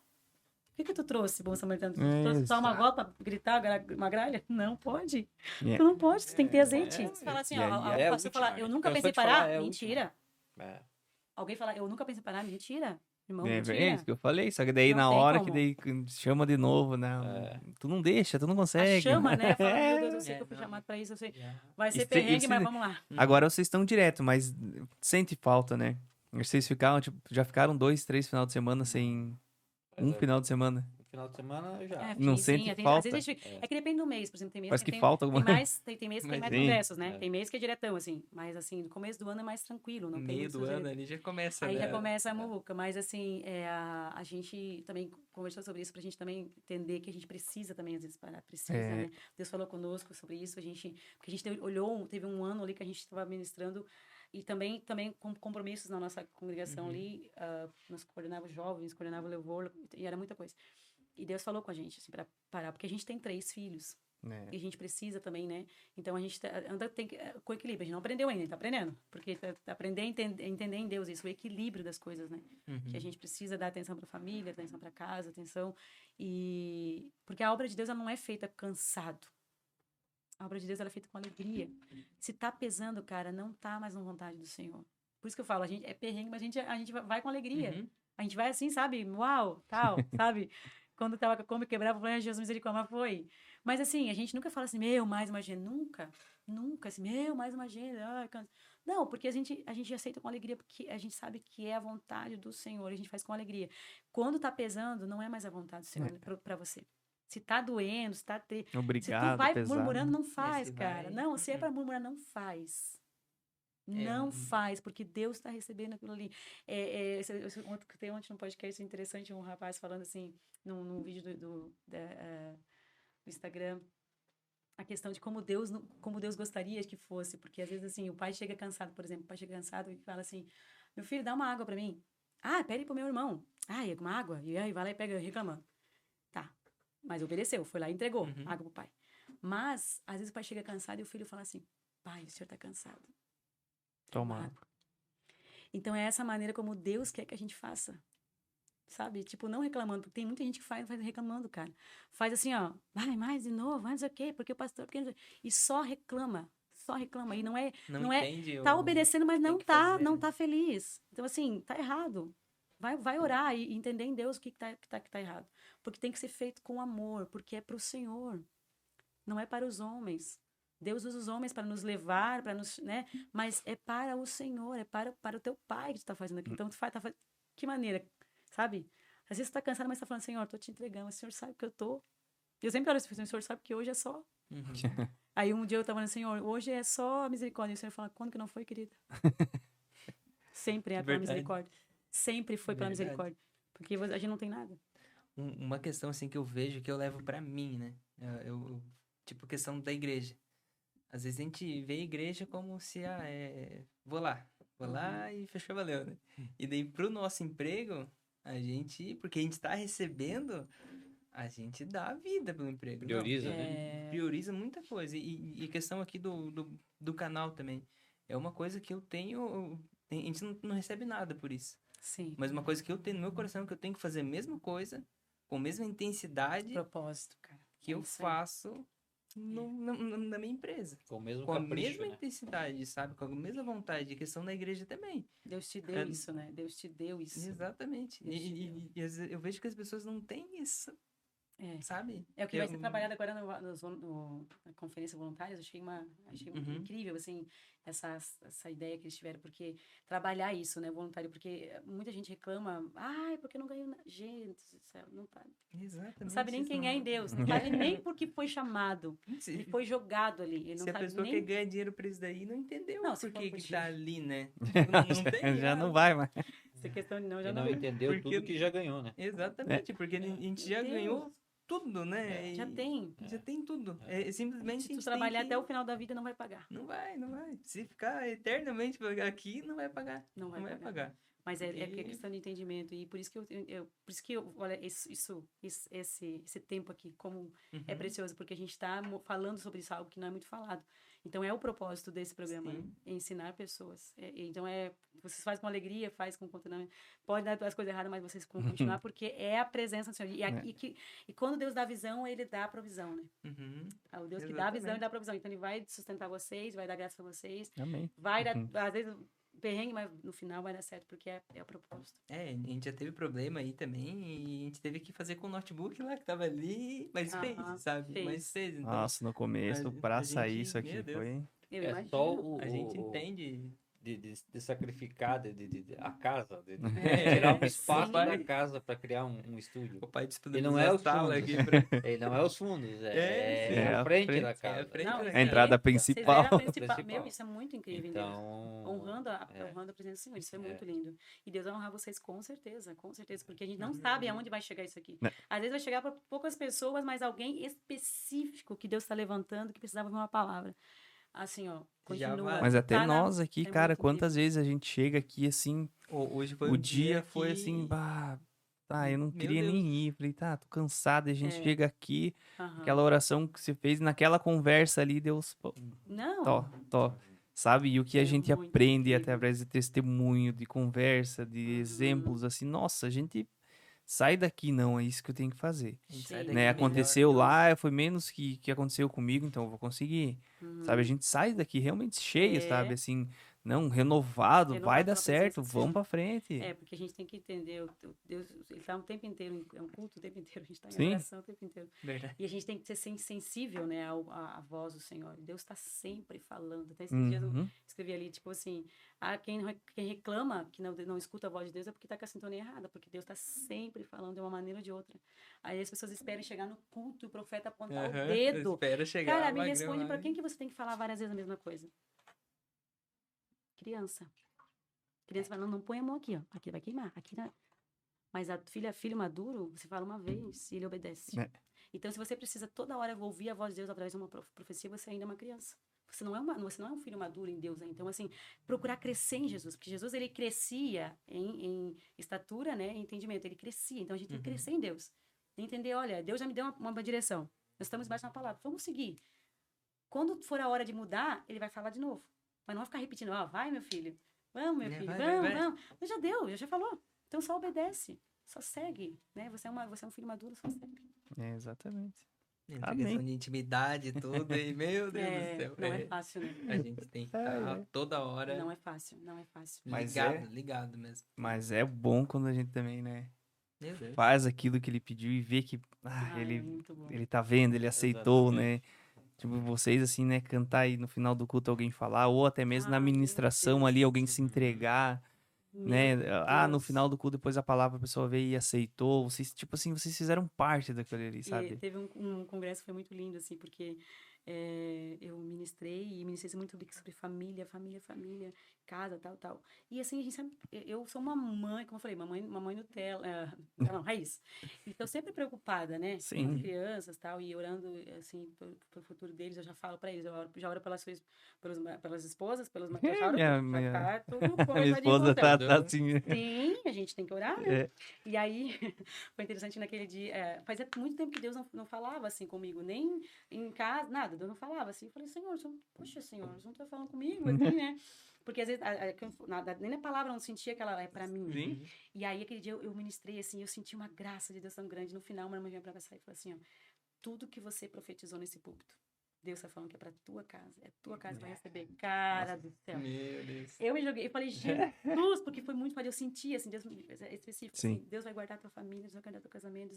S3: O que tu trouxe, bom samaritano? Tu trouxe só uma
S2: Exato.
S3: voz pra gritar, uma gralha? Não pode.
S2: É.
S3: Tu não pode, tu tem que ter azeite. Você fala assim,
S2: E aí
S3: ó,
S2: é
S3: o
S2: a
S3: pastor fala, eu nunca
S4: Cansou
S3: pensei em
S4: de falar,
S3: parar?
S4: é a
S3: Mentira.
S4: É.
S3: Alguém fala, eu nunca pensei em parar? Mentira. Irmão,
S2: É
S3: mentira.
S2: isso que eu falei, só que daí
S3: Não
S2: na
S3: tem
S2: hora
S3: como.
S2: que daí chama de novo, né? Tu não deixa, tu não
S3: A
S2: consegue.
S3: chama, né? Fala, meu Deus, eu sei
S1: É,
S3: que eu fui
S1: não.
S3: chamado pra isso, eu sei.
S1: Yeah.
S3: Vai ser
S2: E
S3: perrengue,
S2: se-
S3: mas vamos lá.
S2: Agora vocês estão direto, mas sente falta, né? Vocês ficaram, tipo, já ficaram 2, 3 final de semana sem um final de semana.
S4: No final de semana já.
S2: Não
S3: Sim,
S2: sente
S3: às
S2: falta?
S3: vezes é que depende do mês, por exemplo, tem mês
S2: Parece
S3: que
S2: que falta alguma
S3: tem mês que tem
S1: Mas
S3: mais
S2: sim.
S3: congressos, né? Tem mês que é diretão, assim. Mas, assim, no começo do ano é mais tranquilo, não
S1: No
S3: tem
S1: meio
S3: muito
S1: do ano
S3: sujeito.
S1: ali já começa,
S3: Aí
S1: né?
S3: já começa a muvuca, mas assim, a gente também conversou sobre isso pra gente também entender que a gente precisa também, às vezes, parar, precisa, né? Deus falou conosco sobre isso, porque a gente teve um ano ali que a gente estava ministrando e também com compromissos na nossa congregação ali, nós coordenávamos jovens, coordenávamos louvor, e era muita coisa. E Deus falou com a gente, assim, pra parar, porque a gente tem 3 filhos. E a gente precisa também, né? Então a gente anda com equilíbrio. A gente não aprendeu ainda, a gente tá aprendendo. Porque aprender a entender em Deus isso, o equilíbrio das coisas, né? Que a gente precisa dar atenção para a família, atenção para casa, atenção. Porque a obra de Deus ela não é feita cansado. A obra de Deus ela é feita com alegria. Se tá pesando, cara, não tá mais na vontade do Senhor. Por isso que eu falo, a gente é perrengue, mas a gente vai com alegria. A gente vai assim, sabe? Uau, tal, sabe? Quando tava como quebrava, eu falei, Jesus, misericórdia, mas foi. Mas assim, a gente nunca fala assim, meu, mais uma agenda. Nunca, assim, meu, mais uma agenda. Ai, não, porque a gente aceita com alegria, porque a gente sabe que é a vontade do Senhor, a gente faz com alegria. Quando tá pesando, não é mais a vontade do Senhor pra você. Se tá doendo, se tá...
S2: Obrigado,
S3: se tu vai
S2: pesado.
S3: murmurando, não faz,
S1: se
S3: cara.
S1: vai-
S3: Não, se é pra murmurar, não faz. Não faz, porque Deus está recebendo aquilo ali. Tem ontem no podcast interessante um rapaz falando assim, num vídeo do Instagram, a questão de como Deus gostaria que fosse, porque às vezes assim, o pai chega cansado, por exemplo, o pai chega cansado e fala assim, meu filho, dá uma água para mim. Ah, pede pro meu irmão. Ah, é uma água? E aí vai lá e pega reclamando. Tá, mas obedeceu, foi lá e entregou água pro pai. Mas, às vezes o pai chega cansado e o filho fala assim, pai, o senhor tá cansado.
S2: Toma água.
S3: Então é essa maneira como Deus quer que a gente faça. Sabe? Tipo, não reclamando, porque tem muita gente que faz reclamando, cara. Faz assim, ó, vai mais de novo, vai não sei o quê, porque o pastor... E só reclama. E não é...
S1: Não entende
S3: Tá
S1: o-
S3: obedecendo, mas
S1: tem
S3: não
S1: que
S3: tá,
S1: fazer,
S3: não
S1: né?
S3: tá feliz. Então, assim, tá errado. Vai orar e entender em Deus o que tá errado. Porque tem que ser feito com amor, porque é pro Senhor. Não é para os homens. Deus usa os homens para nos levar, para nos, né? Mas é para o Senhor, é para o teu pai que tu tá fazendo aquilo. Então, tu faz, que maneira, sabe? Às vezes tu tá cansado, mas tu tá falando, Senhor, tô te entregando, o Senhor sabe que eu tô. Eu sempre falo isso, o Senhor sabe que hoje é só. Aí um dia eu tava falando, Senhor, hoje é só misericórdia. E o Senhor fala, quando que não foi, querida? Sempre é pela
S1: Verdade.
S3: misericórdia. Sempre foi pela
S1: Verdade.
S3: misericórdia. Porque a gente não tem nada.
S1: Uma questão assim que eu vejo que eu levo pra mim, né? Tipo questão da igreja. Às vezes a gente vê a igreja como se vou lá e fechou, valeu, né? E daí pro nosso emprego, porque a gente tá recebendo, a gente dá a vida pelo emprego.
S4: Prioriza,
S1: Não,
S4: né?
S1: prioriza muita coisa. E questão aqui do canal também. É uma coisa que eu tenho. A gente não recebe nada por isso.
S3: Sim.
S1: Mas uma coisa que eu tenho no meu coração é que eu tenho que fazer a mesma coisa, com a mesma intensidade
S3: Propósito, cara.
S1: que
S3: É
S1: eu
S3: isso aí.
S1: faço na minha empresa.
S4: Com o mesmo
S1: Com a
S4: capricho,
S1: mesma
S4: né?
S1: intensidade, sabe? Com a mesma vontade. A questão na igreja também.
S3: Deus te deu isso, né? Deus te deu isso.
S1: Exatamente.
S3: Deus te
S1: E às vezes eu vejo que as pessoas não têm isso,
S3: É.
S1: sabe?
S3: É o que vai ser trabalhado agora na Conferência Voluntários. Achei incrível, assim, essa ideia que eles tiveram, porque trabalhar isso, né, voluntário, porque muita gente reclama, ai, porque não ganhou nada. Gente do céu, não tá.
S1: Exatamente.
S3: Não sabe nem
S1: isso
S3: quem é em Deus, não sabe nem por que foi chamado. Ele foi jogado ali. Ele não
S1: Se a
S3: sabe
S1: pessoa
S3: nem...
S1: que ganha dinheiro pra isso daí não entendeu
S3: Não,
S1: por
S3: se for
S1: que
S3: pro
S1: que tá
S3: dinheiro.
S1: ali, né? Tipo, não tem.
S2: Já não vai mais.
S3: Essa questão de não, já
S4: E
S3: não.
S4: não entendeu
S1: Porque-
S4: tudo que já ganhou, né?
S1: Exatamente, porque a gente já
S3: Deus.
S1: ganhou tudo, né?
S3: Já
S1: E-
S3: tem.
S1: Já tem tudo. É, simplesmente
S3: Se
S1: a
S3: tu
S1: gente
S3: trabalhar
S1: tem que...
S3: até o final da vida, não vai pagar.
S1: Não vai, não vai. Se ficar eternamente aqui, não vai pagar.
S3: Não vai pagar.
S1: pagar.
S3: Mas é
S1: Porque-
S3: questão de entendimento. E por isso que por isso que olha, esse tempo aqui, como é precioso, porque a gente está falando sobre isso, algo que não é muito falado. Então, é o propósito desse programa, né? É ensinar pessoas. Então, vocês fazem com alegria, faz com contentamento. Pode dar as coisas erradas, mas vocês vão continuar, porque é a presença do Senhor. E quando Deus dá visão, Ele dá a provisão, né?
S1: Uhum.
S3: O Deus que dá a visão, Ele dá a provisão. Então, Ele vai sustentar vocês, vai dar graça para vocês.
S2: Amém.
S3: Vai dar, às vezes, perrengue, mas no final vai dar certo, porque é o propósito.
S1: A gente já teve problema aí também e a gente teve que fazer com o notebook lá que tava ali, mas fez, sabe?
S3: fez.
S1: Mas fez, então.
S2: Nossa, no começo,
S1: a
S2: pra sair
S1: gente-
S2: isso aqui
S1: meu Deus.
S2: foi...
S3: Eu
S4: É
S3: imagino.
S4: só
S1: A gente entende.
S4: de sacrificar a casa, de
S1: É,
S4: tirar um espaço
S1: sim.
S4: da casa para criar um estúdio.
S1: O pai
S4: E
S1: disponibilizou
S4: não é
S1: a
S4: os
S1: sala
S4: fundos.
S1: aqui pra...
S4: E não é os fundos,
S1: sim.
S4: é
S2: É
S4: a
S2: a
S4: frente
S2: frente.
S4: da casa.
S1: É a frente
S3: Não,
S1: da
S3: isso
S2: A
S1: casa.
S2: entrada
S3: Vocês
S2: principal.
S3: eram a principal.
S4: Principal.
S3: Meu, isso é muito incrível em Deus.
S4: Então,
S3: Honrando a presença do Senhor, isso é muito lindo. E Deus vai honrar vocês com certeza, porque a gente não sabe aonde vai chegar isso aqui.
S2: Né?
S3: Às vezes vai chegar para poucas pessoas, mas alguém específico que Deus está levantando que precisava de uma palavra. Assim, ó,
S1: Já
S3: continua.
S1: vai.
S2: Mas até
S3: Tá
S2: nós aqui,
S3: é
S2: cara,
S3: muito
S2: quantas vezes a gente chega aqui assim,
S1: Hoje foi
S2: o
S1: um
S2: dia foi
S1: que-
S2: assim, bah, tá, eu não
S1: Meu
S2: queria
S1: Deus.
S2: nem ir. Falei, tá, tô cansado. E a gente
S3: É.
S2: chega aqui,
S3: Aham.
S2: aquela oração que você fez naquela conversa ali, Deus, pô,
S3: Não.
S2: tó. Sabe? E o que a
S3: É
S2: gente
S3: muito
S2: aprende
S3: incrível.
S2: através de testemunho, de conversa, de exemplos, assim, nossa, a gente sai daqui, não, é isso que eu tenho que fazer.
S1: A gente
S3: Sim.
S1: sai daqui
S2: Né?
S1: melhor.
S2: Aconteceu lá, foi menos que aconteceu comigo, então eu vou conseguir. Sabe? A gente sai daqui realmente cheio,
S3: É.
S2: sabe? Assim, não, renovado, vai
S3: Renovado
S2: dar
S3: pela
S2: certo,
S3: presença do
S2: vamos
S3: Senhor.
S2: pra frente.
S3: É, porque a gente tem que entender, Deus, ele está o tempo inteiro, é um culto o tempo inteiro, a gente está em
S2: Sim.
S3: oração o tempo inteiro.
S1: Verdade.
S3: E a gente tem que ser sensível, né, à voz do Senhor. Deus está sempre falando. Até esses dias eu
S2: Uhum.
S3: escrevi ali, tipo assim, quem reclama que não escuta a voz de Deus é porque está com a sintonia errada, porque Deus está sempre falando de uma maneira ou de outra. Aí as pessoas esperam chegar no culto e o profeta apontar o
S1: Aham,
S3: dedo.
S1: Espera chegar.
S3: Cara, me
S1: magrão
S3: responde
S1: lá.
S3: para quem que você tem que falar várias vezes a mesma coisa? Criança. Criança fala, não põe a mão aqui, ó. Aqui vai queimar. Aqui não. Mas filho maduro, você fala uma vez e ele obedece.
S2: É.
S3: Então, se você precisa toda hora ouvir a voz de Deus através de uma profecia, você ainda é uma criança. Você não é um filho maduro em Deus, né? Então, assim, procurar crescer em Jesus. Porque Jesus, ele crescia em estatura, né? Em entendimento. Ele crescia. Então, a gente tem que crescer em Deus. Entender, olha, Deus já me deu uma direção. Nós estamos embaixo de uma palavra. Vamos seguir. Quando for a hora de mudar, ele vai falar de novo. Mas não vai ficar repetindo, ó, vai, meu filho. Vamos, meu filho,
S1: vai.
S3: vamos. Mas já deu, já falou. Então, só obedece. Só segue, né? Você é um filho maduro, só segue.
S2: É, exatamente.
S1: Essa
S2: Amém.
S1: questão de intimidade e tudo, e meu Deus do céu.
S3: Não é fácil, né?
S1: A gente tem que estar toda hora
S3: Não é fácil, não é fácil.
S2: Mas
S1: ligado mesmo.
S2: Mas é bom quando a gente também, né,
S1: Meu Deus.
S2: faz aquilo que ele pediu e vê que
S3: É
S2: ele,
S3: muito bom.
S2: ele tá vendo, ele aceitou, né? Tipo, vocês assim, né, cantar aí no final do culto alguém falar, ou até mesmo na
S3: Ai, meu
S2: ministração
S3: Deus.
S2: ali alguém se entregar, né?
S3: Meu
S2: No
S3: Deus.
S2: final do culto, depois a palavra a pessoa veio e aceitou. Vocês, tipo assim, vocês fizeram parte daquilo ali,
S3: E
S2: sabe?
S3: teve um congresso que foi muito lindo, assim, porque eu ministrei muito sobre família, casa, tal. E assim, a gente sempre, eu sou uma mãe, como eu falei, mamãe Nutella, não, raiz. Então, sempre preocupada, né?
S2: Sim.
S3: Com as crianças, tal, e orando, assim, pelo futuro deles, eu já falo pra eles, já oro pelas esposas, pelos eu já oro,
S2: Minha-
S3: já tá tudo
S2: Minha
S3: coisa de
S2: esposa tá,
S3: importante.
S2: tá assim, né?
S3: Sim, a gente tem que orar, né?
S2: É.
S3: E aí, foi interessante naquele dia. Fazia muito tempo que Deus não falava assim comigo, nem em casa, nada. Deus não falava assim. Eu falei, Senhor, poxa, Senhor, você não tá falando comigo, assim, né? Porque às vezes, nem na palavra eu não sentia que ela é pra mim.
S2: Sim.
S3: E aí, aquele dia eu ministrei, assim, eu senti uma graça de Deus tão grande. No final, uma irmã veio pra cá e falou assim: ó, tudo que você profetizou nesse púlpito Deus está falando que é para tua casa. É tua casa que vai receber. Cara do céu.
S2: Meu Deus.
S3: Eu me joguei, eu falei, Jesus, porque foi muito, eu senti, assim, Deus, é específico,
S2: Sim.
S3: assim, Deus vai guardar tua família, Deus vai guardar teu casamento,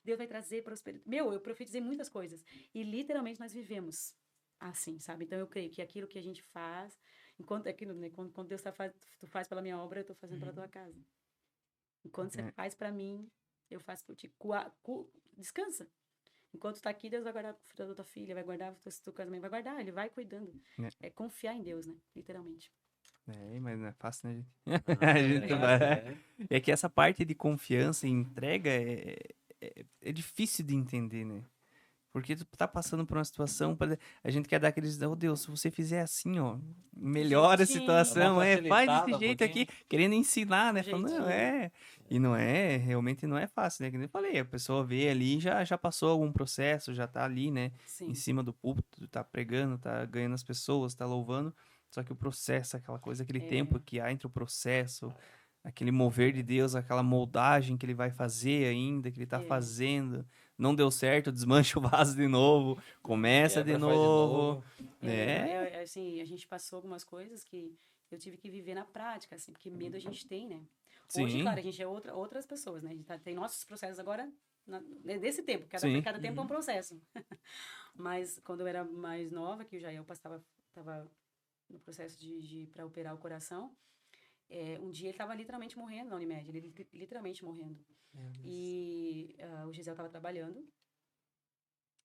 S3: Deus vai trazer prosperidade. Meu, eu profetizei muitas coisas. E literalmente nós vivemos assim, sabe? Então eu creio que aquilo que a gente faz, enquanto aquilo, né, quando Deus tu faz pela minha obra, eu tô fazendo pela tua casa. Enquanto você faz pra mim, eu faço por ti. Descansa. Enquanto tu tá aqui, Deus vai guardar o filho da tua filha, vai guardar o teu casamento, vai guardar, ele vai cuidando. É confiar em Deus, né? Literalmente.
S2: Mas não é fácil, né, gente? A gente vai... É que essa parte de confiança e entrega é difícil de entender, né? Porque tu tá passando por uma situação, a gente quer dar aqueles, oh Deus, se você fizer assim, ó, melhora a situação, faz desse jeito aqui, querendo ensinar, né? Falando, não, e não é, realmente não é fácil, né? Que nem eu falei, a pessoa vê ali, já passou algum processo, já tá ali, né?
S3: Sim.
S2: Em cima do púlpito, tá pregando, tá ganhando as pessoas, tá louvando, só que o processo, aquela coisa, aquele tempo que há entre o processo, aquele mover de Deus, aquela moldagem que ele vai fazer ainda, que ele tá fazendo. Não deu certo, desmancha o vaso de novo, começa de novo.
S3: Assim, a gente passou algumas coisas que eu tive que viver na prática, assim, porque medo a gente tem, né?
S2: Sim.
S3: Hoje, claro, a gente é outras pessoas, né? A gente tem nossos processos agora, desse tempo, cada tempo é um processo. Mas quando eu era mais nova, que o Jael estava no processo para operar o coração, um dia ele estava literalmente morrendo na Unimed, ele literalmente morrendo. E o Gisele estava trabalhando.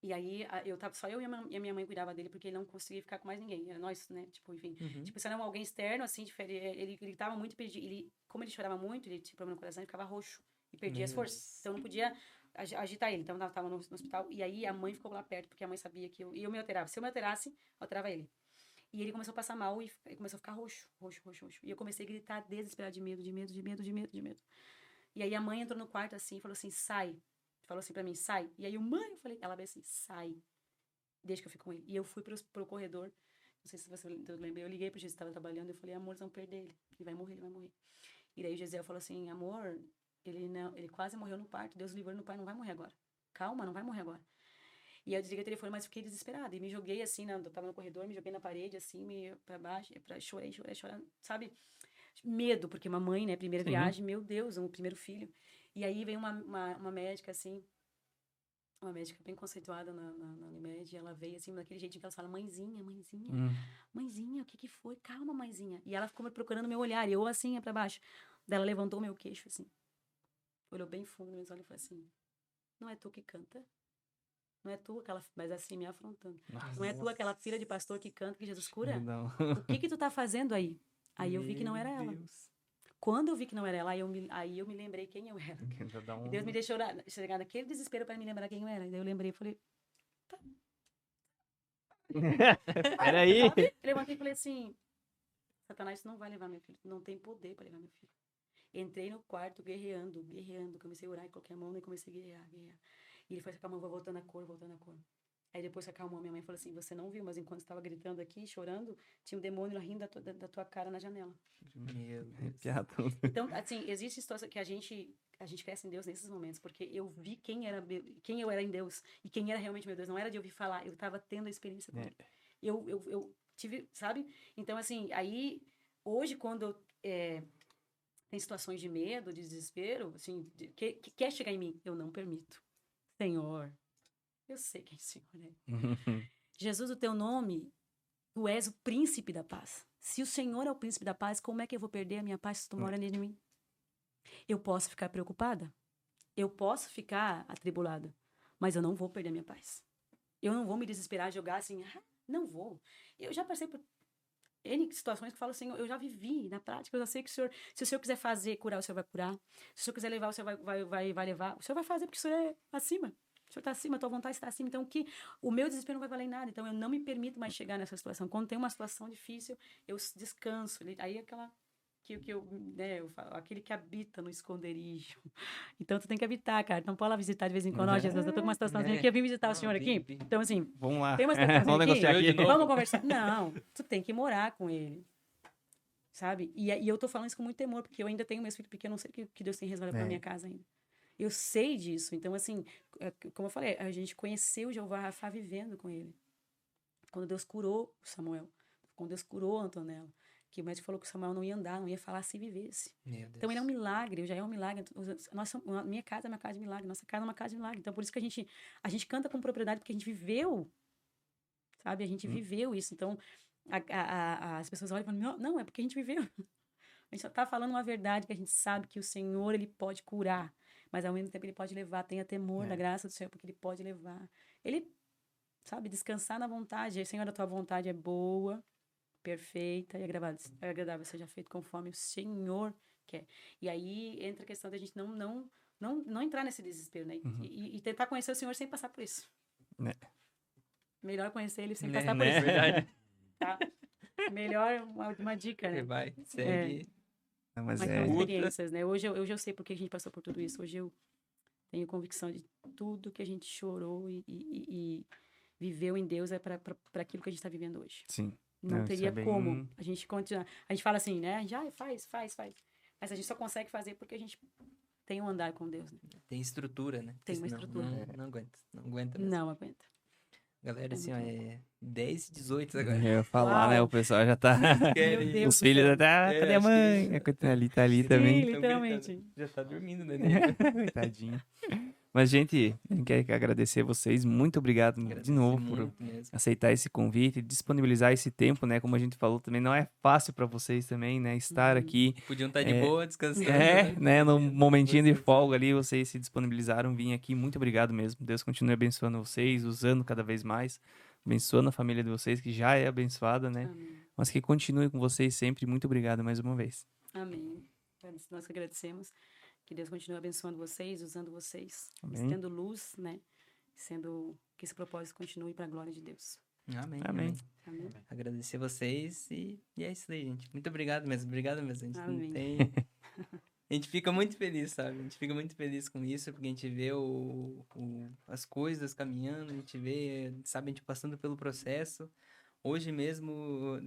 S3: E aí, só eu e a minha mãe cuidava dele, porque ele não conseguia ficar com mais ninguém. Era nós, né? Tipo, enfim. Tipo, se era alguém externo, assim, diferente. Ele tava muito perdido. Como ele chorava muito, ele tinha problema no coração, ele ficava roxo. E perdia as forças. Então, eu não podia agitar ele. Então, eu tava no hospital. E aí, a mãe ficou lá perto, porque a mãe sabia que eu me alterava. Se eu me alterasse, eu alterava ele. E ele começou a passar mal e começou a ficar roxo. E eu comecei a gritar desesperado de medo. E aí, a mãe entrou no quarto, assim, e falou assim, sai. Falou assim pra mim, sai. E aí, eu falei, ela veio assim, sai. Deixa que eu fico com ele. E eu fui pro corredor. Não sei se você lembra. Eu liguei pro Jesus, estava trabalhando. Eu falei, amor, eles vão perder ele. Ele vai morrer. E daí, o Gisele falou assim, amor, ele quase morreu no parto. Deus livrou ele no parto, não vai morrer agora. Calma, não vai morrer agora. E aí, eu desliguei o telefone, mas fiquei desesperada. E me joguei assim, eu tava no corredor, me joguei na parede, assim, pra baixo. Chorei, sabe? Medo, porque uma mãe, né? Primeira viagem, meu Deus, um primeiro filho. E aí vem uma médica, assim, uma médica bem conceituada na Unimed, ela veio, assim, daquele jeitinho que ela fala, mãezinha, o que foi? Calma, mãezinha. E ela ficou me procurando meu olhar, e eu, assim, pra baixo. Daí ela levantou meu queixo, assim, olhou bem fundo nos meus olhos e falou assim, não é tu que canta? Não é tu aquela... Mas assim, me afrontando. Não é tu aquela filha de pastor que canta, que Jesus cura?
S2: Não.
S3: O que tu tá fazendo aí? Aí eu vi que não era ela. Quando eu vi que não era ela, aí eu me lembrei quem eu era. E Deus me deixou chegar naquele desespero para me lembrar quem eu era. E daí eu lembrei e falei, tá.
S2: Peraí.
S3: Eu levantei e falei assim, Satanás, tu não vai levar meu filho. Tu não tem poder para levar meu filho. Entrei no quarto guerreando. Comecei a orar e coloquei a mão e comecei a guerrear. E ele foi se acalmando, voltando a cor. Aí depois se acalmou, minha mãe falou assim, você não viu, mas enquanto estava gritando aqui, chorando, tinha um demônio rindo da tua cara na janela.
S1: Meu Deus.
S3: Então, assim, existe situação que a gente cresce em Deus nesses momentos, porque eu vi quem eu era em Deus e quem era realmente meu Deus. Não era de ouvir falar, eu estava tendo a experiência com ele. Eu tive, sabe? Então, assim, aí, hoje, quando tem situações de medo, de desespero, assim, que quer chegar em mim, eu não permito. Senhor, eu sei quem o Senhor é. Jesus, o teu nome, tu és o príncipe da paz. Se o Senhor é o príncipe da paz, como é que eu vou perder a minha paz se tu mora dentro de mim? Eu posso ficar preocupada, eu posso ficar atribulada, mas eu não vou perder a minha paz. Eu não vou me desesperar, jogar assim, não vou. Eu já passei por N situações que eu falo assim, eu já vivi na prática, eu já sei que se o Senhor quiser curar, o Senhor vai curar. Se o Senhor quiser levar, o Senhor vai levar. O Senhor vai fazer, porque o Senhor é acima. O Senhor está acima, a tua vontade está acima. Então, o meu desespero não vai valer em nada. Então, eu não me permito mais chegar nessa situação. Quando tem uma situação difícil, eu descanso. Aí, eu falo, aquele que habita no esconderijo. Então, tu tem que habitar, cara. Então, pode lá visitar de vez em quando. Ó, Jesus, eu tô com uma situaçãozinha aqui, eu vim visitar o senhor aqui. Então, assim,
S2: Vamos lá.
S3: tem uma situação
S2: Vamos negociar aqui.
S3: Vamos conversar. Não, tu tem que morar com ele. Sabe? E eu tô falando isso com muito temor, porque eu ainda tenho meus filhos pequenos, eu não sei o que Deus tem reservado pra minha casa ainda. Eu sei disso. Então, assim, como eu falei, a gente conheceu o Jeová Rafá vivendo com ele. Quando Deus curou o Samuel, quando Deus curou a Antonella, que o médico falou que o Samuel não ia andar, não ia falar se vivesse.
S1: Meu Deus.
S3: Então ele é um milagre, já é um milagre. Minha casa é uma casa de milagre, nossa casa é uma casa de milagre. Então por isso que a gente canta com propriedade, porque a gente viveu, sabe? A gente viveu isso. Então as pessoas olham e falam, não, é porque a gente viveu. A gente só tá falando uma verdade, que a gente sabe que o Senhor, ele pode curar, mas ao mesmo tempo ele pode levar. Tenha temor da graça do Senhor, porque ele pode levar. Ele, sabe, descansar na vontade. Senhor, a tua vontade é boa, perfeita e agradável, seja feito conforme o Senhor quer. E aí entra a questão da gente não entrar nesse desespero, né? E tentar conhecer o Senhor sem passar por isso.
S2: Né?
S3: Melhor conhecer ele sem passar por
S1: né?
S3: isso.
S1: Verdade.
S3: Tá? Melhor uma dica, né?
S1: Vai, segue.
S2: Não, mas
S3: Mas
S2: é...
S3: são experiências, né? Hoje eu sei porque a gente passou por tudo isso. Hoje eu tenho convicção de tudo que a gente chorou e viveu em Deus é para aquilo que a gente está vivendo hoje.
S2: Sim.
S3: Não
S2: isso
S3: teria
S2: é bem-
S3: como a gente continuar. A gente fala assim, né? A gente faz. Mas a gente só consegue fazer porque a gente tem um andar com Deus. Né?
S1: Tem estrutura, né?
S3: Tem uma
S1: Senão
S3: estrutura.
S1: Não aguenta. Não aguenta mesmo.
S3: Não aguenta.
S1: Galera, assim, ó, é 10 e 18 agora.
S2: Eu ia falar,
S3: Uau.
S2: né? O pessoal já tá...
S1: Querem-
S3: Meu Deus
S2: Os
S3: do
S2: filhos
S3: céu.
S2: já tá...
S1: É,
S2: Cadê a
S1: acho
S2: mãe?
S1: que-
S2: A coitada tá ali
S3: Sim,
S2: também.
S3: literalmente.
S1: Já tá dormindo, né?
S2: Coitadinho. Mas, gente, eu quero agradecer a vocês. Muito obrigado de novo por
S1: Muito mesmo.
S2: aceitar esse convite, disponibilizar esse tempo, né? Como a gente falou também, não é fácil para vocês também, né? Estar aqui,
S1: Podiam estar de boa, descansando.
S2: né? No momentinho de folga ali, vocês se disponibilizaram, vim aqui. Muito obrigado mesmo. Deus continue abençoando vocês, usando cada vez mais, abençoando a família de vocês, que já é abençoada, né?
S3: Amém.
S2: Mas que continue com vocês sempre. Muito obrigado mais uma vez.
S3: Amém. Nós que agradecemos. Que Deus continue abençoando vocês, usando vocês,
S2: Amém.
S3: tendo luz, né? Que esse propósito continue para a glória de Deus.
S1: Amém.
S2: Amém.
S3: Amém.
S1: Agradecer vocês e é isso aí, gente. Muito obrigado mesmo. Obrigado mesmo. A gente não
S3: Amém.
S1: tem... A gente fica muito feliz, sabe? A gente fica muito feliz com isso, porque a gente vê as coisas caminhando, a gente vê, sabe, a gente passando pelo processo. Hoje mesmo,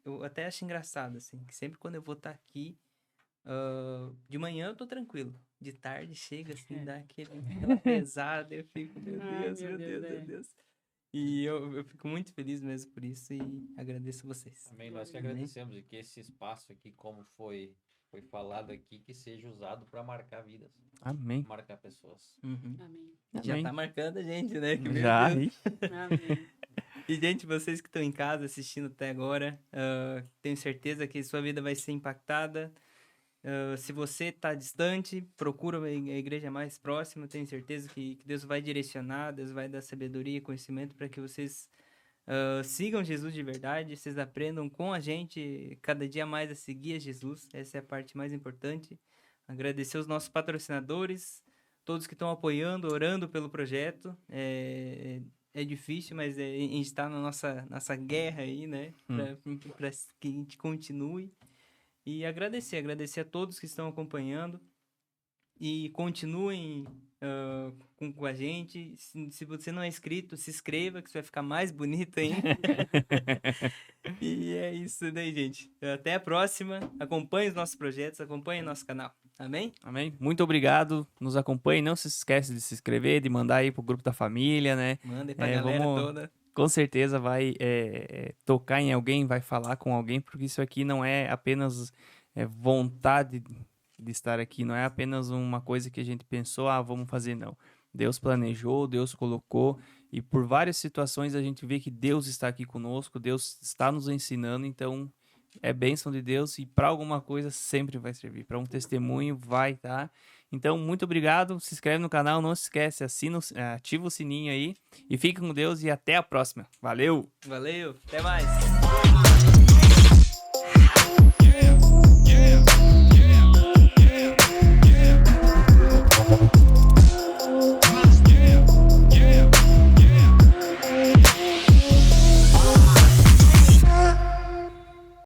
S1: eu até acho engraçado, assim, que sempre quando eu vou estar aqui, de manhã eu tô tranquilo. De tarde chega, assim, dá aquela pesada, eu fico, meu
S3: Ai,
S1: Deus,
S3: meu
S1: meu
S3: Deus,
S1: Deus,
S3: é.
S1: meu Deus. E eu fico muito feliz mesmo por isso e agradeço vocês.
S4: Também nós que
S1: Amém.
S4: agradecemos e que esse espaço aqui, como foi falado aqui, que seja usado para marcar vidas,
S2: Amém.
S4: marcar pessoas.
S1: Uhum.
S3: Amém.
S1: Já
S2: Amém.
S1: tá marcando a gente, né? Que, meu
S2: Já,
S1: Deus.
S2: ixi.
S3: Amém.
S1: E, gente, vocês que estão em casa assistindo até agora, tenho certeza que sua vida vai ser impactada. Se você está distante, procura a igreja mais próxima. Tenho certeza que Deus vai direcionar, Deus vai dar sabedoria e conhecimento para que vocês sigam Jesus de verdade. Vocês aprendam com a gente cada dia mais a seguir a Jesus. Essa é a parte mais importante. Agradecer os nossos patrocinadores, todos que estão apoiando, orando pelo projeto. É difícil, mas a gente está na nossa guerra aí, né? Para que a gente continue. E agradecer a todos que estão acompanhando. E continuem com a gente. Se você não é inscrito, se inscreva, que você vai ficar mais bonito ainda. E é isso daí, gente. Até a próxima. Acompanhe os nossos projetos, acompanhe nosso canal. Amém?
S2: Amém. Muito obrigado. Nos acompanhe. Não se esquece de se inscrever, de mandar aí pro grupo da família, né?
S1: Manda aí pra galera
S2: vamos-
S1: toda.
S2: Com certeza vai tocar em alguém, vai falar com alguém, porque isso aqui não é apenas vontade de estar aqui, não é apenas uma coisa que a gente pensou, vamos fazer, não. Deus planejou, Deus colocou, e por várias situações a gente vê que Deus está aqui conosco, Deus está nos ensinando, então é bênção de Deus e para alguma coisa sempre vai servir, para um testemunho vai, tá? Então, muito obrigado, se inscreve no canal, não se esquece, ativa o sininho aí, e fique com Deus e até a próxima. Valeu!
S1: Valeu, até mais.